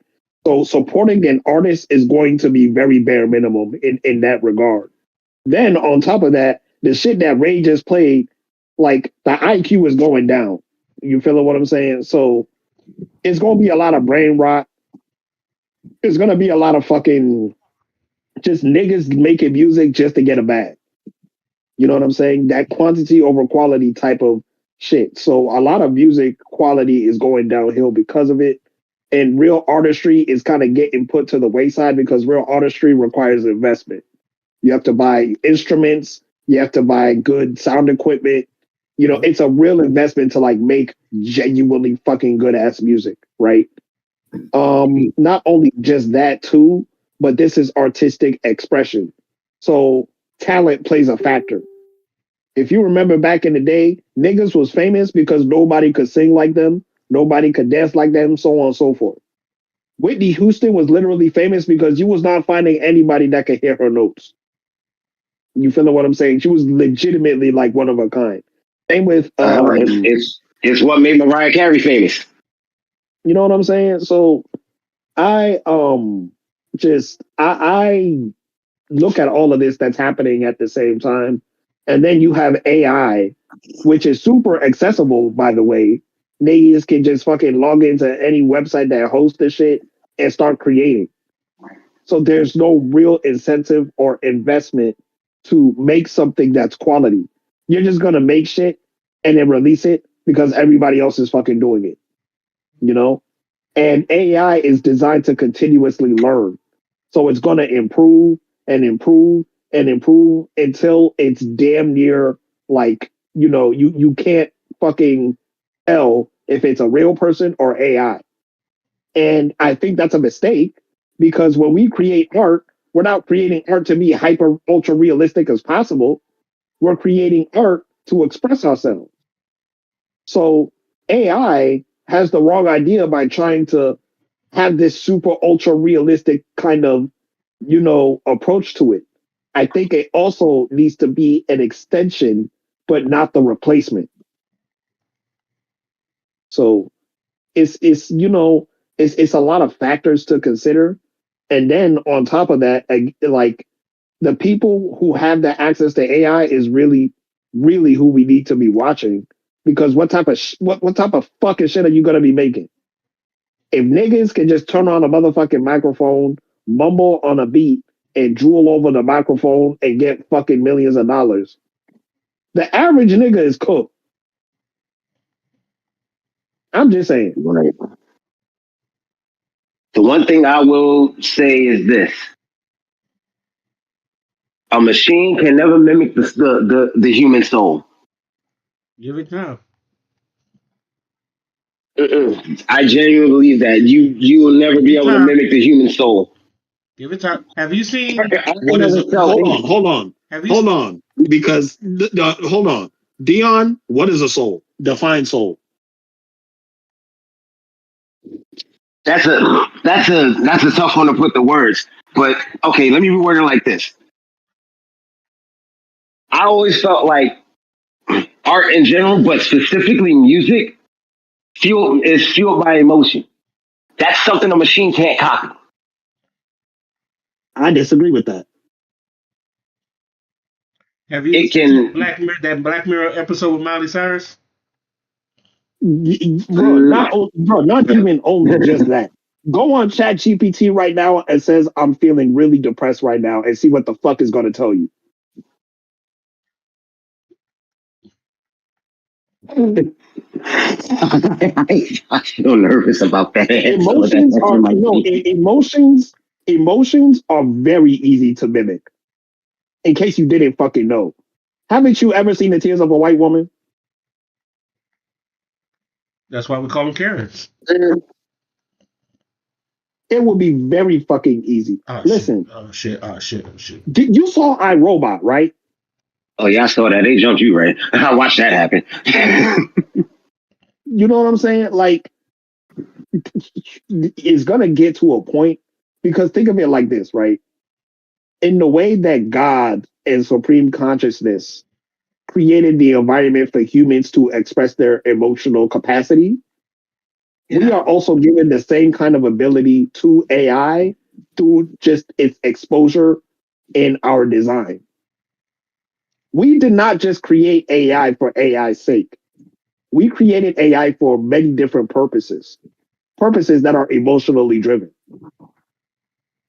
So supporting an artist is going to be very bare minimum in that regard. Then on top of that, the shit that Ray just played, like the IQ is going down. You feeling what I'm saying? So it's gonna be a lot of brain rot. It's gonna be a lot of fucking just niggas making music just to get a bag. You know what I'm saying? That quantity over quality type of shit. So a lot of music quality is going downhill because of it. And real artistry is kind of getting put to the wayside because real artistry requires investment. You have to buy instruments, you have to buy good sound equipment. It's a real investment to like make genuinely fucking good ass music, right? Not only just that too, but this is artistic expression. So talent plays a factor. If you remember back in the day, niggas was famous because nobody could sing like them, nobody could dance like them, so on and so forth. Whitney Houston was literally famous because you was not finding anybody that could hit her notes. You feel what I'm saying? She was legitimately like one of a kind. Same with it's what made Mariah Carey famous. You know what I'm saying? So I look at all of this that's happening at the same time. And then you have AI, which is super accessible, by the way. Niggas can just fucking log into any website that hosts the shit and start creating. So there's no real incentive or investment to make something that's quality. You're just gonna make shit and then release it because everybody else is fucking doing it. You know? And AI is designed to continuously learn. So it's going to improve and improve and improve until it's damn near like, you can't fucking tell if it's a real person or AI. And I think that's a mistake because when we create art, we're not creating art to be hyper ultra realistic as possible. We're creating art to express ourselves. So AI has the wrong idea by trying to have this super ultra realistic kind of, approach to it. I think it also needs to be an extension, but not the replacement. So it's a lot of factors to consider. And then on top of that, like the people who have the access to AI is really, really who we need to be watching because what type of what type of fucking shit are you gonna be making? If niggas can just turn on a motherfucking microphone, mumble on a beat, and drool over the microphone and get fucking millions of dollars, the average nigga is cooked. I'm just saying. Right. The one thing I will say is this: a machine can never mimic the human soul. Give it time. I genuinely believe that you will never be Give it able to time. mimic the human soul. Give it time. Have you seen? What is it? Hold on. Because hold on. Dion, what is a soul? Define soul. That's a tough one to put the words. But okay, let me reword it like this. I always felt like art in general, but specifically music, is fueled by emotion. That's something a machine can't copy. I disagree with that. Have you It seen can, that Black Mirror episode with Miley Cyrus? Not even only just that. Go on Chat GPT right now and says I'm feeling really depressed right now and see what the fuck is going to tell you. I feel nervous about that. Emotions are very easy to mimic. In case you didn't fucking know, haven't you ever seen the tears of a white woman? That's why we call them Karens. It would be very fucking easy. Oh Listen, shit! Oh shit! you saw iRobot, right? Oh yeah, I saw that. They jumped you, right? I watched that happen. You know what I'm saying? Like, it's gonna get to a point Because think of it like this, right? In the way that God and supreme consciousness created the environment for humans to express their emotional capacity, we are also given the same kind of ability to AI through just its exposure in our design. We did not just create AI for AI's sake. We created AI for many different purposes that are emotionally driven.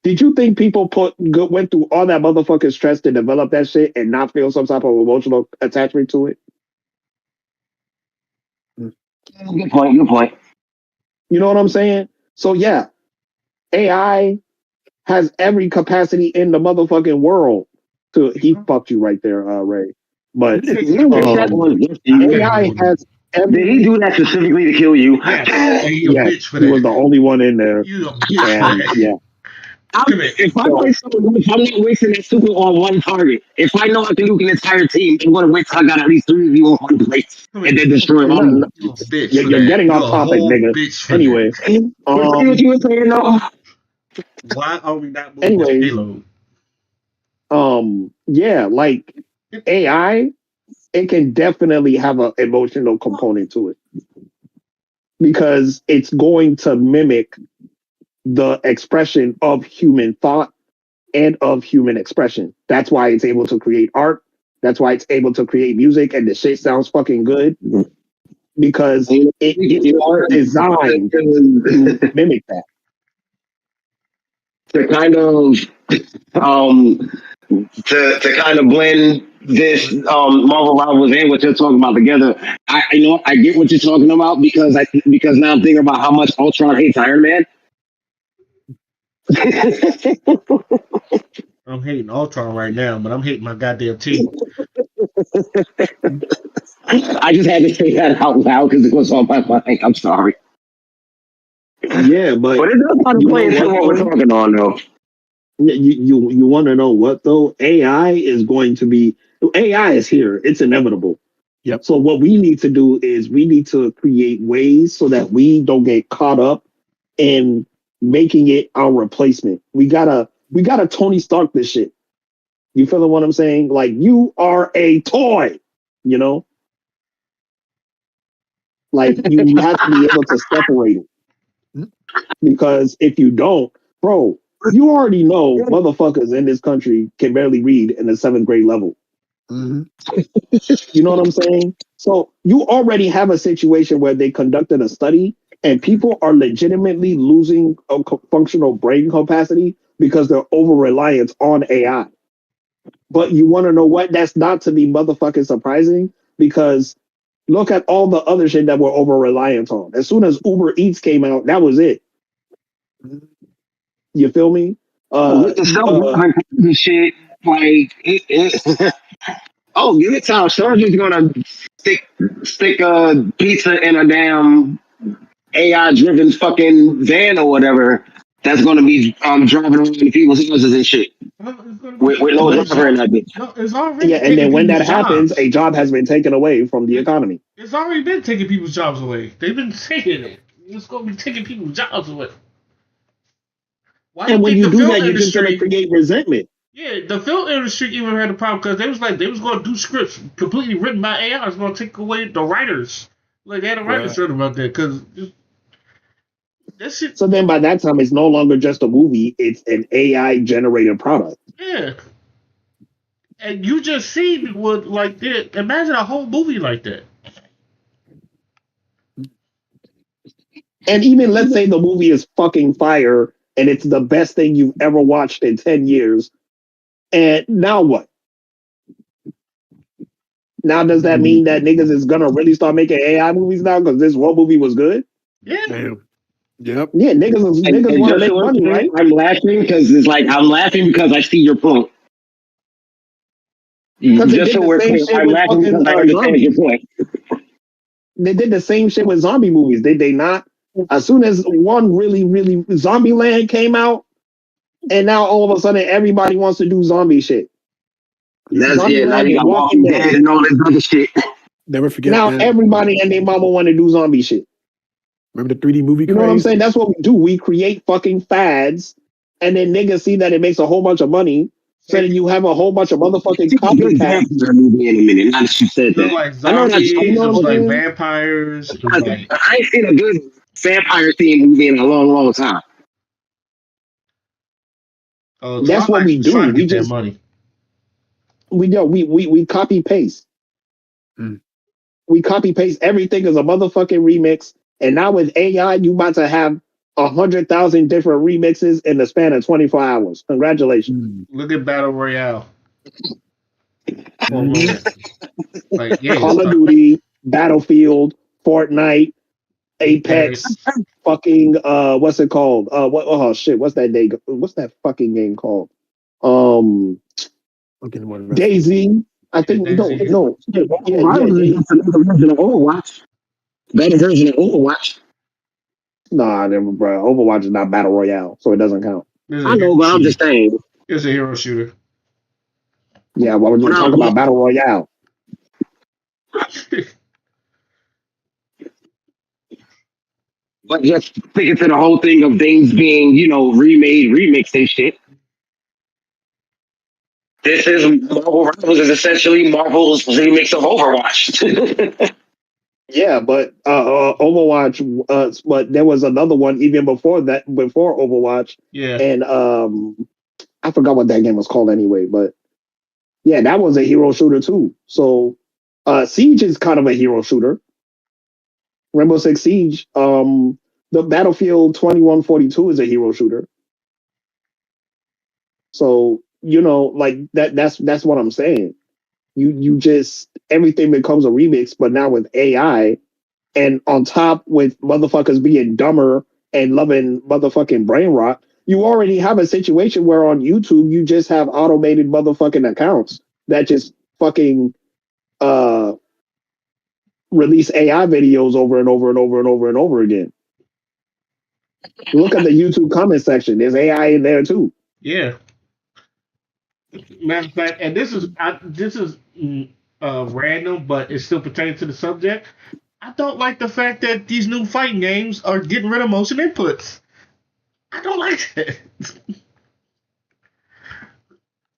Did you think people went through all that motherfucking stress to develop that shit and not feel some type of emotional attachment to it? Good point. Good point. You know what I'm saying? So yeah, AI has every capacity in the motherfucking world to. He fucked you right there, Ray. But That was just AI has every. Did he do that specifically to kill you? Yes, and you a Yes, bitch for he that. was the only one in there. You a bitch for And that. yeah, If I play someone, if I'm not wasting that super on one target, if I know I can nuke an entire team, I'm going to wait till I got at least 3 of you on one place and then destroy all of them. You a bitch for you're that. getting You off a topic, whole nigga. bitch for Anyway, that. What you were saying, no? Why are we not moving this anyways, payload? yeah, like AI, it can definitely have an emotional component to it because it's going to mimic the expression of human thought and of human expression. That's why it's able to create art. That's why it's able to create music, and the shit sounds fucking good because it's designed to mimic that. To kind of to kind of blend this Marvel Rivals and what you're talking about together. I get what you're talking about because now I'm thinking about how much Ultron hates Iron Man. I'm hating Ultron right now, but I'm hating my goddamn team. I just had to say that out loud because it was on my mind. I'm sorry. Yeah, but it does kind of play into what we're talking on, though. You want to know what though? AI is here. It's inevitable. Yep. So what we need to do is we need to create ways so that we don't get caught up in making it our replacement. We gotta Tony Stark this shit. You feel what I'm saying? Like you are a toy, you know? Like you have to be able to separate it. Because if you don't, bro, you already know motherfuckers in this country can barely read in the 7th grade level. Mm-hmm. You know what I'm saying? So you already have a situation where they conducted a study and people are legitimately losing a functional brain capacity because they're over reliant on AI. But you want to know what? That's not to be motherfucking surprising because look at all the other shit that we're over reliant on. As soon as Uber Eats came out, that was it. You feel me? With the self-driving shit, like give it time. Someone's gonna stick a pizza in a damn AI-driven fucking van or whatever. That's gonna be driving around in people's houses and shit with no driver in that bitch. No, it's already Yeah, and taking then when that people's happens, jobs. a job has been taken away from the economy. It's already been taking people's jobs away. They've been saying it. It's going to be taking people's jobs away. Why And when think you the do film that, you're just going to industry? create resentment. Yeah, the film industry even had a problem because they was going to do scripts completely written by AI. It's going to take away the writers. Like they had a writer's strike about that because that shit. So then by that time, it's no longer just a movie; it's an AI generated product. Yeah, and you just see what like that. Imagine a whole movie like that. And even let's say the movie is fucking fire and it's the best thing you've ever watched in 10 years. And now what? Now does that mean that niggas is gonna really start making AI movies now because this one movie was good? Yeah. Damn. Yep. Yeah, niggas want to make money, right? I'm laughing because it's like I'm laughing because I see your point. Because they Just did so the we're same clear, shit I'm with laughing fucking because I understand zombies. your point. They did the same shit with zombie movies, did they not? As soon as one really Zombieland came out, and now all of a sudden everybody wants to do zombie shit. Now Zombieland you and got Walking Walking Dead Dead. and all this other shit. Never forget Now that. everybody and their mama want to do zombie shit. Remember the 3D movie You know what I'm craze? saying? That's what we do. We create fucking fads and then niggas see that it makes a whole bunch of money. So then you have a whole bunch of motherfucking It's a good copycats. vampire movie in a minute. Now that you said It was that, like I know that's cool. You zombies. It know was what I'm like saying? vampires. It was like I ain't seen a good vampire themed movie in a long, long time. That's what Twilight's we was do. trying to We get that just money. we copy paste. Mm. We copy paste everything as a motherfucking remix. And now with AI, you about to have 100,000 different remixes in the span of 24 hours. Congratulations. Look at Battle Royale for a Mhm. moment. Like, yeah, Call of Duty, Battlefield, Fortnite, Apex, Apex. fucking what's it called? What oh shit, what's that fucking game called? Um Okay, what about Daisy. I think Daisy. no. Yeah, It's another version of Overwatch. Better version of Overwatch. Nah, never, bro. Overwatch is not battle royale, so it doesn't count. It's a I know, hero but I'm shooter. just saying. It's a hero shooter. Yeah, well, we're But, just talking about battle royale. but just sticking to the whole thing of things being, remade, remixed and shit. This is Marvel Rivals is essentially Marvel's remix of Overwatch. Yeah, but Overwatch. But there was another one even before that, before Overwatch, Yeah. and I forgot what that game was called anyway. But yeah, that was a hero shooter too. So Siege is kind of a hero shooter. Rainbow Six Siege. The Battlefield 2142 is a hero shooter. So like that's what I'm saying. You just everything becomes a remix, but now with AI and on top with motherfuckers being dumber and loving motherfucking brain rot, you already have a situation where on YouTube you just have automated motherfucking accounts that just fucking uh release AI videos over and over and over and over and over again. Look at the YouTube comment section. There's AI in there too. Yeah. Matter of fact, and this is random, but it still pertains to the subject. I don't like the fact that these new fighting games are getting rid of motion inputs. I don't like that.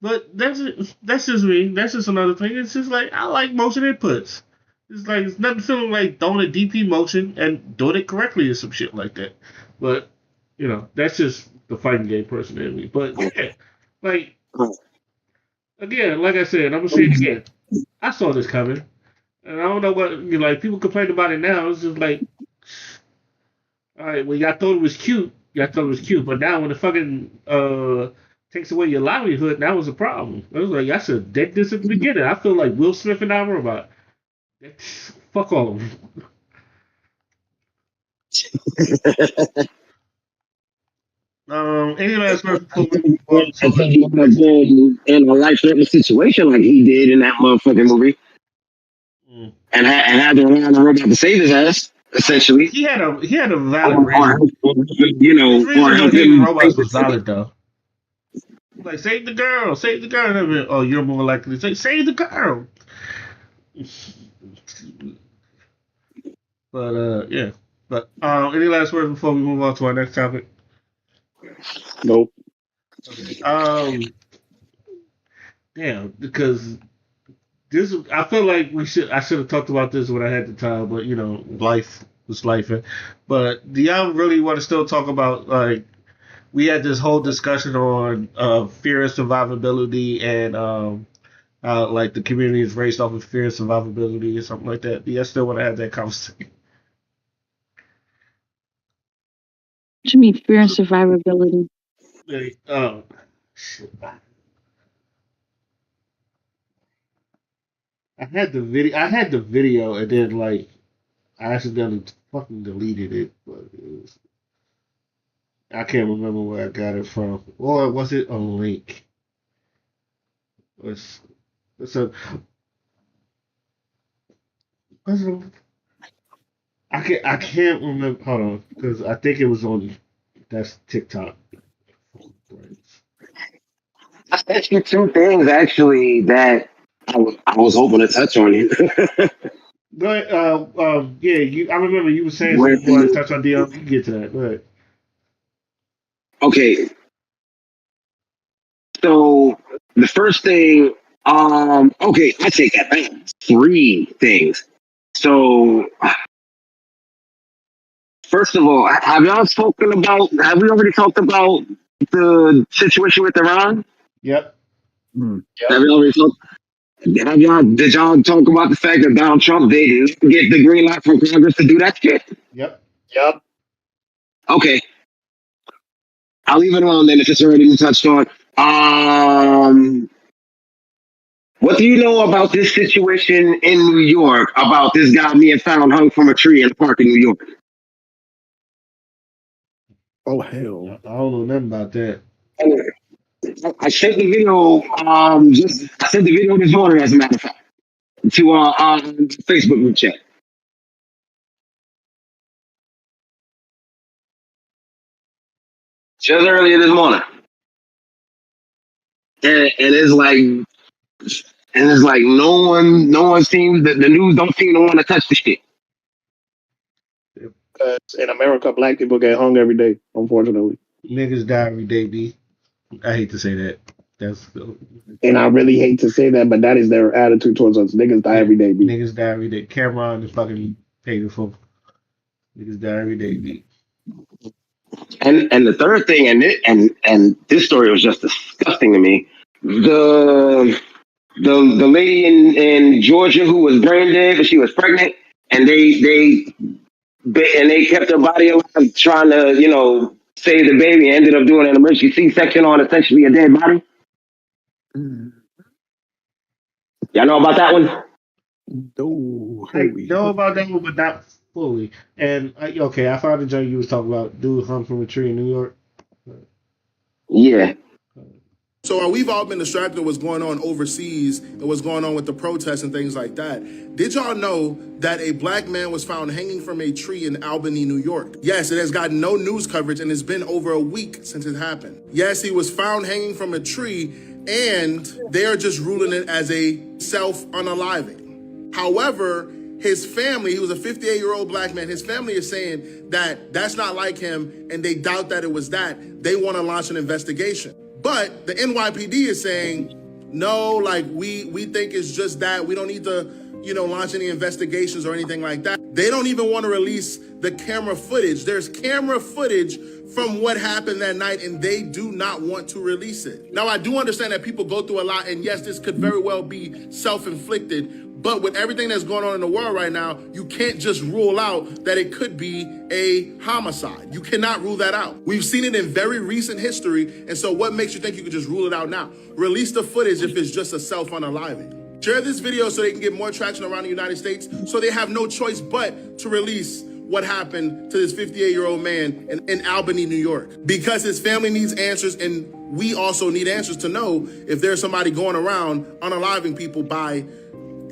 But that's just me. That's just another thing. It's just like I like motion inputs. It's like it's nothing feeling like throwing a DP motion and doing it correctly or some shit like that. But that's just the fighting game person in me. But yeah, like again, like I said, I'm gonna say it again. I saw this coming, and I don't know what like people complain about it now. It's just like, all right, well, y'all thought it was cute. Y'all thought it was cute, but now when the fucking takes away your livelihood, that was a problem. I was like, I should have did this at the beginning. I feel like Will Smith and I Robot. Fuck all of them. Any last words before we move on to Until you end up going in a life threatening situation like he did in that motherfucking movie, and had to rely on the robot to save his ass, essentially. He had a valid Or reason. His or reason for help hating him robots save the was city. valid though. Like save the girl, save the girl. And everything. Oh, you're more likely to say save the girl. But yeah. But any last words before we move on to our next topic? Nope. Okay. Damn, because this I feel like I should have talked about this when I had the time, but life was life. But do y'all really want to still talk about like we had this whole discussion on fear and survivability and like the community is raised off of fear and survivability or something like that. Do y'all still want to have that conversation? What you mean fear and survivability? Like, shit. I had the video, and then like I accidentally fucking deleted it, but I can't remember where I got it from. Or was it a link? It's, it's a, what's it- I can't remember. Hold on, because I think it was on that's TikTok. I sent you two things actually that I was hoping to touch on you. Go ahead. Yeah, I remember you were saying Where something you wanted to touch on. DM. You can get to that. Go ahead. okay, So the first thing, okay, I take that back. 3 things. So first of all, have we already talked about the situation with Iran? Yep. Have we already talked? Did y'all talk about the fact that Donald Trump didn't get the green light from Congress to do that shit? Yep. Okay, I'll leave it alone then if it's already been touched on. What do you know about this situation in New York about this guy being found hung from a tree in a park in New York? Oh hell! I don't know nothing about that. I sent the video. I sent the video this morning, as a matter of fact, to our Facebook group chat. Just earlier this morning, and it's like no one seems that the news don't seem to want to touch the shit. Because in America, black people get hung every day, unfortunately. Niggas die every day, B. I hate to say that. And I really hate to say that, but that is their attitude towards us. Niggas die every day, B. Niggas die every day. Cameron is fucking painful. Niggas die every day, B. And the third thing, and this story was just disgusting to me. The lady in Georgia who was brain dead, but she was pregnant, and they kept her body alive, trying to save the baby, and ended up doing an emergency C-section on essentially a dead body. Y'all know about that one? No, I know about that one, but not fully. And I found the joint you was talking about. Dude hung from a tree in New York. Yeah. So while we've all been distracted with what's going on overseas and what's going on with the protests and things like that, did y'all know that a black man was found hanging from a tree in Albany, New York? Yes, it has gotten no news coverage and it's been over a week since it happened. Yes, he was found hanging from a tree and they are just ruling it as a self-unaliving. However, his family, he was a 58-year-old black man, his family is saying that that's not like him and they doubt that it was that. They want to launch an investigation. But the NYPD is saying, no, like we think it's just that. We don't need to, launch any investigations or anything like that. They don't even want to release the camera footage. There's camera footage from what happened that night, and they do not want to release it. Now, I do understand that people go through a lot, and yes, this could very well be self-inflicted. But with everything that's going on in the world right now, you can't just rule out that it could be a homicide. You cannot rule that out. We've seen it in very recent history. And so what makes you think you could just rule it out now? Release the footage if it's just a self-unaliving. Share this video so they can get more traction around the United States, so they have no choice but to release what happened to this 58-year-old man in Albany, New York. Because his family needs answers, and we also need answers to know if there's somebody going around unaliving people by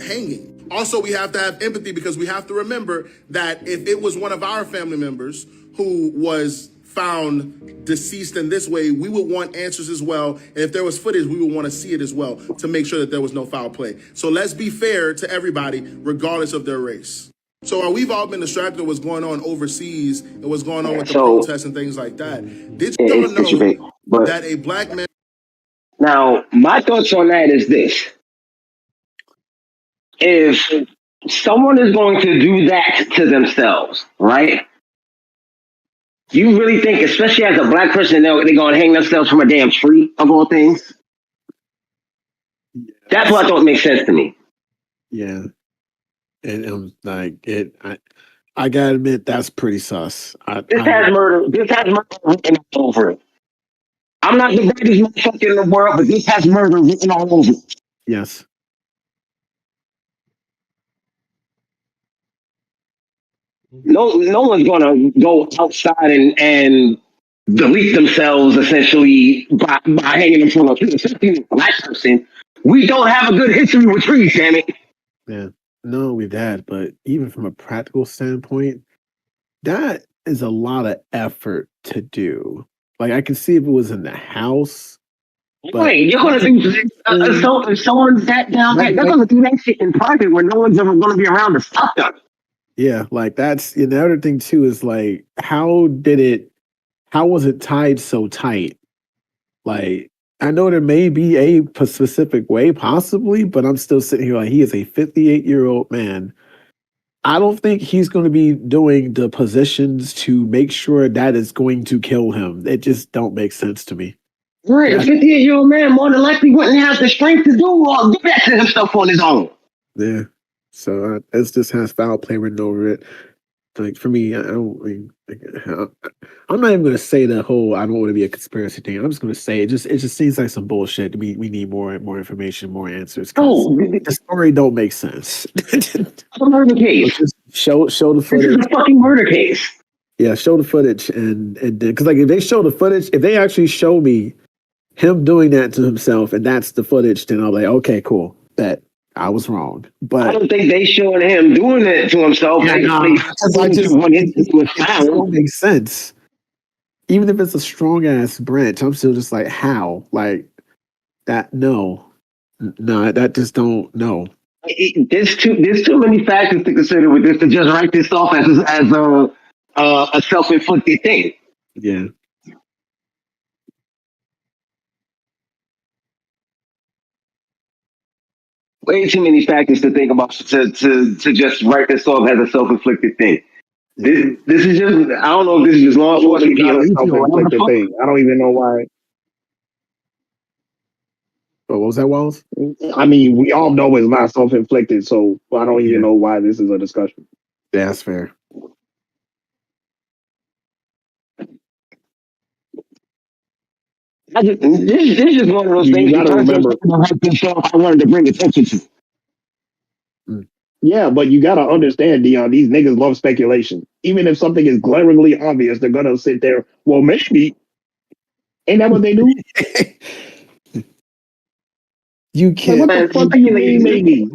hanging. Also, we have to have empathy because we have to remember that if it was one of our family members who was found deceased in this way, we would want answers as well. And if there was footage, we would want to see it as well to make sure that there was no foul play. So let's be fair to everybody, regardless of their race. So while we've all been distracted with what's going on overseas and what's going on with the protests and things like that, did you know that a black man... Now, my thoughts on that is this. If someone is going to do that to themselves, right? You really think, especially as a black person, they're going to hang themselves from a damn tree, of all things? That's what I thought makes sense to me. Yeah. And I gotta admit, that's pretty sus. This has murder written all over it. I'm not the greatest motherfucker in the world, but this has murder written all over it. Yes. No one's gonna go outside and delete themselves essentially by hanging them from a tree. Especially a black person. We don't have a good history with trees, damn it. Yeah. No, we've had, but even from a practical standpoint, that is a lot of effort to do. Like I can see if it was in the house. Wait, you're gonna do if someone's that down, they're gonna do that shit in private where no one's ever gonna be around to stop them. Yeah, like that's the other thing too is like how was it tied so tight? Like I know there may be a specific way, possibly, but I'm still sitting here like he is a 58-year-old man. I don't think he's going to be doing the positions to make sure that is going to kill him. It just don't make sense to me. Right, a 58-year-old man more than likely wouldn't have the strength to do that to himself on his own. Yeah. So it just has foul play written over it. Like for me, I'm not even going to say the whole I don't want to be a conspiracy thing. I'm just going to say it just seems like some bullshit. We need more information, more answers. Oh, the story don't make sense. A murder case. Just show the footage. This is a fucking murder case. Yeah, show the footage and because like if they show the footage, if they actually show me him doing that to himself and that's the footage, then I'm like, okay, cool. That I was wrong. But I don't think they showing him doing it to himself. Yeah, it don't make sense. Even if it's a strong ass branch, I'm still just like, how? Like that? No, that just don't. No. There's too many factors to consider with this to just write this off as a self-inflicted thing. Yeah. Way too many factors to think about to just write this off as a self-inflicted thing. This is just, I don't know if this is just law enforcement. Self-inflicted thing. I don't even know why. What was that, Wallace? I mean, we all know it's not self-inflicted, so I don't even know why this is a discussion. Yeah, that's fair. This is just one of those things. You gotta remember. I wanted to bring attention to. Yeah, but you gotta understand, Dion. These niggas love speculation. Even if something is glaringly obvious, they're gonna sit there. Well, maybe. Ain't that what they do? You can't. Like, what the fuck do you mean, maybe?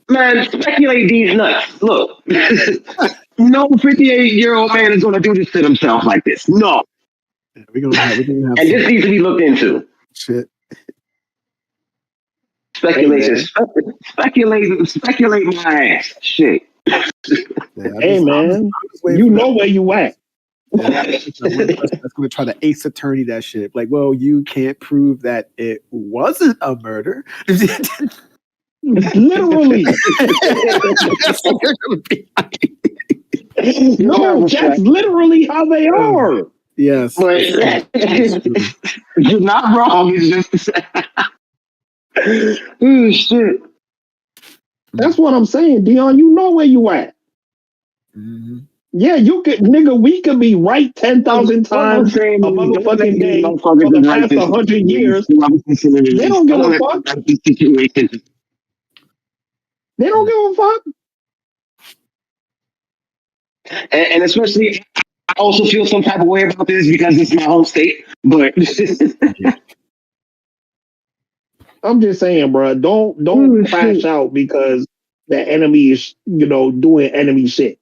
Man, speculate these nuts. Look, no 58-year-old man is gonna do this to himself like this. No. We're gonna have and this needs to be looked into. Shit. Speculation. Speculate my ass. Shit. Hey, man. You know where you at. That's going to try to ace attorney that shit. Like, well, you can't prove that it wasn't a murder. Literally. No, that's literally how they are. Yes. But you're not wrong. It's just oh shit. That's what I'm saying, Dion. You know where you at. Mm-hmm. Yeah, you could, nigga. We could be right 10,000 times a motherfucking day for the past 100 years. They don't give a fuck. They don't give a fuck. And especially, I also feel some type of way about this because it's my home state. But I'm just saying, bro. Don't crash out because the enemy is, doing enemy shit.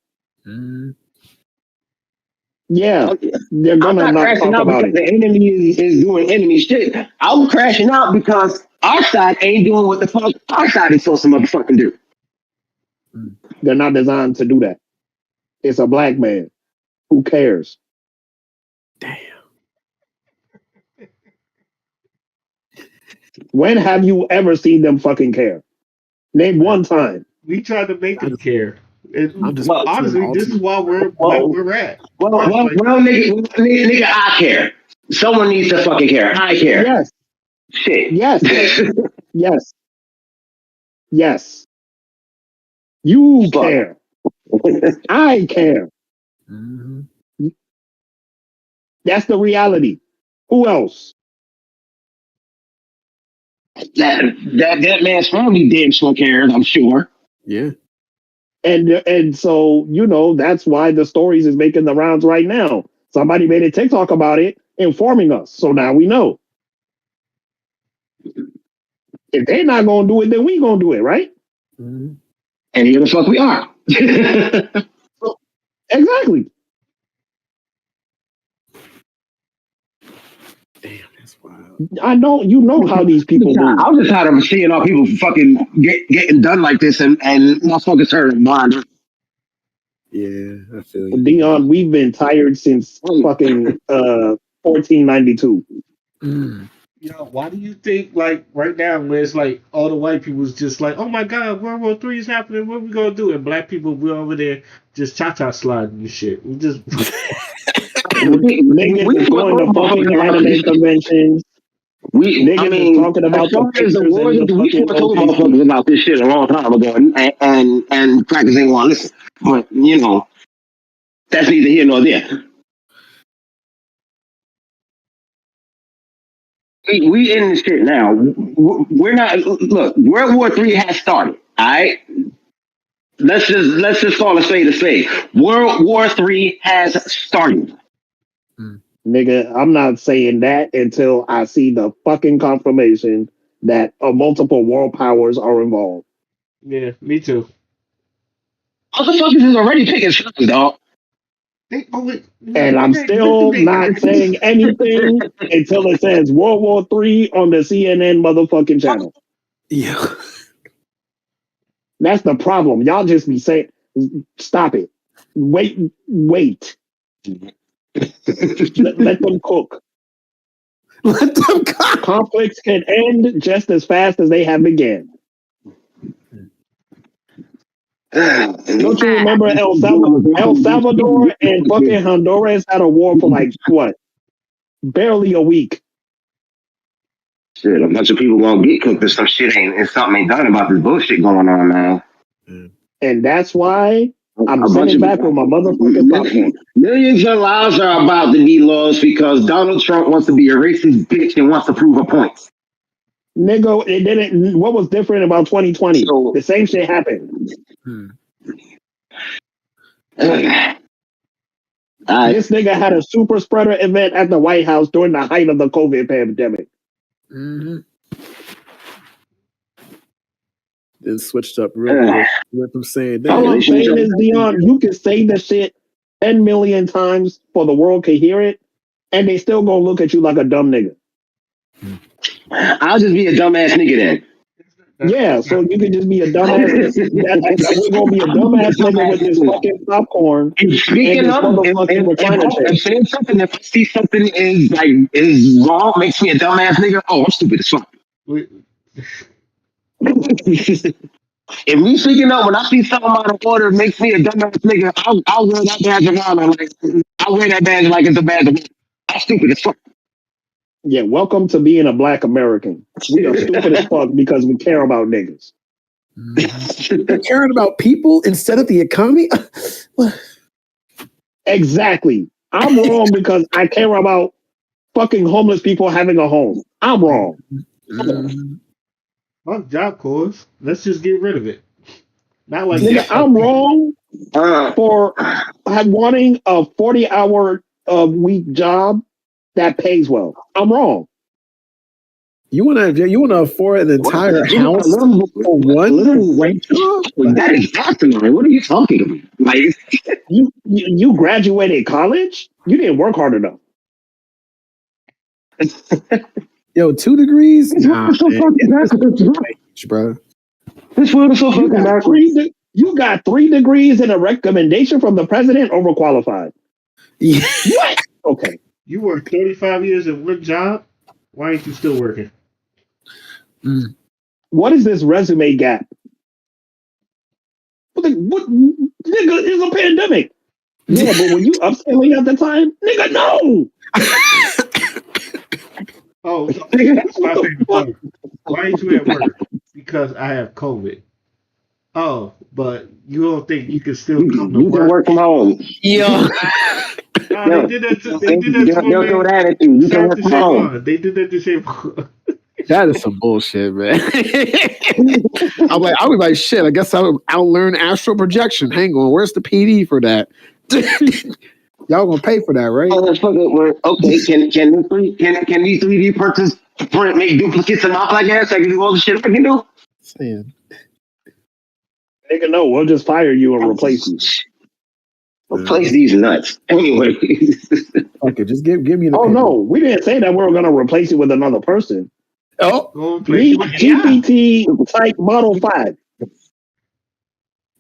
Yeah, they're gonna I'm not crashing talk out about because it. the enemy is doing enemy shit. I'm crashing out because our side ain't doing what the fuck our side is supposed to motherfucking do. They're not designed to do that. It's a black man. Who cares? Damn. When have you ever seen them fucking care? Name one time. We tried to make them care. Well, honestly, this is why we're where we're at. Well, nigga, I care. Someone needs to fucking care. I care. Yes. Shit. Yes. Yes. Yes. You care. I care. Mm-hmm. That's the reality. Who else? That man's family damn sure cares, I'm sure. Yeah. And so, that's why the stories is making the rounds right now. Somebody made a TikTok about it, informing us. So now we know. If they're not gonna do it, then we gonna do it, right? Mm-hmm. And here the fuck we are. So, exactly. Damn, that's wild. I know you know how these people move. I'm just tired of seeing all people fucking getting done like this and motherfuckers turning blind. Yeah, I feel you. Dion, we've been tired since fucking 1492. Why do you think like right now where it's like all the white people's just like, oh my god, World War III is happening, what we gonna do? And black people we're over there just cha-cha sliding and shit. We just Niggas is going to fucking anime conventions. Niggas is talking about the pictures in the we fucking told OTC. motherfuckers about this shit a long time ago, and crackers ain't want to listen. But that's neither here nor there. We in this shit now. We're not. Look, World War III has started. All right. Let's just call a spade a spade. World War III has started. Nigga, I'm not saying that until I see the fucking confirmation that multiple world powers are involved. yeah, me too. Motherfuckers is already picking sides, dog. And I'm still not saying anything until it says World War III on the CNN motherfucking channel. Yeah. That's the problem. Y'all just be saying, stop it. Wait. Let them cook. Let them cook. Conflicts can end just as fast as they have begun. Don't you remember El Salvador and fucking Honduras had a war for like, what? Barely a week. Shit, a bunch of people gonna get cooked if some shit and something ain't done about this bullshit going on, man. And that's why I'm sitting back with my motherfucking popcorn. Millions of lives are about to be lost because Donald Trump wants to be a racist bitch and wants to prove a point. Nigga, it didn't. What was different about 2020? The same shit happened. This nigga had a super spreader event at the White House during the height of the COVID pandemic. Then switched up real quick. Went from saying that. All I'm saying is, Dion, you can say the shit 10 million times for the world to hear it, and they still gonna look at you like a dumb nigga. I'll just be a dumbass nigga then. Yeah, so you can just be a dumbass. We're gonna be a dumbass nigga with this fucking popcorn. And speaking of, and saying something, if I see something is wrong, makes me a dumbass nigga. Oh, I'm stupid as fuck. If me speaking up, when I see something out of order, makes me a dumbass nigga. I'll wear that badge around. I'll wear that badge like it's a badge of honor. I'm stupid as fuck. Yeah, welcome to being a black American. We are stupid as fuck because we care about niggas. You're caring about people instead of the economy? Exactly. I'm wrong because I care about fucking homeless people having a home. I'm wrong. Fuck Job Corps. Let's just get rid of it. Not like nigga, I'm wrong for wanting a 40-hour week job that pays well. I'm wrong. You wanna afford an entire house for one rent job? That is fascinating. What are you talking about? Like you graduated college? You didn't work hard enough. Yo, 2 degrees? Nah, bro. This world is so fucking backwards. You got 3 degrees and a recommendation from the president overqualified. Yeah. What? Okay. You worked 35 years at one job. Why ain't you still working? What is this resume gap? What nigga, it's a pandemic. Yeah, but when you upscaling at the time, nigga, no. Oh, so that's my favorite part. Why ain't you at work? Because I have COVID. Oh, but you don't think you can still come to You work? can work from home. Yeah. They did that to my man. Attitude. You can work from home. They did that to Shane. That is some bullshit, man. I was like, shit, I guess I'll learn astral projection. Hang on, where's the PD for that? Y'all gonna pay for that, right? Oh, that's fucking work. Okay, can these 3D printers make duplicates of my black ass? I can do all the shit I can do. Saying. Nigga, no, we'll just fire you and replace you. Replace these nuts. Anyway. Okay, just give me an Oh no, we didn't say that we were gonna replace you with another person. Oh, GPT type Model 5.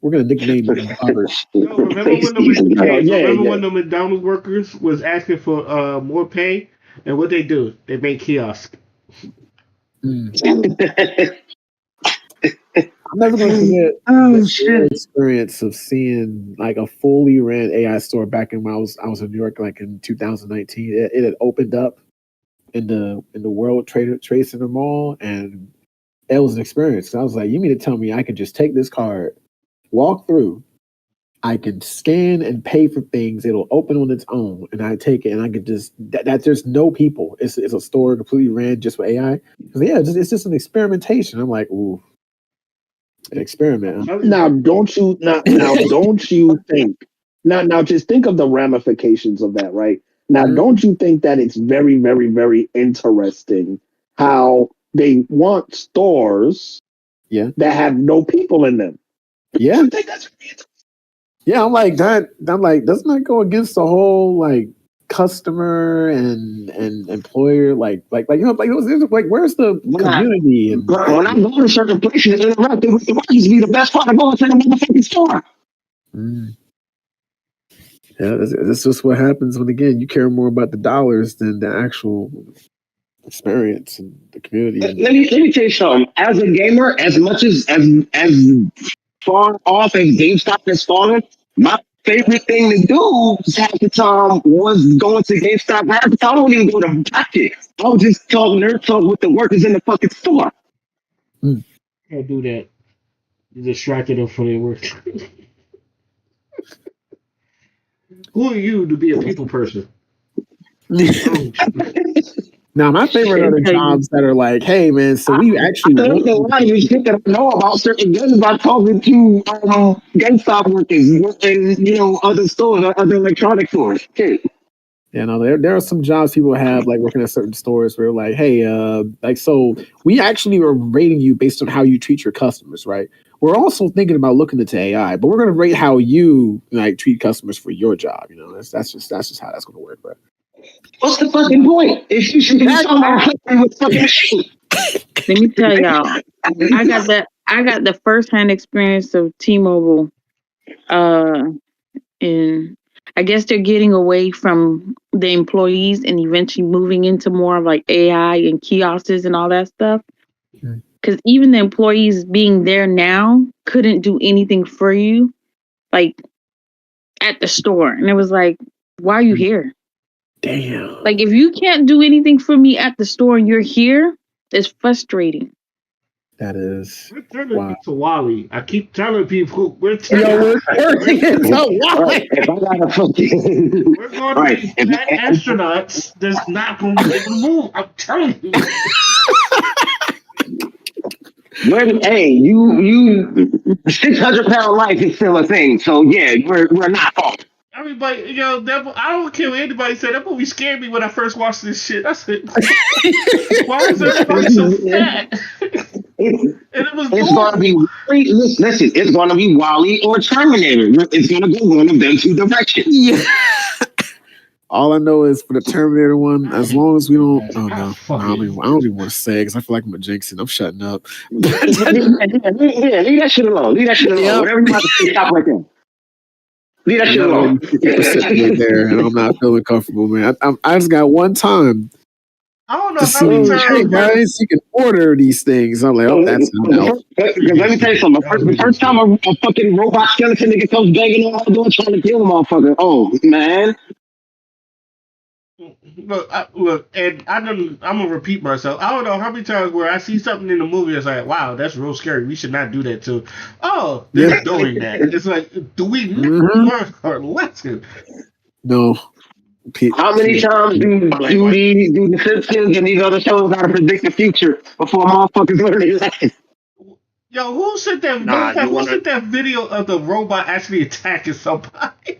We're gonna nickname you Robert. Remember when the McDonald's workers was asking for more pay, and what they do? They make kiosks. I'm never going to forget the experience of seeing like a fully ran AI store back in when I was in New York, like in 2019. It had opened up in the World Trade Center Mall, and it was an experience. I was like, you mean to tell me I could just take this card, walk through, I can scan and pay for things. It'll open on its own, and I take it, and I could just that there's no people. It's a store completely ran just for AI. Yeah, it's just an experimentation. I'm like, ooh, an experiment. Huh? Now, don't you think now just think of the ramifications of that, right? Now, don't you think that it's very, very, very interesting how they want stores that have no people in them? Yeah. You think that's yeah, I'm like, doesn't that go against the whole like customer and employer like where's the community? And when I go to certain places, interacting with the workers be the best part of going to the motherfucking store. Yeah, that's just what happens when again you care more about the dollars than the actual experience and the community. Let me tell you something. As a gamer, as much as far off as GameStop has fallen, my favorite thing to do half the time was going to GameStop. Half the time I don't even go to pocket. I would just nerd talk with the workers in the fucking store. Can't do that. You distracted them from their work. Who are you to be a people person? Now, my favorite are the jobs that are like, hey, man, so we actually. I don't know why you shit that I know about certain guns by talking to GameStop workers and, other stores, other electronic stores. Shit. Yeah, no, there are some jobs people have, like working at certain stores where like, hey, so we actually are rating you based on how you treat your customers, right? We're also thinking about looking into AI, but we're going to rate how you like treat customers for your job. That's just how that's going to work, right? What's the fucking point? If you should be talking about with fucking machine. Let me tell y'all, I got the first-hand experience of T-Mobile, and I guess they're getting away from the employees and eventually moving into more of like AI and kiosks and all that stuff. Because even the employees being there now couldn't do anything for you, like at the store, and it was like, why are you here? Damn. Like, if you can't do anything for me at the store and you're here, it's frustrating. That is. We're turning into Wally. I keep telling people we're turning into Wally. If I got a fucking. We're going to be fat astronauts that's not going to be able to move. I'm telling you. Hey, you 600-pound life is still a thing. So yeah, we're not off. Everybody, I don't care what anybody said. That movie scared me when I first watched this shit. I said, why is everybody so fat? And it was it's going to be, listen, it's going to be Wally or Terminator. It's going to go one of them two directions. Yeah. All I know is for the Terminator one, as long as we don't, oh no, I don't even want to say because I feel like I'm a jinxing. I'm shutting up. Yeah, leave that shit alone. Whatever you want to say, stop right there. Leave that shit alone. 50% right there, and I'm not feeling comfortable, man. I just got one time. I don't know to see, hey guys, you can order these things. I'm like, oh, that's not out. Let me tell you something. The first time a fucking robot skeleton nigga comes begging on my door trying to kill a motherfucker. Oh man. Look, and I'm gonna repeat myself. I don't know how many times where I see something in the movie that's like, wow, that's real scary. We should not do that too. Oh, they're doing that. It's like, do we learn our lesson? No. How many times do the Simpsons and these other shows gotta predict the future before motherfuckers learn their lesson? Yo, who sent that video of the robot actually attacking somebody?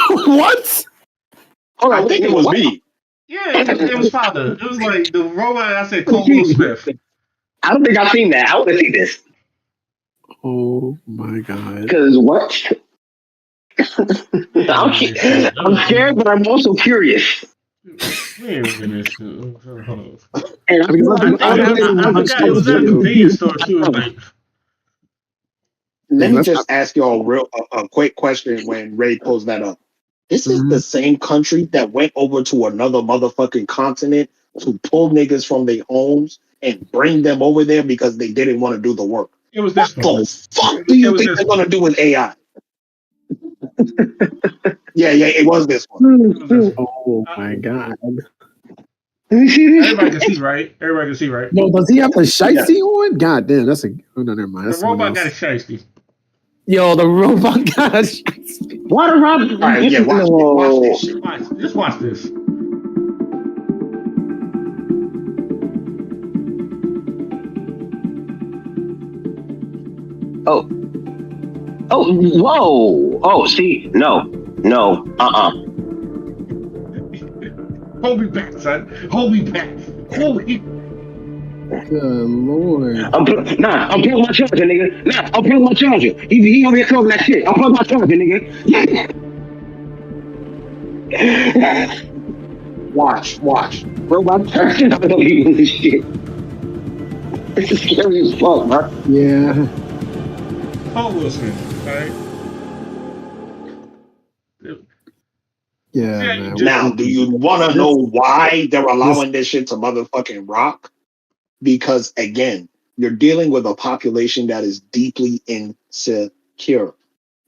What? Oh, I think it was me. Yeah, it was Father. It was like the robot. I said Cole Will Smith. I don't think I've seen that. I want to see this. Oh my god! Because what? I'm scared, but I'm also curious. Wait a minute. And I forgot it was at the convenience store too. Let me just ask y'all a quick question when Ray pulls that up. This is the same country that went over to another motherfucking continent to pull niggas from their homes and bring them over there because they didn't want to do the work. It was What this one. the fuck do you think they're going to do with AI? Yeah, it was this one. Oh my god. Everybody can see, right? Everybody can see, right? No, does he have a shiesty on? God damn, that's a. Oh, no, never mind. The That's someone robot else. got a shiesty. Yo, the robot got a shiesty. Why the robot? All right, yeah, watch this shit. Just watch this. Oh, whoa. Oh, see, no. Hold me back, son. Hold me back. Hold me. Good lord. I'm plugging my charger, nigga. I'm plugging my charger. He over here talking that shit. I'm plugging my charger, nigga. Watch. Robot charger. I don't even this shit. This is scary as fuck, bro. Yeah. Paul Wilson, alright? Yeah, man. Now, do you want to know why they're allowing this shit to motherfucking rock? Because again, you're dealing with a population that is deeply insecure.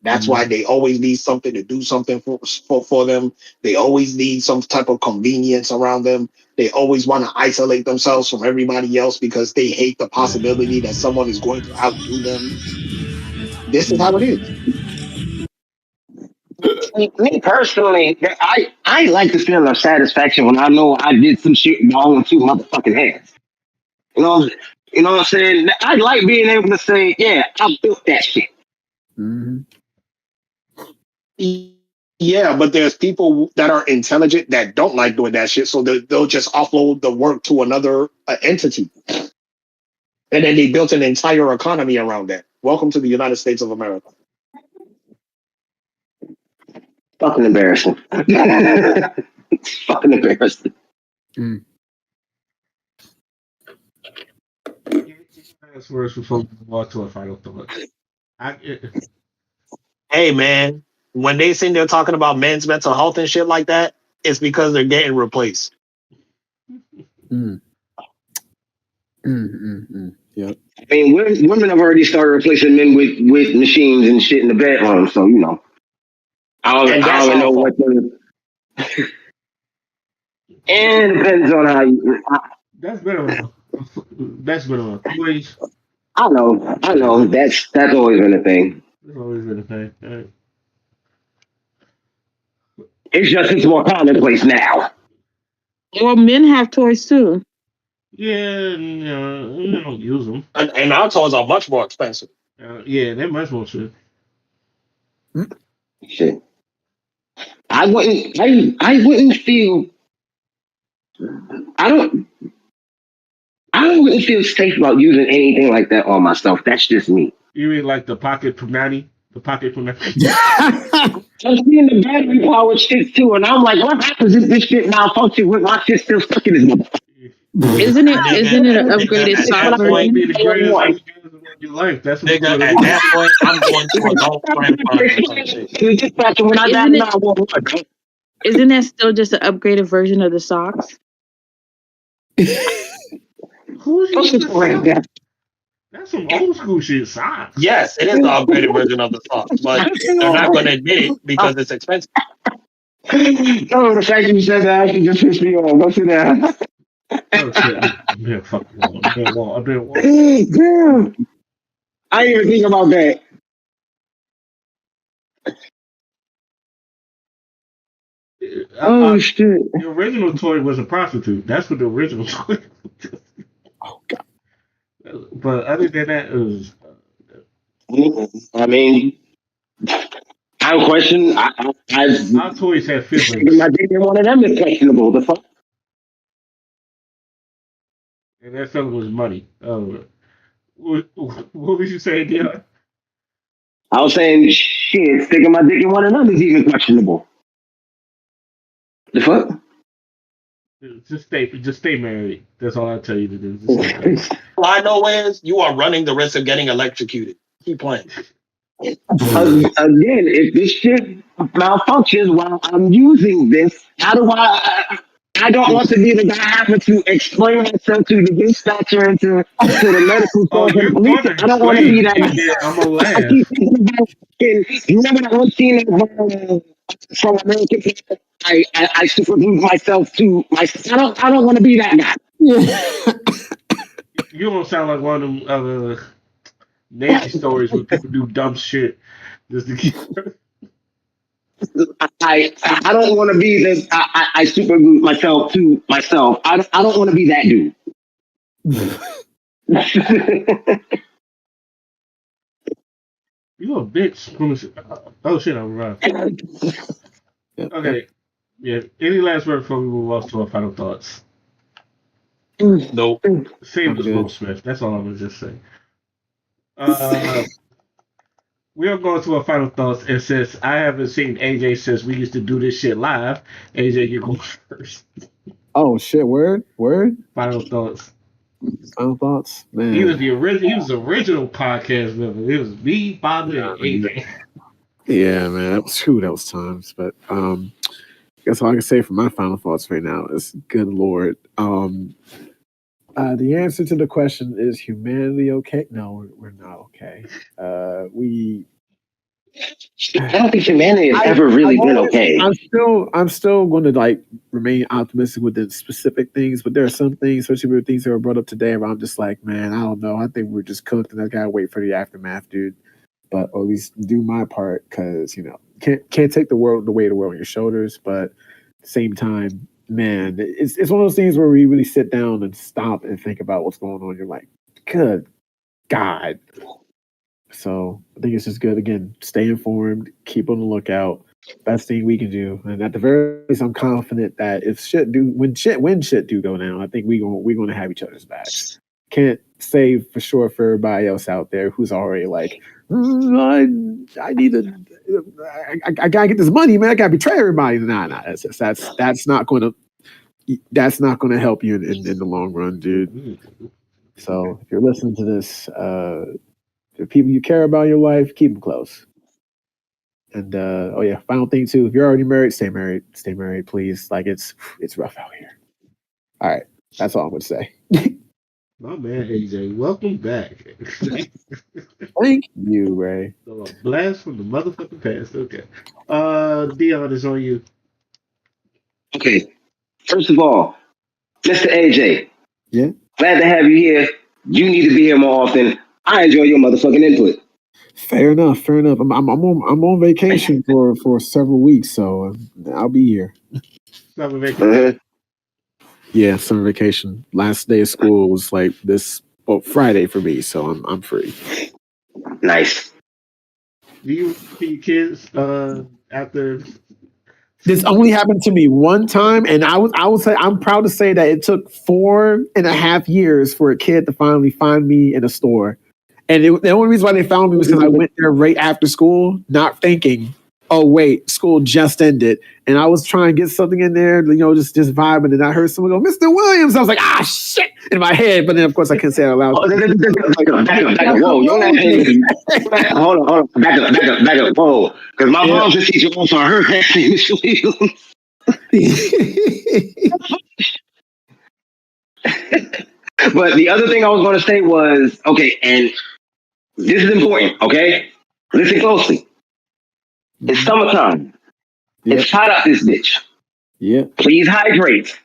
That's why they always need something to do something for them. They always need some type of convenience around them. They always want to isolate themselves from everybody else because they hate the possibility that someone is going to outdo them. This is how it is. Me personally, I like the feeling of satisfaction when I know I did some shit with my own two motherfucking hands. You know what I'm saying? I like being able to say, yeah, I built that shit. Mm-hmm. Yeah, but there's people that are intelligent that don't like doing that shit, so they'll just offload the work to another entity. And then they built an entire economy around that. Welcome to the United States of America. Fucking embarrassing. It's fucking embarrassing. Mm. That's worse before we move on to a final thought. Hey, man, when they sitting there talking about men's mental health and shit like that, it's because they're getting replaced. Yep. I mean, women have already started replacing men with machines and shit in the bedroom, so you know. I don't even know what the. And it depends on how you. That's been a toys. I know. That's always been a thing. That's always been a thing. Right. It's more commonplace now. Well, men have toys too. Yeah, we don't use them. And our toys are much more expensive. Yeah, they're much more true. Shit. I wouldn't feel. I wouldn't feel safe about using anything like that on myself. That's just me. You mean like the pocket punani? The pocket punani? I'm seeing the battery powered shit too, and I'm like, what happens if this shit malfunctions with my shit still stuck in his motherfucker? Isn't it an upgraded soft version? Your life. That's what Nigga, at that point, I'm going to adult friend when I got 911. Isn't that still just an upgraded version of the socks? Who's that? That's some old school shit. Socks. Yes, it is the upgraded version of the socks, but they're not going to admit it because it's expensive. No, the fact that you said that actually just pissed me off. Go sit down. Oh shit! I'm being fucking wrong. Damn. I didn't even think about that. Shit. The original toy was a prostitute. That's what the original toy was. Oh, God. But other than that, it was. I mean, I don't question. Our toys have feelings. I think one of them is questionable. The fuck? And that feeling was money. What was you saying, Dion? I was saying, shit, sticking my dick in one of them is even questionable. The fuck? Just stay married. That's all I tell you to do. All I know is you are running the risk of getting electrocuted. Keep playing. Again, if this shit malfunctions while I'm using this, how do I I don't want to be the guy having to explain myself to the dispatcher and to the medical Oh, staff and the you're police. gonna I don't want to be explain, that and then guy. I'm gonna I laugh. keep thinking about. You remember that one scene from American Pie? I super glue myself to myself. I don't want to be that guy. You don't sound like one of them Navy stories where people do dumb shit just to keep. I don't want to be the I super glue myself to myself. I don't want to be that dude. You a bitch. Oh shit, I'm right. Okay. Yeah. Any last word before we move on to our final thoughts? Nope. Same I'm as Will good. Smith. That's all I'm gonna just say. Uh, we are going to our final thoughts, and since I haven't seen AJ since we used to do this shit live, AJ, you're going first. Oh shit! Word. Final thoughts. Final thoughts, He was man. the original. He was the original podcast member. It was me, Father, and AJ. Yeah, man. That was true. That was times, but I guess all I can say for my final thoughts right now is, good lord. The answer to the question is humanity okay? No, we're not okay. We I don't think humanity has ever really been okay. I'm still going to like remain optimistic with the specific things, but there are some things, especially with things that were brought up today, where I'm just like, man, I don't know. I think we're just cooked, and I gotta wait for the aftermath, dude. But or at least do my part, because can't take the weight of the world on your shoulders, but at the same time, man, it's one of those things where we really sit down and stop and think about what's going on. You're like, good God. So I think it's just good. Again, stay informed, keep on the lookout. Best thing we can do, and at the very least, I'm confident that if when shit do go down, I think we're gonna have each other's backs. Can't say for sure for everybody else out there who's already like, I need to, I gotta get this money, man. I gotta betray everybody. Nah. That's not gonna help you in the long run, dude. So if you're listening to this, the people you care about in your life, keep them close. And oh yeah, final thing too. If you're already married, stay married. Stay married, please. Like it's rough out here. All right, that's all I'm gonna say. My man AJ, welcome back. Thank you, Ray. So a blast from the motherfucking past. Okay. Dion is on you. Okay, first of all, Mr. AJ, Yeah. glad to have you here. You need to be here more often. I enjoy your motherfucking input. Fair enough. I'm on vacation for several weeks, so I'll be here. Summer vacation. Yeah, summer vacation. Last day of school was like Friday for me, so I'm free. Nice. Do you see your kids after? This only happened to me one time, and I would say I'm proud to say that it took 4.5 years for a kid to finally find me in a store. And the only reason why they found me was because I went there right after school, not thinking, oh wait, school just ended, and I was trying to get something in there, just vibing, and I heard someone go, "Mr. Williams." I was like, ah, shit, in my head, but then of course I couldn't say it out loud. Back up. Whoa, you're not. Hold on. Back up. Whoa, because my mom's a teacher also. Her name is Williams. But the other thing I was going to say was, okay, and this is important, okay? Listen closely. It's summertime. It's hot out this bitch. Yeah. Please hydrate.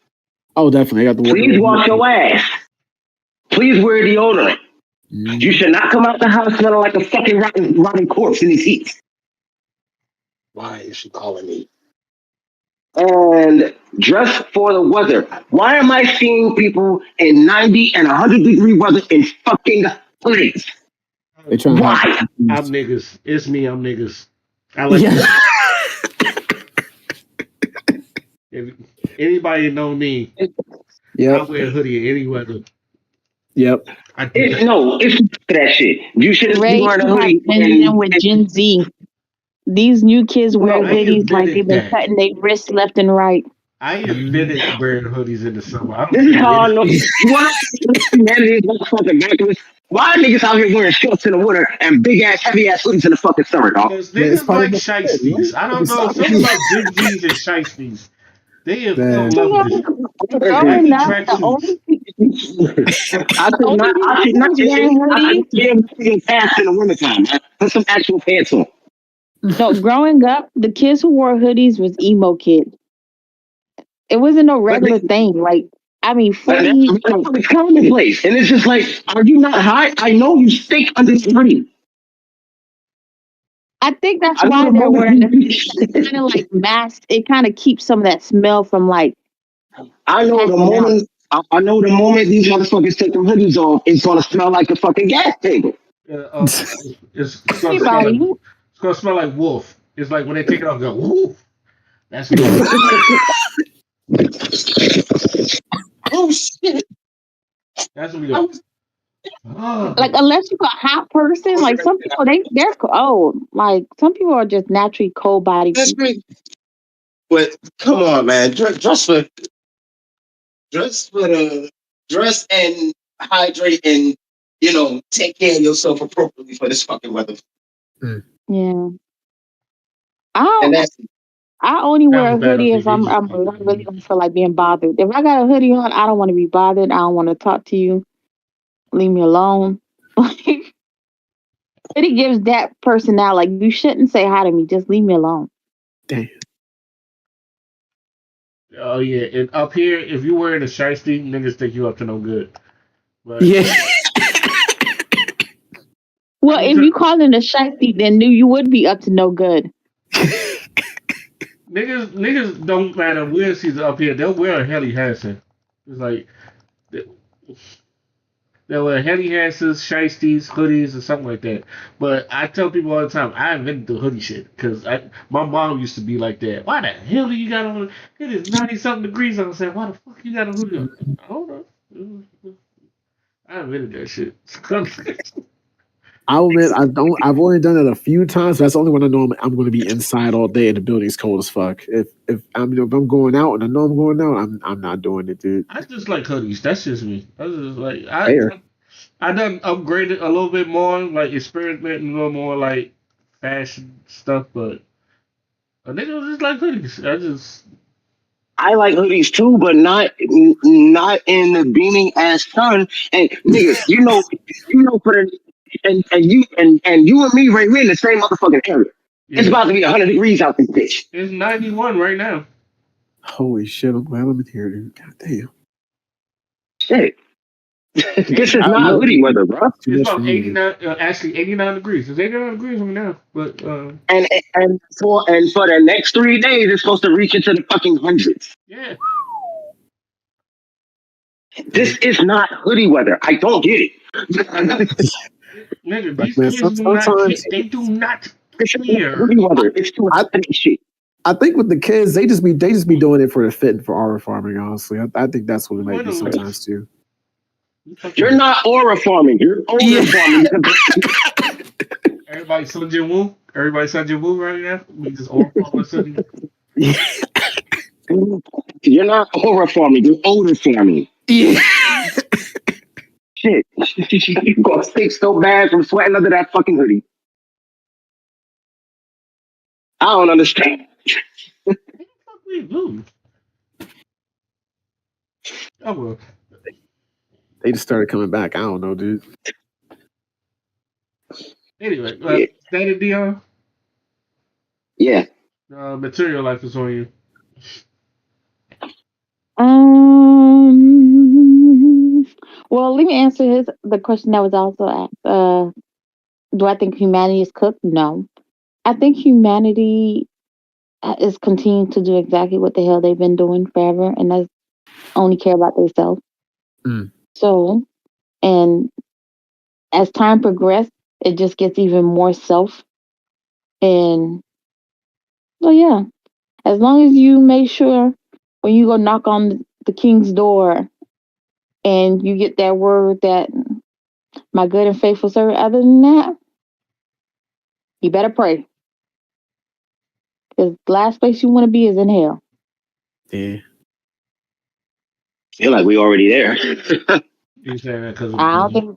Oh, definitely. I got the water. Please wash your ass. Please wear deodorant. You should not come out the house smelling like a fucking rotten corpse in these heat. Why is she calling me? And dress for the weather. Why am I seeing people in 90 and 100-degree weather in fucking hoodies? Why? I'm niggas. It's me. I'm niggas. I like if anybody know me, I wear a hoodie in any weather. Yep. It's that shit. You should have been wearing a hoodie. With Gen Z. These new kids wear hoodies like they've been cutting their wrists left and right. I invented wearing hoodies in the summer. This is how I know. Humanity is motherfucking backwards. Why are niggas out here wearing shorts in the winter and big ass, heavy ass hoodies in the fucking summer, dog? Because niggas like shiesties. I don't know. Something about Gen Z's and shiesties. They have Man. love this. Growing Nike up, the tracksuits. only I should only not. I people should who not. was wearing I hoodies. should be pants in the wintertime. Man. Put some actual pants on. No, growing up, the kids who wore hoodies was emo kids. It wasn't no But regular thing. Like, I mean, that's 40, like, it's commonplace, and it's just like, are you not high? I know you stink under the tree. I think that's I know why the they're moment wearing the you. hoodies. It kind of like masks. It kind of keeps some of that smell from like I know the passing out. moment. I know the moment these motherfuckers take their hoodies off, it's gonna smell like a fucking gas table. It's gonna smell Anybody like who wolf. It's like when they take it off, go woof. That's what it's Oh shit! that's what we go. like Oh, unless you're a hot person, like some people they're cold. Like some people are just naturally cold bodied That's people. me. But come on, man, dress and hydrate and take care of yourself appropriately for this fucking weather. Yeah. I And don't, that's I only that wear was a bad. hoodie Okay, if they just I really don't feel like being bothered. If I got a hoodie on, I don't want to be bothered. I don't want to talk to you. Leave me alone. Like hoodie gives that personality. Like you shouldn't say hi to me. Just leave me alone. Damn. Oh yeah, and up here, if you wearing a shiesty, niggas think you up to no good. But Yeah. Well, if you call it a shifty, then you would be up to no good. niggas don't matter where season up here. They'll wear a Helly Hansen. It's like they'll wear Helly Hansens, shiesties, hoodies, or something like that. But I tell people all the time, I invented the hoodie shit because my mom used to be like that. Why the hell do you got on? It is 90 something degrees. I said, why the fuck you got a hoodie on? I don't know. I invented that shit. I'll admit I've only done it a few times. That's the only when I know I'm going to be inside all day and the building's cold as fuck. If I'm going out and I know I'm going out, I'm not doing it, dude. I just like hoodies. That's just me. I just like Fair. I done upgraded a little bit more, like experimenting a little more like fashion stuff, but a nigga just like hoodies. I like hoodies too, but not in the beaming ass sun. And nigga, for the and you and me right here in the same motherfucking area. Yeah. It's about to be 100 degrees out this bitch. It's 91 right now. Holy shit! I'm glad I'm in here, dude. God damn. Shit. This is I not know, hoodie dude. weather, bro. Too It's much for about me, dude. 89, actually 89 degrees. It's 89 degrees right now, but And for the next 3 days, it's supposed to reach into the fucking hundreds. yeah. This is not hoodie weather. I don't get it. Nigga, Like, these man, kids do not care. sometimes They do not This is not care. hoodie weather. It's too hot for this shit. I think with the kids, they just be doing it for the fit and for aura farming. Honestly, I think that's what it might be sometimes too. You're not aura farming. You're aura farming. Everybody Sun Jin Woo. Everybody Sun Jin Woo right now. We just all farming Sun. You're not aura farming. You're odor farming. Yeah. Shit. You gonna stink so bad from sweating under that fucking hoodie. I don't understand. What the fuck we do? Oh well. They just started coming back. I don't know, dude. Anyway, Yeah. Standard Dion. Yeah. Material life is on you. Well, let me answer the question that was also asked. Do I think humanity is cooked? No. I think humanity is continuing to do exactly what the hell they've been doing forever, and that's only care about themselves. Mm. So, and as time progresses, it just gets even more self. And so, yeah, as long as you make sure when you go knock on the king's door and you get that word that my good and faithful servant, other than that, you better pray. Because the last place you want to be is in hell. Yeah. Feel like we already there. You saying that because I don't think.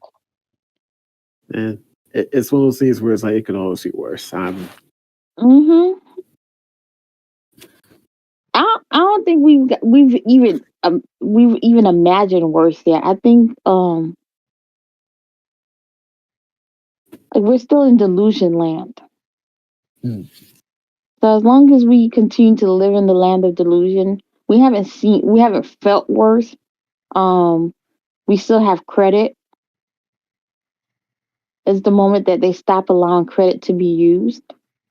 And it's one of those things where it's like it can always be worse. I I don't think we've even imagined worse yet. I think like we're still in delusion land. Mm. So as long as we continue to live in the land of delusion, we haven't felt worse. Um, we still have credit. It's the moment that they stop allowing credit to be used.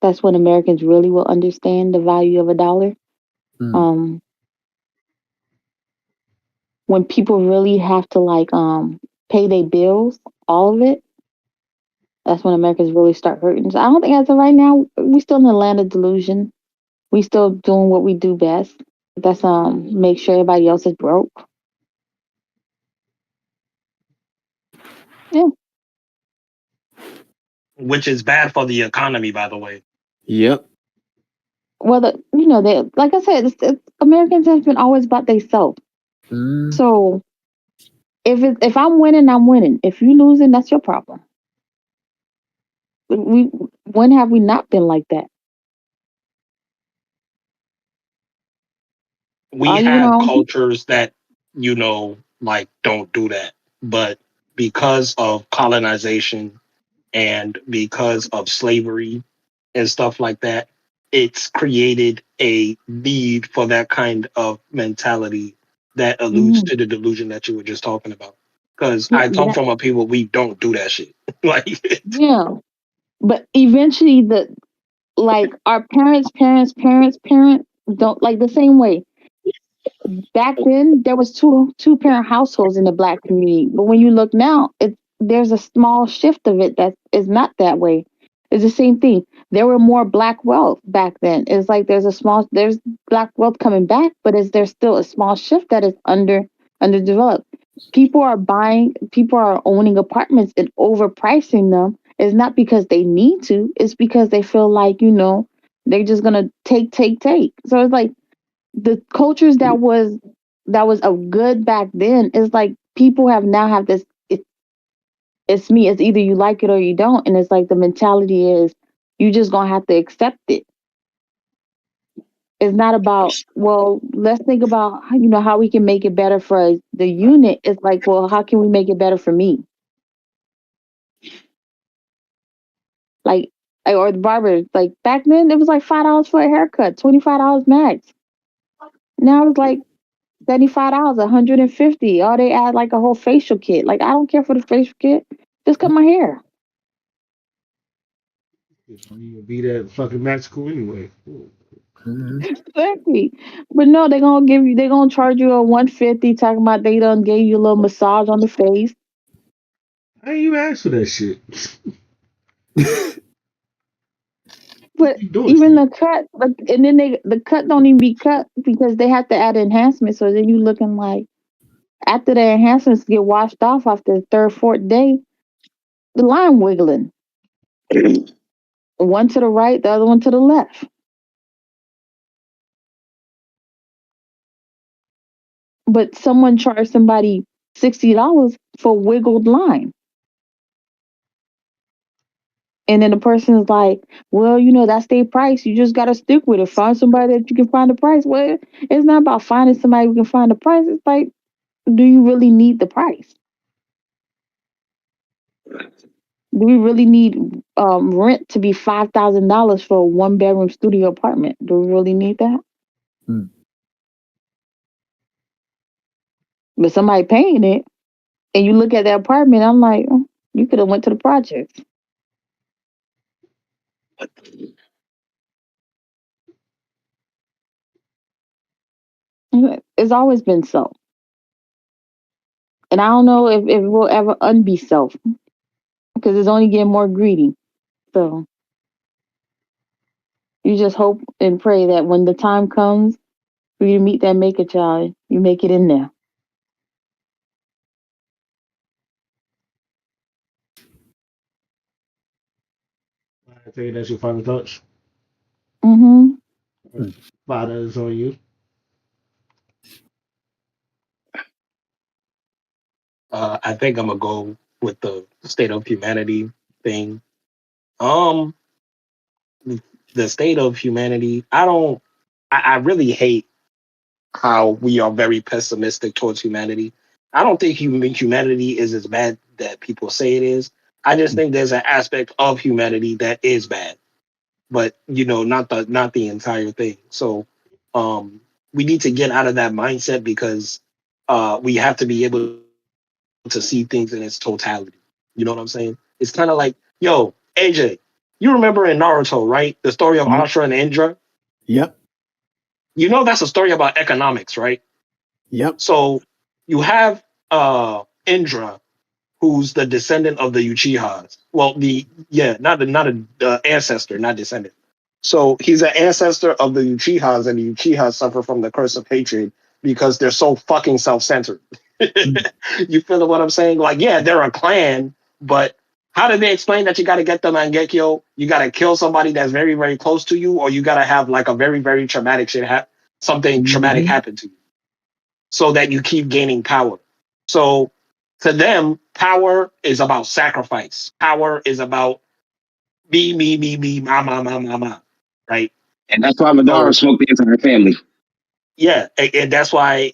That's when Americans really will understand the value of a dollar. Mm. Um, when people really have to pay their bills, all of it, that's when Americans really start hurting. So I don't think as of right now, we still in the land of delusion. We still doing what we do best. That's make sure everybody else is broke. Yeah. which is bad for the economy, by the way. Yep. Well, they like I said, Americans have been always about themselves. Mm. So if I'm winning, I'm winning. If you losing, that's your problem. We When have we not been like that? We You have know, cultures that, like don't do that. But because of colonization and because of slavery and stuff like that, it's created a need for that kind of mentality that alludes mm, to the delusion that you were just talking about. Because yeah, I come from a people, we don't do that shit. Like, yeah. But eventually, our parents don't like the same way. Back then there was two parent households in the black community, but when you look now, there's a small shift of it that is not that way. It's the same thing. There were more black wealth back then. It's like there's black wealth coming back, but there's still a small shift that is underdeveloped. People are owning apartments and overpricing them. It's not because they need to, it's because they feel like, they're just gonna take. So it's like the cultures that was a good back then is like people have this it's me, it's either you like it or you don't, and it's like the mentality is you just gonna have to accept it. It's not about, well, let's think about how we can make it better for the unit. It's like, well, how can we make it better for me? like or the barber, like back then it was like $5 for a haircut, $25 max. Now it's like $75, 150. Or they add like a whole facial kit. Like I don't care for the facial kit. Just cut my hair. It don't even be that fucking magical anyway. Mm. Exactly. But no, they're gonna charge you a 150 talking about they done gave you a little massage on the face. I ain't even asked for that shit. But You doing even shit. the cut, and then the cut don't even be cut because they have to add enhancements. So then you looking like after the enhancements get washed off after the third, fourth day, the line wiggling. One to the right, the other one to the left. But someone charged somebody $60 for wiggled line. And then the person is like, well, that's their price. You just got to stick with it. Find somebody that you can find the price. Well, it's not about finding somebody who can find the price. It's like, do you really need the price? Do we really need rent to be $5,000 for a one-bedroom studio apartment? Do we really need that? Mm. But somebody paying it, and you look at that apartment, I'm like, oh, you could have went to the projects. It's always been so. And I don't know if it will ever unbe self because it's only getting more greedy. So you just hope and pray that when the time comes for you to meet that maker child, you make it in there. I think that's your final thoughts. Mm-hmm. Father is on you. I think I'm gonna go with the state of humanity thing. Um, the state of humanity. I don't. I really hate how we are very pessimistic towards humanity. I don't think humanity is as bad that people say it is. I just think there's an aspect of humanity that is bad, but not the entire thing. So we need to get out of that mindset because we have to be able to see things in its totality. You know what I'm saying? It's kind of like, yo, AJ, you remember in Naruto, right? The story of Yep. Ashura and Indra. Yep. You know that's a story about economics, right? Yep. So you have Indra, who's the descendant of the Uchihas. Well, not a ancestor, not descendant. So he's an ancestor of the Uchihas, and the Uchihas suffer from the curse of hatred because they're so fucking self-centered. You feel what I'm saying? Like, yeah, they're a clan, but how do they explain that you got to get the Mangekyo? You got to kill somebody that's very, very close to you, or you got to have like a very, very traumatic something traumatic happen to you, so that you keep gaining power. So to them, power is about sacrifice. Power is about me, ma, right? And that's why Madara So smoked the entire family. yeah, and that's why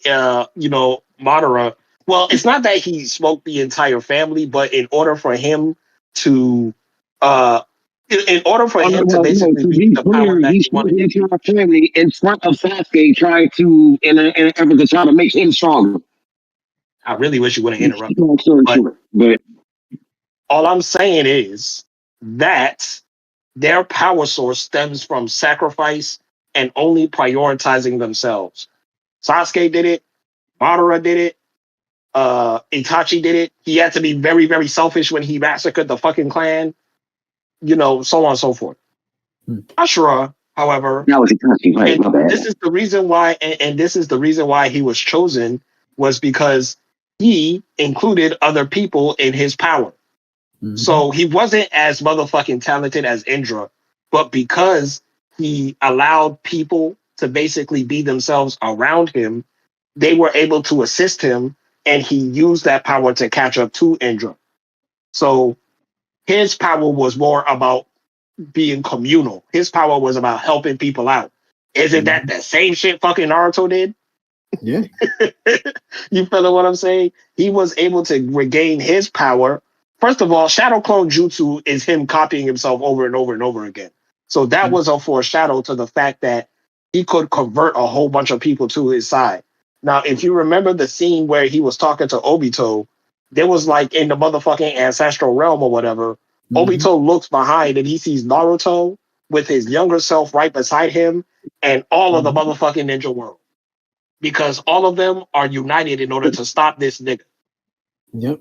Madara. Well, it's not that he smoked the entire family, but in order for him to, uh, in order for Oh, him to no, basically to reach be the power clear, that he he smoked wanted the to entire reach. family in front of Sasuke, trying to, in an effort to try to make him stronger. I really wish you wouldn't interrupt me, Long story but short, but all I'm saying is that their power source stems from sacrifice and only prioritizing themselves. Sasuke did it. Madara did it. Itachi did it. He had to be very, very selfish when he massacred the fucking clan. So on and so forth. Ashura, however, that was Itachi, right? and My bad. this is the reason why, and this is the reason why he was chosen, was because he included other people in his power. So he wasn't as motherfucking talented as Indra, but because he allowed people to basically be themselves around him, they were able to assist him, and he used that power to catch up to Indra. So his power was more about being communal. His power was about helping people out. Isn't that the same shit fucking Naruto did? Yeah. You feel what I'm saying? He was able to regain his power. First of all, Shadow Clone Jutsu is him copying himself over and over and over again. So that was a foreshadow to the fact that he could convert a whole bunch of people to his side. Now, if you remember the scene where he was talking to Obito, there was like in the motherfucking ancestral realm or whatever, Obito looks behind and he sees Naruto with his younger self right beside him and all of the motherfucking ninja world, because all of them are united in order to stop this nigga. Yep.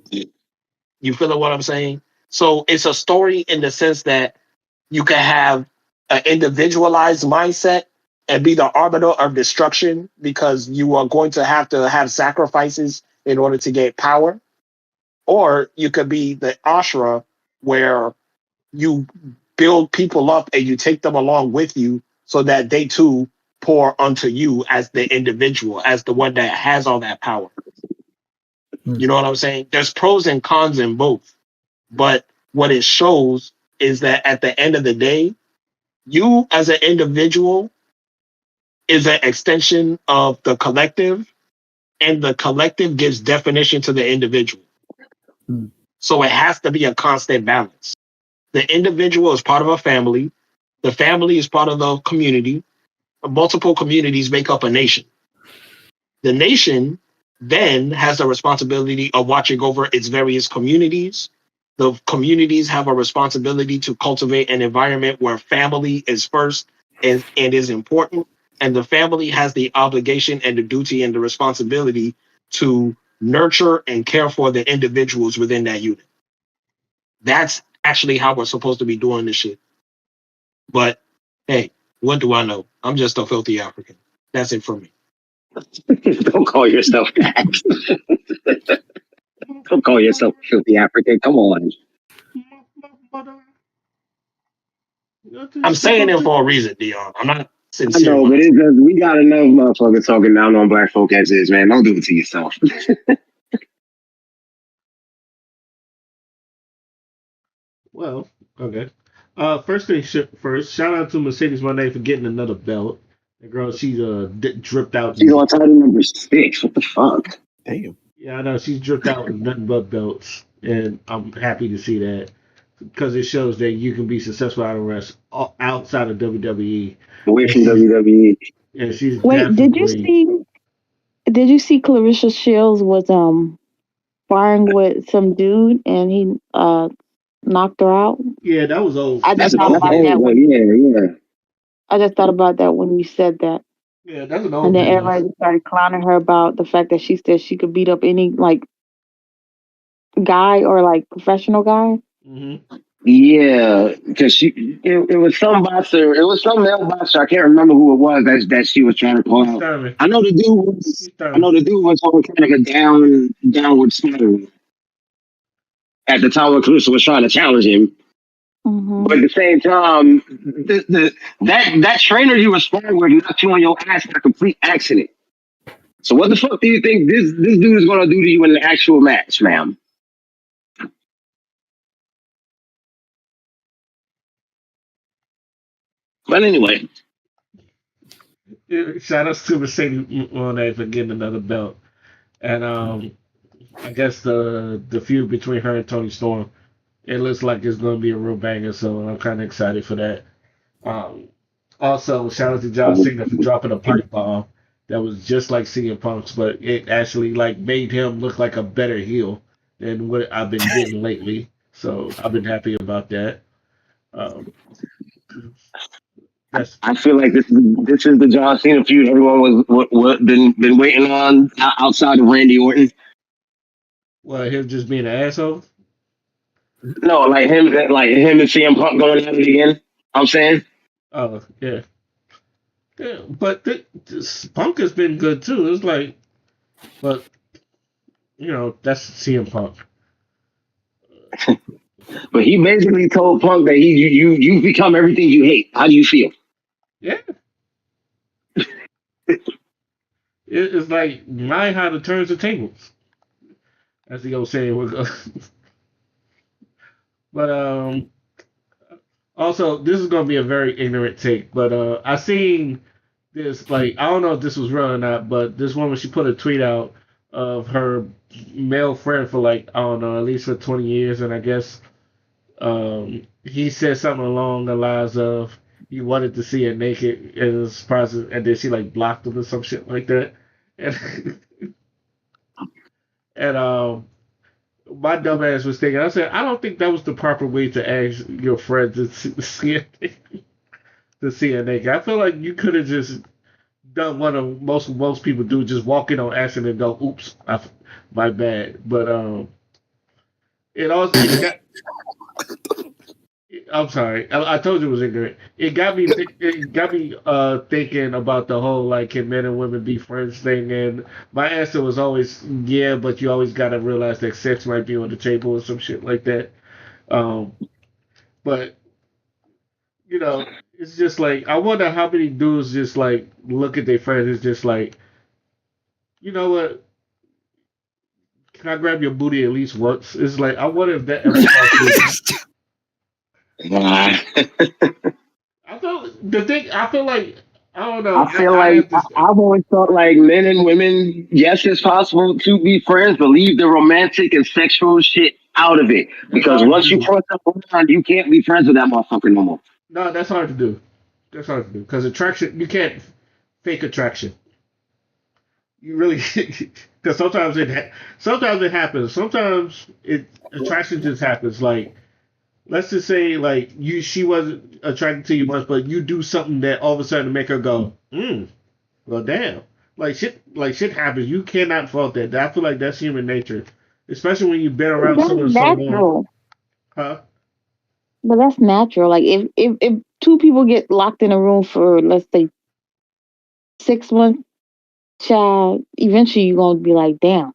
You feel what I'm saying? So it's a story in the sense that you can have an individualized mindset and be the arbiter of destruction because you are going to have sacrifices in order to get power. Or you could be the ashra where you build people up and you take them along with you so that they too pour unto you as the individual, as the one that has all that power. You know what I'm saying? There's pros and cons in both. But what it shows is that at the end of the day, you as an individual is an extension of the collective, and the collective gives definition to the individual. So it has to be a constant balance. The individual is part of a family, the family is part of the community. Multiple communities make up a nation. The nation then has the responsibility of watching over its various communities. The communities have a responsibility to cultivate an environment where family is first and is important. And the family has the obligation and the duty and the responsibility to nurture and care for the individuals within that unit. That's actually how we're supposed to be doing this shit. But hey, what do I know? I'm just a filthy African. That's it for me. Don't call yourself that. Don't call yourself a filthy African. Come on. I'm saying it for a reason, Dion. I'm not I sincere know, when but I say it's just, we got enough motherfuckers talking down on black folk as is, man. Don't do it to yourself. Well, okay. First thing first, shout out to Mercedes Moné for getting another belt. The girl, she's dripped out. She's on title number 6. What the fuck? Damn. Yeah, I know she's dripped out in nothing but belts, and I'm happy to see that because it shows that you can be successful out of rest outside of WWE. Away And from she's WWE. and she's Wait, definitely did you see Clarissa Shields was sparring with some dude and he knocked her out? yeah. That was old. I just That's an thought old That's about video. that old, but when yeah. I just thought about that when you said that. Yeah, that's an And old then video. everybody started clowning her about the fact that she said she could beat up any like guy or like professional guy. Hmm. Yeah, because it was some boxer, it was some male boxer. I can't remember who it was that she was trying to call Keith out. Thurman. Keith I know Thurman. the dude was on kind of a downward spiral at the time when Caruso was trying to challenge him. But at the same time, that trainer you were sparring with knocked you on your ass in a complete accident. So what the fuck do you think this dude is gonna do to you in an actual match, ma'am? But anyway, Shout out to Mercedes Monet for getting another belt, and I guess the feud between her and Tony Storm, it looks like it's going to be a real banger. So I'm kind of excited for that. Um, Also, shout out to John Cena for dropping a pipe bomb that was just like CM Punk's, but it actually like made him look like a better heel than what I've been getting lately. So I've been happy about that. Um, that's I feel like this is the John Cena feud everyone been waiting on outside of Randy Orton. well, him just being an asshole. No, like him and CM Punk going at it again. I'm saying, Oh yeah, yeah. But this Punk has been good too. It's like, but that's CM Punk. but he basically told Punk that you've become everything you hate. How do you feel? Yeah, it's like mind how to turn the tables, as the old saying would go. But also this is gonna be a very ignorant take, but I seen this like I don't know if this was real or not, but this woman she put a tweet out of her male friend for like I don't know at least for 20 years, and I guess he said something along the lines of he wanted to see her naked in his process, and then she like blocked him or some shit like that, and and my dumb ass was thinking, I said, I don't think that was the proper way to ask your friend to see a naked. I feel like you could have just done what most people do, just walk in on accident and go, "Oops, my bad." But it also it got. I'm sorry, I told you it was ignorant. It got me thinking about the whole like can men and women be friends thing, and my answer was always yeah, but you always gotta realize that sex might be on the table or some shit like that. Um, but it's just like I wonder how many dudes just like look at their friends. It's just like, you know what? Can I grab your booty at least once? It's like I wonder if that ever crossed through. Nah. I feel the thing. I feel like I don't know. I feel I like have this. I've always thought like men and women, yes, it's possible to be friends, but leave the romantic and sexual shit out of it. That's Because hard to once you do. cross that line, you can't be friends with that motherfucker no more. No, that's hard to do. That's hard to do because attraction. You can't fake attraction. You really because sometimes it happens. Sometimes attraction just happens. Like let's just say like she wasn't attracted to you much, but you do something that all of a sudden make her go, well damn. Like shit happens. You cannot fault that. I feel like that's human nature. Especially when you've been around That's someone so long. natural. Huh? But that's natural. Like if two people get locked in a room for let's say 6 months, child, eventually you're gonna be like, damn.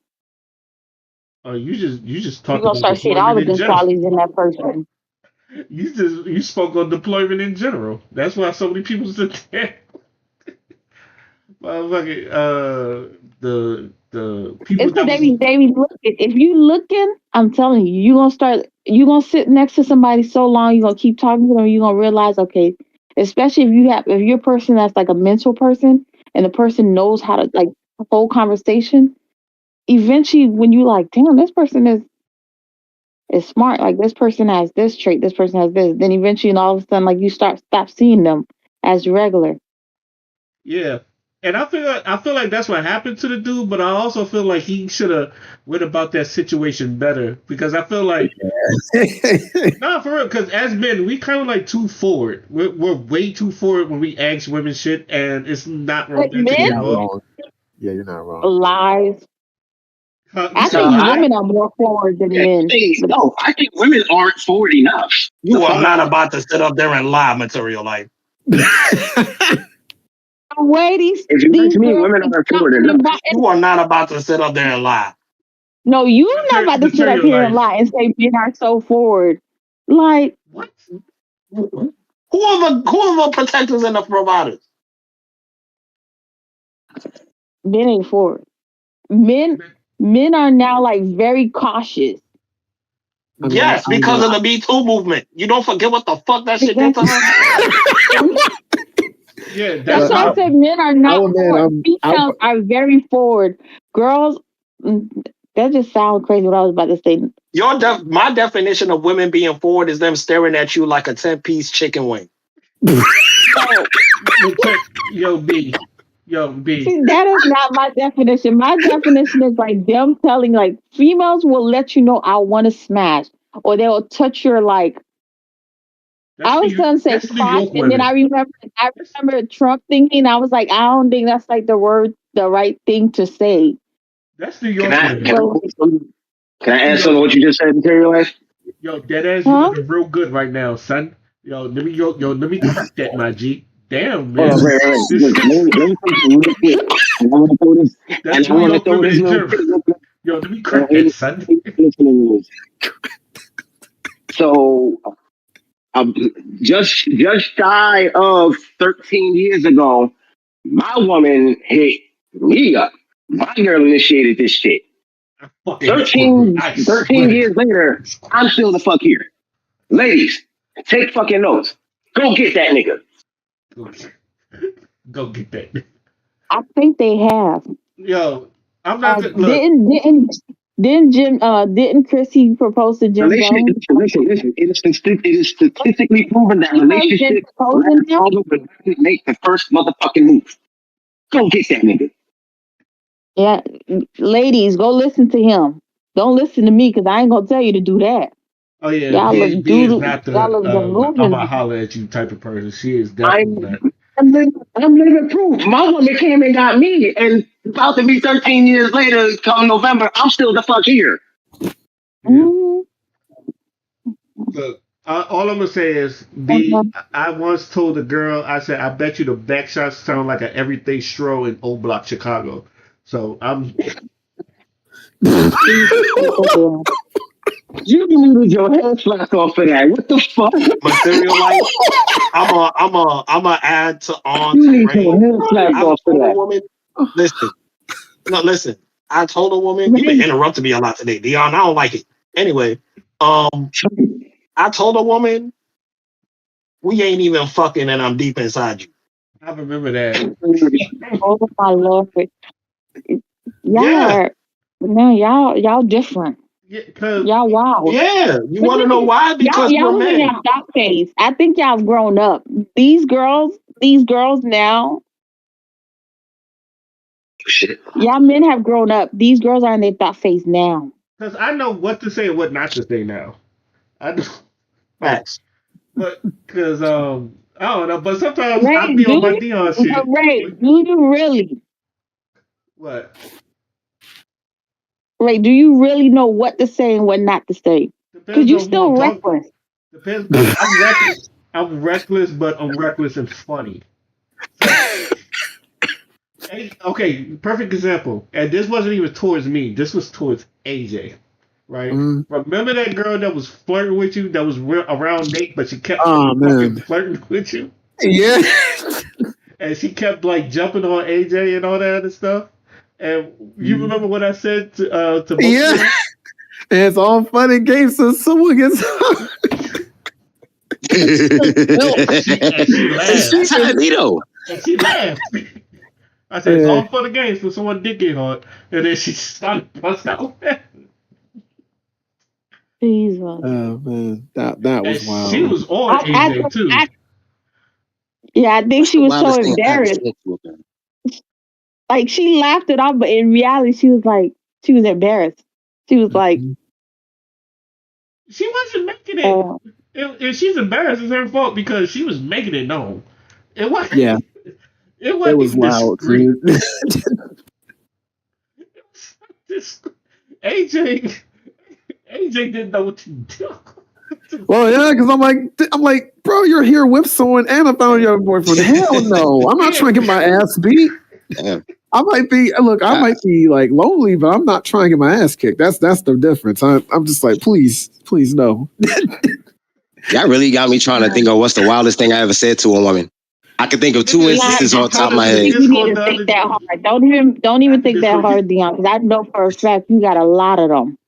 You just You're talked gonna about start seeing all deployment the in good general. qualities in that person. You spoke on deployment in general. That's why so many people sit there. Motherfucking the people It's because that was they be looking. If you looking, I'm telling you, you gonna sit next to somebody so long, you're gonna keep talking to them, you're gonna realize, okay, especially if you're a person that's like a mental person and the person knows how to like hold conversation. Eventually, when you like, damn, this person is smart. Like this person has this trait, this person has this. Then eventually, and all of a sudden, like you stop seeing them as regular. Yeah. And I feel like that's what happened to the dude, but I also feel like he should have went about that situation better because I feel like not for real. Because as men, we kind of like too forward. We're way too forward when we ask women shit, and it's not But romantic You're men not anymore. wrong. Yeah, you're not wrong. lies. You I said think lie? women are more forward than men. But No, I think women aren't forward enough. You are not about to sit up there and lie, material life. the way If you ask these me, girls women be aren't forward talking enough. about, You are not about to sit up there and lie. no, you're not about to sit up Material here and life. lie and say men are so forward. Like What? Who are the protectors and the providers? men ain't forward. Men are now like very cautious. I mean, Yes, because of the Me Too movement. You don't forget what the fuck that shit did to us? Yeah, That's why I said men are not forward. Females are very forward. Girls, that just sounds crazy. What I was about to say. My definition of women being forward is them staring at you like a 10-piece chicken wing. Yo, B. See, that is not my definition. My definition is like them telling, like, females will let you know I want to smash, or they will touch your like. I was gonna say crotch, and then I remember Trump thinking. I was like, I don't think that's like the right thing to say. That's New York women. Can I answer what you just said, material life? Yo, deadass, you looking real good right now, son. Let me crack that, my G. Damn, man. Hold on, wait. Let me quick. And I want to throw this. That's And I New want to York throw women this in little. general. Yo, let me crack that, son. So, just shy of 13 years ago, my woman hit me up. My girl initiated this shit. 13 years later, I'm still the fuck here. Ladies, take fucking notes. Go get that nigga. Go get that. I think they have. Yo, I'm not look. Didn't Chrissy propose to Jim Jones? Listen. It is statistically proven that relationships last longer when women make the first motherfucking move. Go get that nigga. Yeah, ladies, go listen to him. Don't listen to me because I ain't gonna tell you to do that. Oh yeah, Y'all B, look B is not the y'all look I'm delusional. gonna holler at you type of person. She is definitely not. I'm living proof. My woman came and got me, and about to be 13 years later, come November, I'm still the fuck here. Mm-hmm. Look, all I'm gonna say is, B. I once told a girl, I said, I bet you the back shots sound like an everyday stroll in old block Chicago. So I'm. You needed your head slapped off of that. What the fuck? Material life. I'm a add on You to need your head slapped I off of told a that. woman, listen. I told a woman, you've been interrupting me a lot today, Dion. I don't like it. Anyway, I told a woman, we ain't even fucking and I'm deep inside you. I remember that. Oh my lord. Y'all different. Y'all wild. Yeah, you want to know why? Because y'all we're was in men. y'all thought phase. I think y'all have grown up. These girls now. Shit. Y'all men have grown up. These girls are in their thought phase now. Because I know what to say and what not to say now. I know. Facts. But because I don't know. But sometimes Ray, I be on my Dion shit. Ray, do you really? What? Ray, do you really know what to say and what not to say? Because you still reckless. Depends. I'm reckless, but I'm reckless and funny. So, okay, perfect example. And this wasn't even towards me. This was towards AJ. Right? Remember that girl that was flirting with you, that was around Nate, but she kept fucking flirting with you? Yeah. And she kept like jumping on AJ and all that other stuff. And you remember what I said to both of them? It's all fun and games, so someone gets she laughed. That's how it be though. And she laughed. I said, it's all for the games for someone dick get hard. And then she started busting out. Jesus. Oh man, that was And wild. she was on AJ too. I think What's she the was so wildest thing I ever embarrassed. said to a girl? Like she laughed it off, but in reality, she was embarrassed. She was like, She wasn't making it. If she's embarrassed, it's her fault because she was making it known. It wasn't. Yeah, It wasn't was even loud, discreet. dude. AJ didn't know what to do. Well, yeah, because I'm like, bro, you're here with someone, and I found your boyfriend. Hell no, I'm not trying to get my ass beat. Damn. I might be like lonely, but I'm not trying to get my ass kicked. That's the difference. I'm just like, please no. Y'all really got me trying to think of what's the wildest thing I ever said to a woman. I can think of 2 instances on top of my I head. think you need to think that hard. Don't even think that hard, Dion, because I know for a fact you got a lot of them.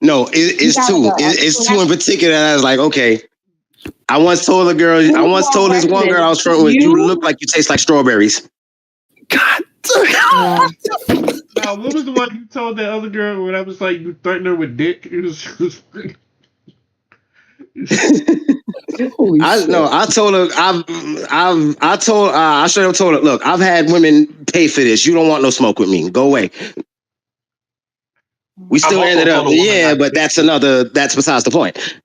No, it's 2. It's 2 in particular that I was like, okay. I once told this one girl I was flirting with, you look like you taste like strawberries. God damn. Now, what was the one you told that other girl when I was like, you threatened her with dick? It was I told her, I straight up told her, look, I've had women pay for this. You don't want no smoke with me. Go away. We still ended up, but that's besides the point.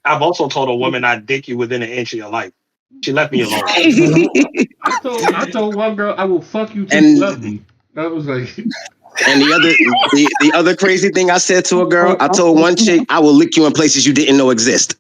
I've also told a woman I'd dick you within an inch of your life. She left me alone. I told one girl I will fuck you till you love me. That was like. And the other crazy thing I said to a girl, I told one chick, I will lick you in places you didn't know exist.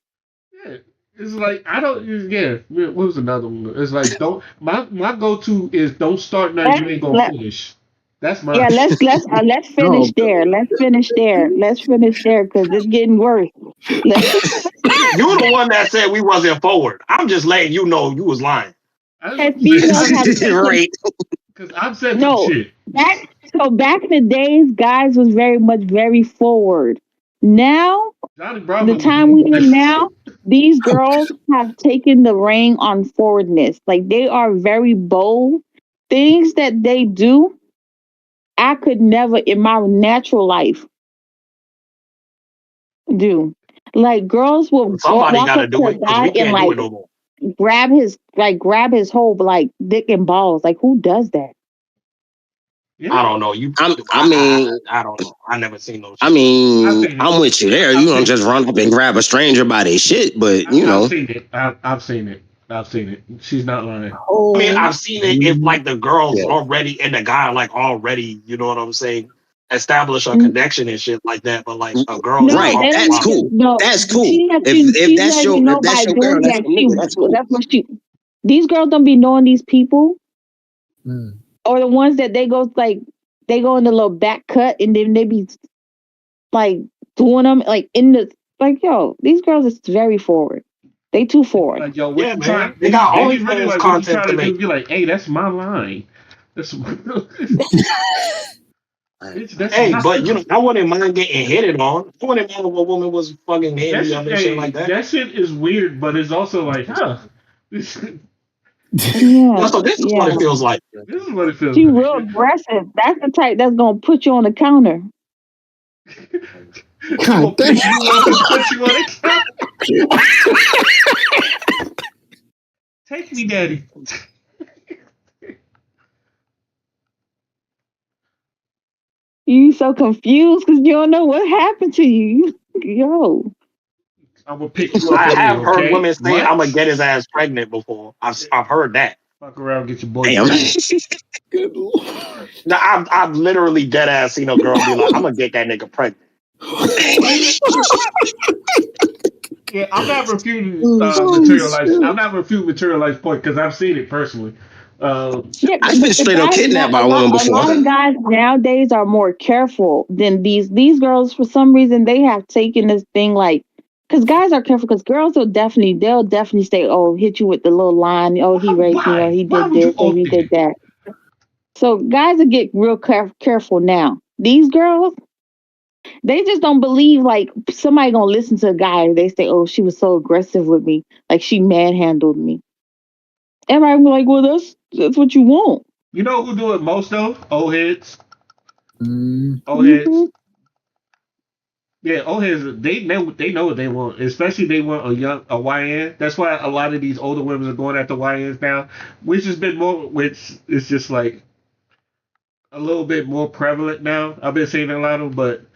Yeah, it's like I don't. Yeah, what was another one? It's like don't. My go to is don't start now. You ain't gonna finish. That's my. Yeah, let's finish there. Let's finish there because it's getting worse. You the one that said we wasn't forward. I'm just letting you know you was lying. Right. Because I've said some shit. Back in the days, guys was very forward. Now, the time we in now, these girls have taken the reign on forwardness. Like they are very bold. Things that they do, I could never in my natural life do. Like girls will Somebody walk gotta up do to a it because guy we can't and do like it no more. grab his whole like dick and balls. Like who does that? Yeah. I don't know. I don't know. I never seen those. I mean, I'm with you there. You don't just run up and grab a stranger by their shit, but you know. I've seen it. She's not lying. I mean, I've seen it if like the girl's already and the guy like already, you know what I'm saying, establish a connection and shit like that. But like a girl, right? That's cool. That's cool. If that's your girl, that's cool. That's cool. That's what these girls don't be knowing these people, or the ones that they go in the little back cut and then they be like doing them like in the like these girls is very forward. They too forward. Like, yo, yeah, man. They got OnlyFans content to make. Be like, hey, that's my line. That's hey, but you know, I wouldn't mind getting hit on. I wouldn't mind if a woman was fucking hitting me on and shit like that. That shit is weird, but it's also like, huh. Yeah, so this is what it feels like. This is what it feels she like. real aggressive. That's the type that's gonna put you on the counter. God damn. Put you on the counter. Take me, daddy. You so confused because you don't know what happened to you. Yo. I'm gonna pick you up. I have heard women say I'm gonna get his ass pregnant before. I've heard that. Fuck around, get your boy. Good Lord. Now, I've literally dead ass seen a girl be like, I'm gonna get that nigga pregnant. Yeah, I'm not refuting materialized. I'm not refuting materialized point because I've seen it personally. I've been straight up kidnapped by a woman before. A lot of guys nowadays are more careful than these girls. For some reason, they have taken this thing like, because guys are careful. Because girls they'll definitely say, "Oh, hit you with the little line. Oh, he raped me. Or he did this. Or he did that." So guys will get real careful now. These girls, They just don't believe like somebody gonna listen to a guy and they say, "Oh, she was so aggressive with me, like she manhandled me." Everybody be like, "Well, that's what you want." You know who do it most though? Old heads. Old Hmm. heads. Yeah, old heads. They know what they want. Especially they want a YN. That's why a lot of these older women are going after YNs now, which has been more. Which is just like a little bit more prevalent now. I've been seeing a lot of them,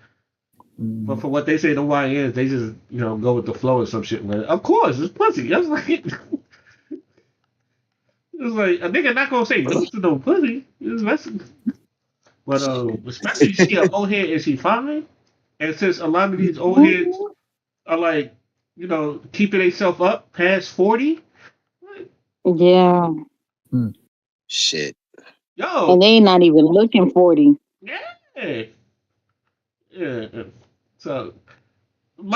but for what they say, the YNs, they just go with the flow or some shit. Like, of course, it's pussy. I was like, it's like a nigga not gonna say no to no pussy. But especially she an old head and she fine. And since a lot of these old heads are like, keeping themselves up past 40, Yeah, Shit. and yo, they ain't not even looking 40. yeah, yeah. So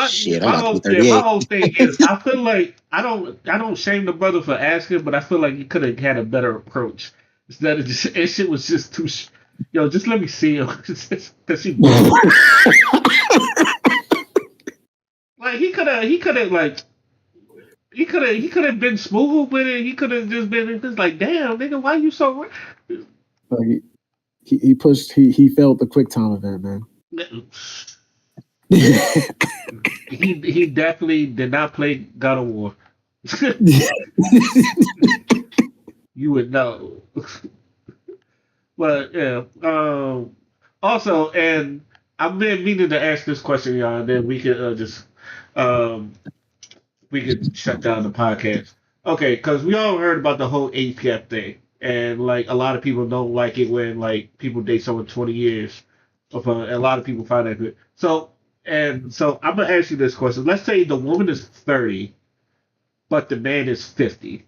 Shit, I'm my about to be whole my 38. whole thing is I feel like I don't shame the brother for asking, but I feel like he could have had a better approach instead of just that shit was just too. Yo, just let me see him because she bored. Like he could have been smooth with it. He could have just been just like, damn nigga, why you so? Like he pushed. He felt the quick time event, man. He definitely did not play God of War. You would know. But yeah. Also, and I've been meaning to ask this question, y'all, and then we could just um we could shut down the podcast. Okay, because we all heard about the whole age gap thing, and like a lot of people don't like it when like people date someone 20 years. A lot of people find that good. So I'm gonna ask you this question. Let's say the woman is 30, but the man is 50.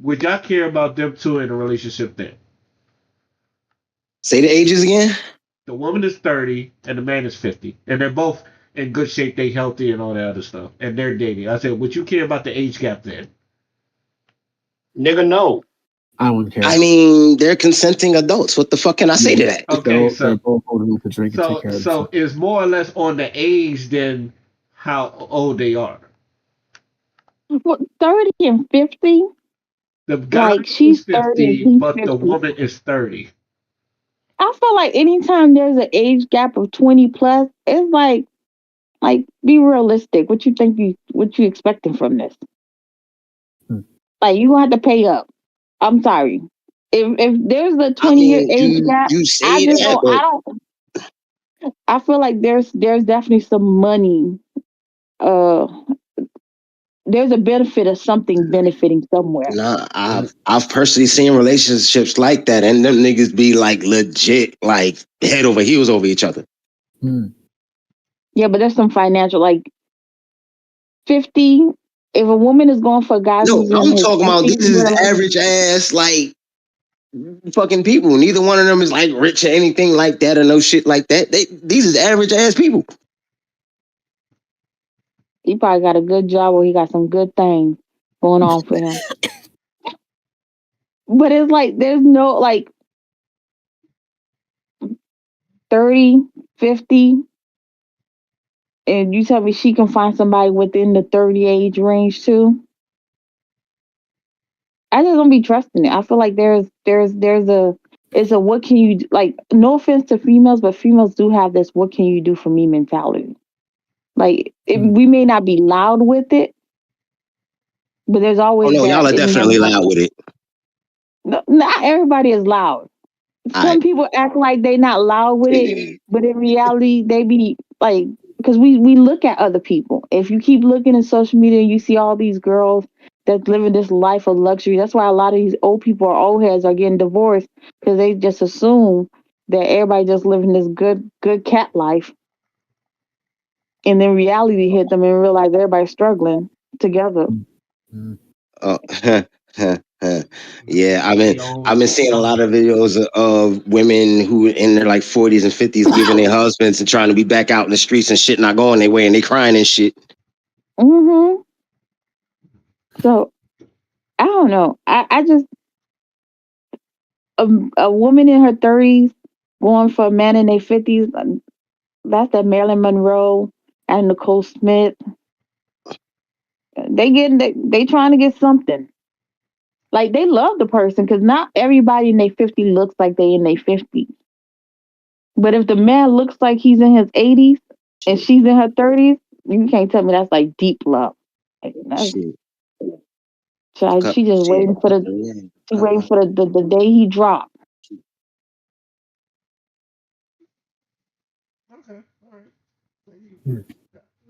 Would y'all care about them two in a relationship then? Say the ages again. The woman is 30 and the man is 50, and they're both in good shape. They healthy and all that other stuff, and they're dating. I said, would you care about the age gap then? Nigga, no. I wouldn't care. I mean, they're consenting adults. What the fuck can I say to that? Okay, They're both old enough to drink and take so care of so themselves. it's more or less on the age than how old they are. What, 30 and 50? The guy Like is she's 30 and 50, he's but the 50. woman is 30. I feel like anytime there's an age gap of 20 plus, it's like be realistic. What you expecting from this? Like you gonna have to pay up. I'm sorry. If there's a I 20-year mean, age gap, you I say just that, don't but I feel like there's definitely some money. Uh there's a benefit of something benefiting somewhere. nah, I've personally seen relationships like that, and them niggas be like legit, like head over heels over each other. Yeah, but there's some financial like 50. If a woman is going for a guy No, who's in I'm his talking about 50s, these is average ass like fucking people. Neither one of them is like rich or anything like that or no shit like that. These is average ass people. he probably got a good job or he got some good things going on for him. But it's like there's no like 30, 50, and you tell me she can find somebody within the 30 age range too. I just don't be trusting it. I feel like there's a it's a what can you do? Like no offense to females, but females do have this what can you do for me mentality. Like we may not be loud with it, but there's Oh always no, y'all that are in your definitely loud mind. with it. No, not everybody is loud. I Some people act like they not loud with it, but in reality, they be like, because we look at other people. If you keep looking at social media, you see all these girls that's living this life of luxury. That's why a lot of these old people or old heads are getting divorced because they just assume that everybody just living this good cat life, and then reality hit them and realize everybody's struggling together. Oh, yeah, I've been seeing a lot of videos of women who in their like 40s and 50s leaving their husbands and trying to be back out in the streets and shit not going their way and they crying and shit. Mm-hmm. So I don't know. I just a woman in her 30s going for a man in their 50s. That's that Marilyn Monroe and Nicole Smith. They trying to get something. Like they love the person because not everybody in their 50 looks like they in their 50s. But if the man looks like he's in his 80s and she's in her 30s, you can't tell me that's like deep love. Like, Shit. she just waiting for she waiting for the day he drop. Okay, all right.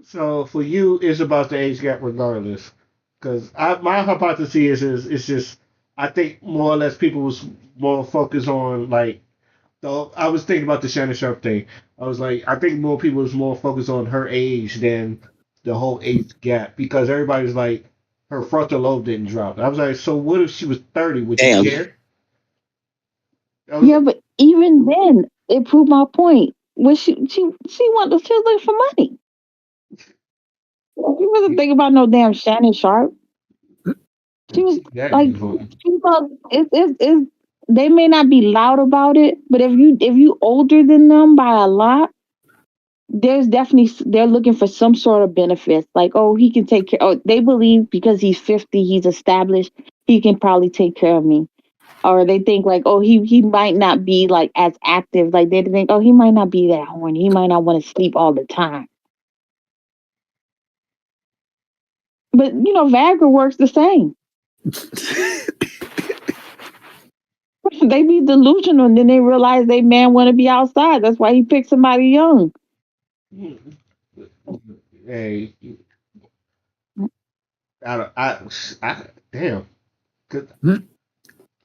So for you, it's about the age gap regardless. Because my hypothesis is it's just I think more or less people was more focused on like I was thinking about the Shannon Sharp thing. I was like I think more people was more focused on her age than the whole age gap because everybody's like her frontal lobe didn't drop. I was like, so what if she was 30? Would you Damn. care? Yeah, but even then, it proved my point. When she wanted she was looking for money. She wasn't thinking about no damn Shannon Sharp. She was That like, beautiful. she was, it's they may not be loud about it, but if you older than them by a lot, there's definitely they're looking for some sort of benefits. Like, oh, he can take care. Oh, they believe because he's 50, he's established, he can probably take care of me. Or they think like, oh, he might not be like as active. Like they think, oh, he might not be that horny. He might not want to sleep all the time. But Viagra works the same. They be delusional and then they realize they man want to be outside. That's why he picked somebody young. Hey, I damn. 'Cause-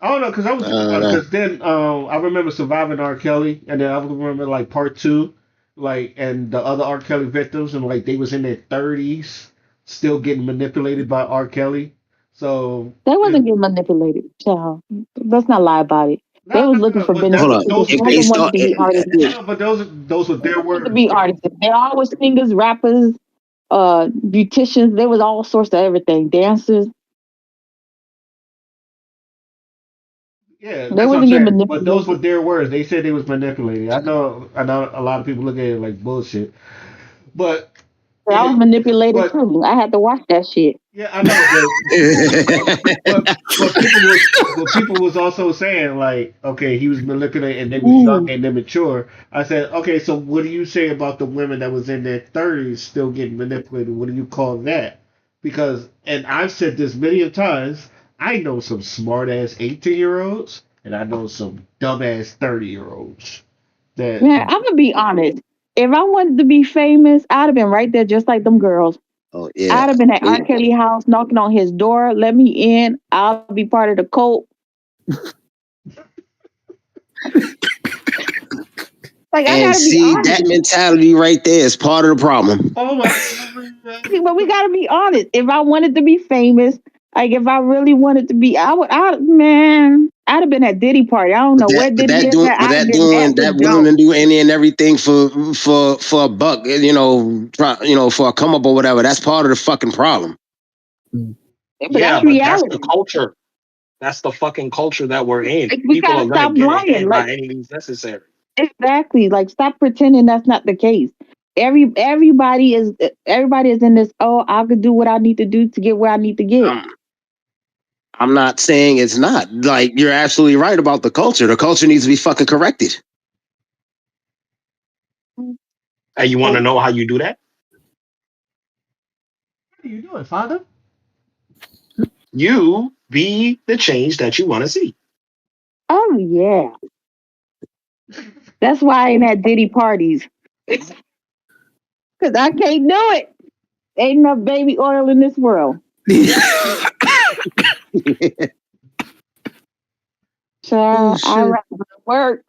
I don't know, cause I was thinking about it. Cause then I remember surviving R. Kelly, and then I remember like part two, like and the other R. Kelly victims, and like they was in their 30s, still getting manipulated by R. Kelly. So They wasn't getting manipulated. Child. Let's not lie about it. They was looking for but Hold benefits up. because those some If of they them wanted start, to be artists. no, but those were their Wanted to words. be artists. They all was singers, rappers, beauticians. They was all sorts of everything. Dancers. Yeah, They that's what I'm wasn't getting saying. But those were manipulated. their words. They said they was manipulated. I know a lot of people look at it like bullshit. But I was it, manipulated but too. I had to watch that shit. yeah, I know, but people was also saying like, okay, he was manipulated and they was young Mm. and immature. I said, okay, so what do you say about the women that was in their 30s still getting manipulated? What do you call that? Because and I've said this many of times, I know some smart ass 18-year-olds and I know some dumb ass 30-year-olds that Man, I'm gonna be honest. If I wanted to be famous, I'd have been right there just like them girls. oh yeah. I'd have been at R. Kelly house knocking on his door. Let me in. I'll be part of the cult. Like I And gotta be see that honest. mentality right there is part of the problem. oh my But we gotta be honest. If I wanted to be famous, like if I really wanted to be, I'd have been at Diddy party. I don't But know where Diddy is at. I'd have been at the that willing jump. to do any and everything for a buck, for a come up or whatever. That's part of the fucking problem. But Yeah, that's but that's the reality. culture. That's the fucking culture that we're in. Like, we People are gotta gonna stop get lying. ahead Like by any means necessary. exactly. Like stop pretending that's not the case. Everybody is in this. Oh, I could do what I need to do to get where I need to get. I'm not saying it's not. Like you're absolutely right about the culture. The culture needs to be fucking corrected. And you want to know how you do that? what are you doing, father? You be the change that you want to see. Oh yeah, that's why I ain't at Diddy parties because I can't do it. Ain't enough baby oil in this world. Oh Child, I shit. rather go to work.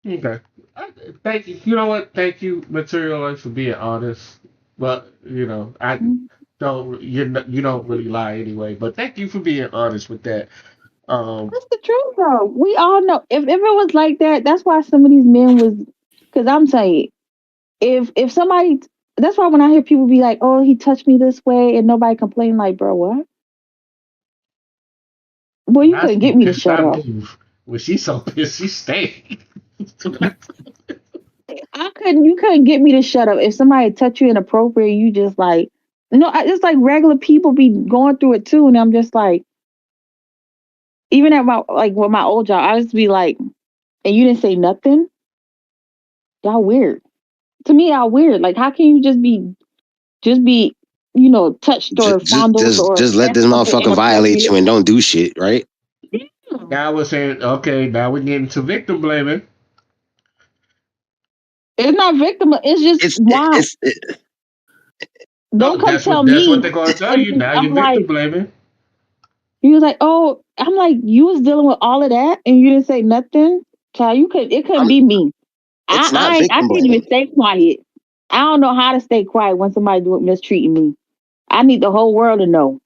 Okay. Thank you. You know what? Thank you, Materialize, for being honest. But I don't. You don't really lie anyway. But thank you for being honest with that. Um. That's the truth, though. We all know if it was like that, that's why some of these men was. Because I'm telling you, if somebody, that's why when I hear people be like, "Oh, he touched me this way," and nobody complain, like, bro, what? Boy, you Not couldn't be get me to pissed. shut I up. move. When she's so pissed, she stayed. You couldn't get me to shut up. If somebody touch you inappropriate, you just like, no, it's like regular people be going through it too. And I'm just like, even at my, like with my old job, I just be like, and you didn't say nothing? Y'all weird. To me, y'all weird. Like, how can you just be, touched or fondled or Just let said this something motherfucker violate inappropriate? you and don't do shit, right? Now we're saying, okay, now we're getting to victim blaming. It's not victim. It's just wow. Don't come That's tell what me. they're gonna tell you. And Now I'm you're like, victim blaming. he was like, oh, I'm like, you was dealing with all of that and you didn't say nothing. Child, it couldn't be me. It's not I victim can't even blaming. stay quiet. I don't know how to stay quiet when somebody mistreating me. I need the whole world to know.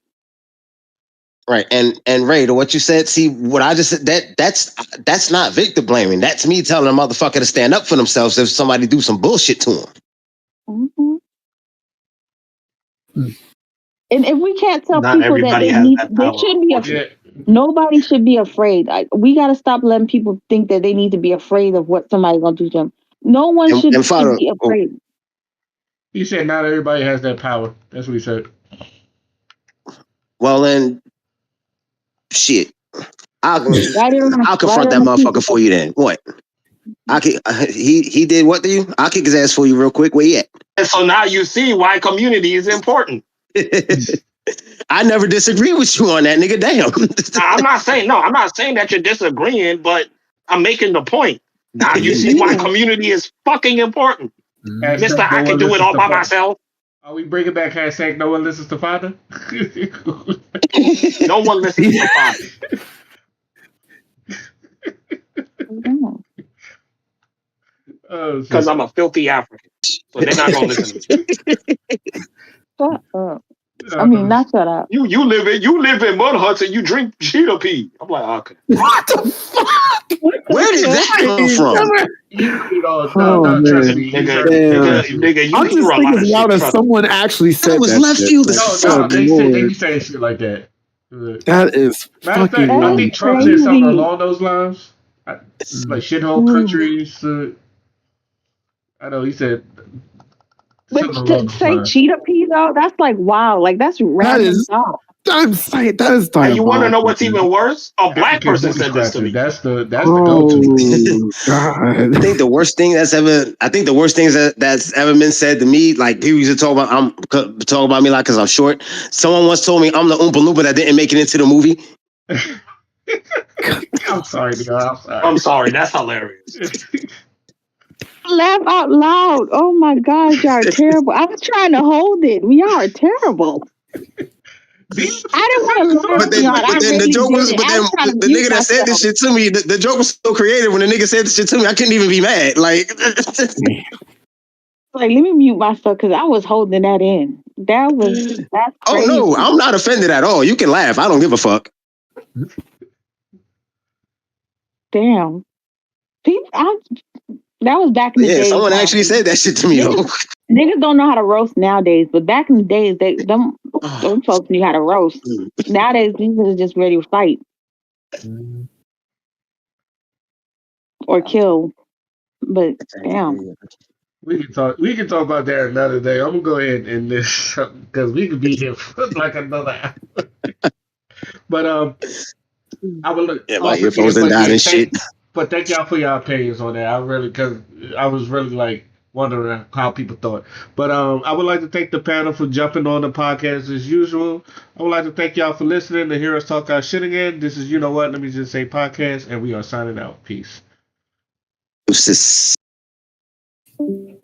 Right. And Ray, to what you said, see what I just said, that's not victim blaming. That's me telling a motherfucker to stand up for themselves if somebody do some bullshit to them. Mm-hmm. And if we can't tell Not people that everybody has that they power, shouldn't be unfortunately. nobody should be afraid. We got to stop letting people think that they need to be afraid of what somebody's going to do to them. No one should be afraid. He said not everybody has that power. That's what he said. Well, then, shit. I'll confront that motherfucker for you then. What? He did what to you? I'll kick his ass for you real quick. Where he at? And so now you see why community is important. I never disagree with you on that, nigga. Damn. I'm not saying that you're disagreeing, but I'm making the point. Now you see why community is fucking important. Mister, I can do it all by myself. Are we bringing back hashtag no one listens to father? No one listens to father. Because I'm a filthy African. So they're not gonna listen to me. Shut up. I mean, not shut up. You live in mud huts and you drink cheetah pee. I'm like, okay. What the fuck? Where did that come from? Trust me. Nigga, I'm you hear just a lot thinking of loud shit. as Trust someone actually said was that left shit. field Like, as good they Lord. be saying shit like that. That is Matter of fucking fact, I wild. think Trump said something along those lines. Like shithole countries. I know he said. But to say cheetah pee though, that's like wow, like that's random talk. I'm saying that is And you want to know diabolical. what's even worse? A black person said this to me. That's the go-to. God. I think the worst thing that's ever been said to me, like people used to talk about me like because I'm short. Someone once told me I'm the Oompa Loompa that didn't make it into the movie. I'm sorry, nigga. I'm sorry. That's hilarious. Laugh out loud. Oh my gosh, y'all are terrible. I was trying to hold it. Y'all are terrible. I didn't want to laugh, y'all. I then really the joke was, did. I was trying to the mute nigga that said this myself. shit to me, the joke was so creative when the nigga said this shit to me, I couldn't even be mad. Like, Like, let me mute myself because I was holding that in. That's oh crazy. no, I'm not offended at all. You can laugh. I don't give a fuck. Damn. That was back in the day. Someone actually said that shit to me though. Niggas don't know how to roast nowadays, but back in the days, them folks knew how to roast. Nowadays, these are just ready to fight or kill. But damn, We can talk about that another day. I'm gonna go ahead and end this because we could be here for like another hour. But I would my earphones done died and shit. But thank y'all for your opinions on that. Because I was really like wondering how people thought. But I would like to thank the panel for jumping on the podcast as usual. I would like to thank y'all for listening to hear us talk our shit again. This is You Know What? Let me just say podcast, and we are signing out. Peace. Ooh.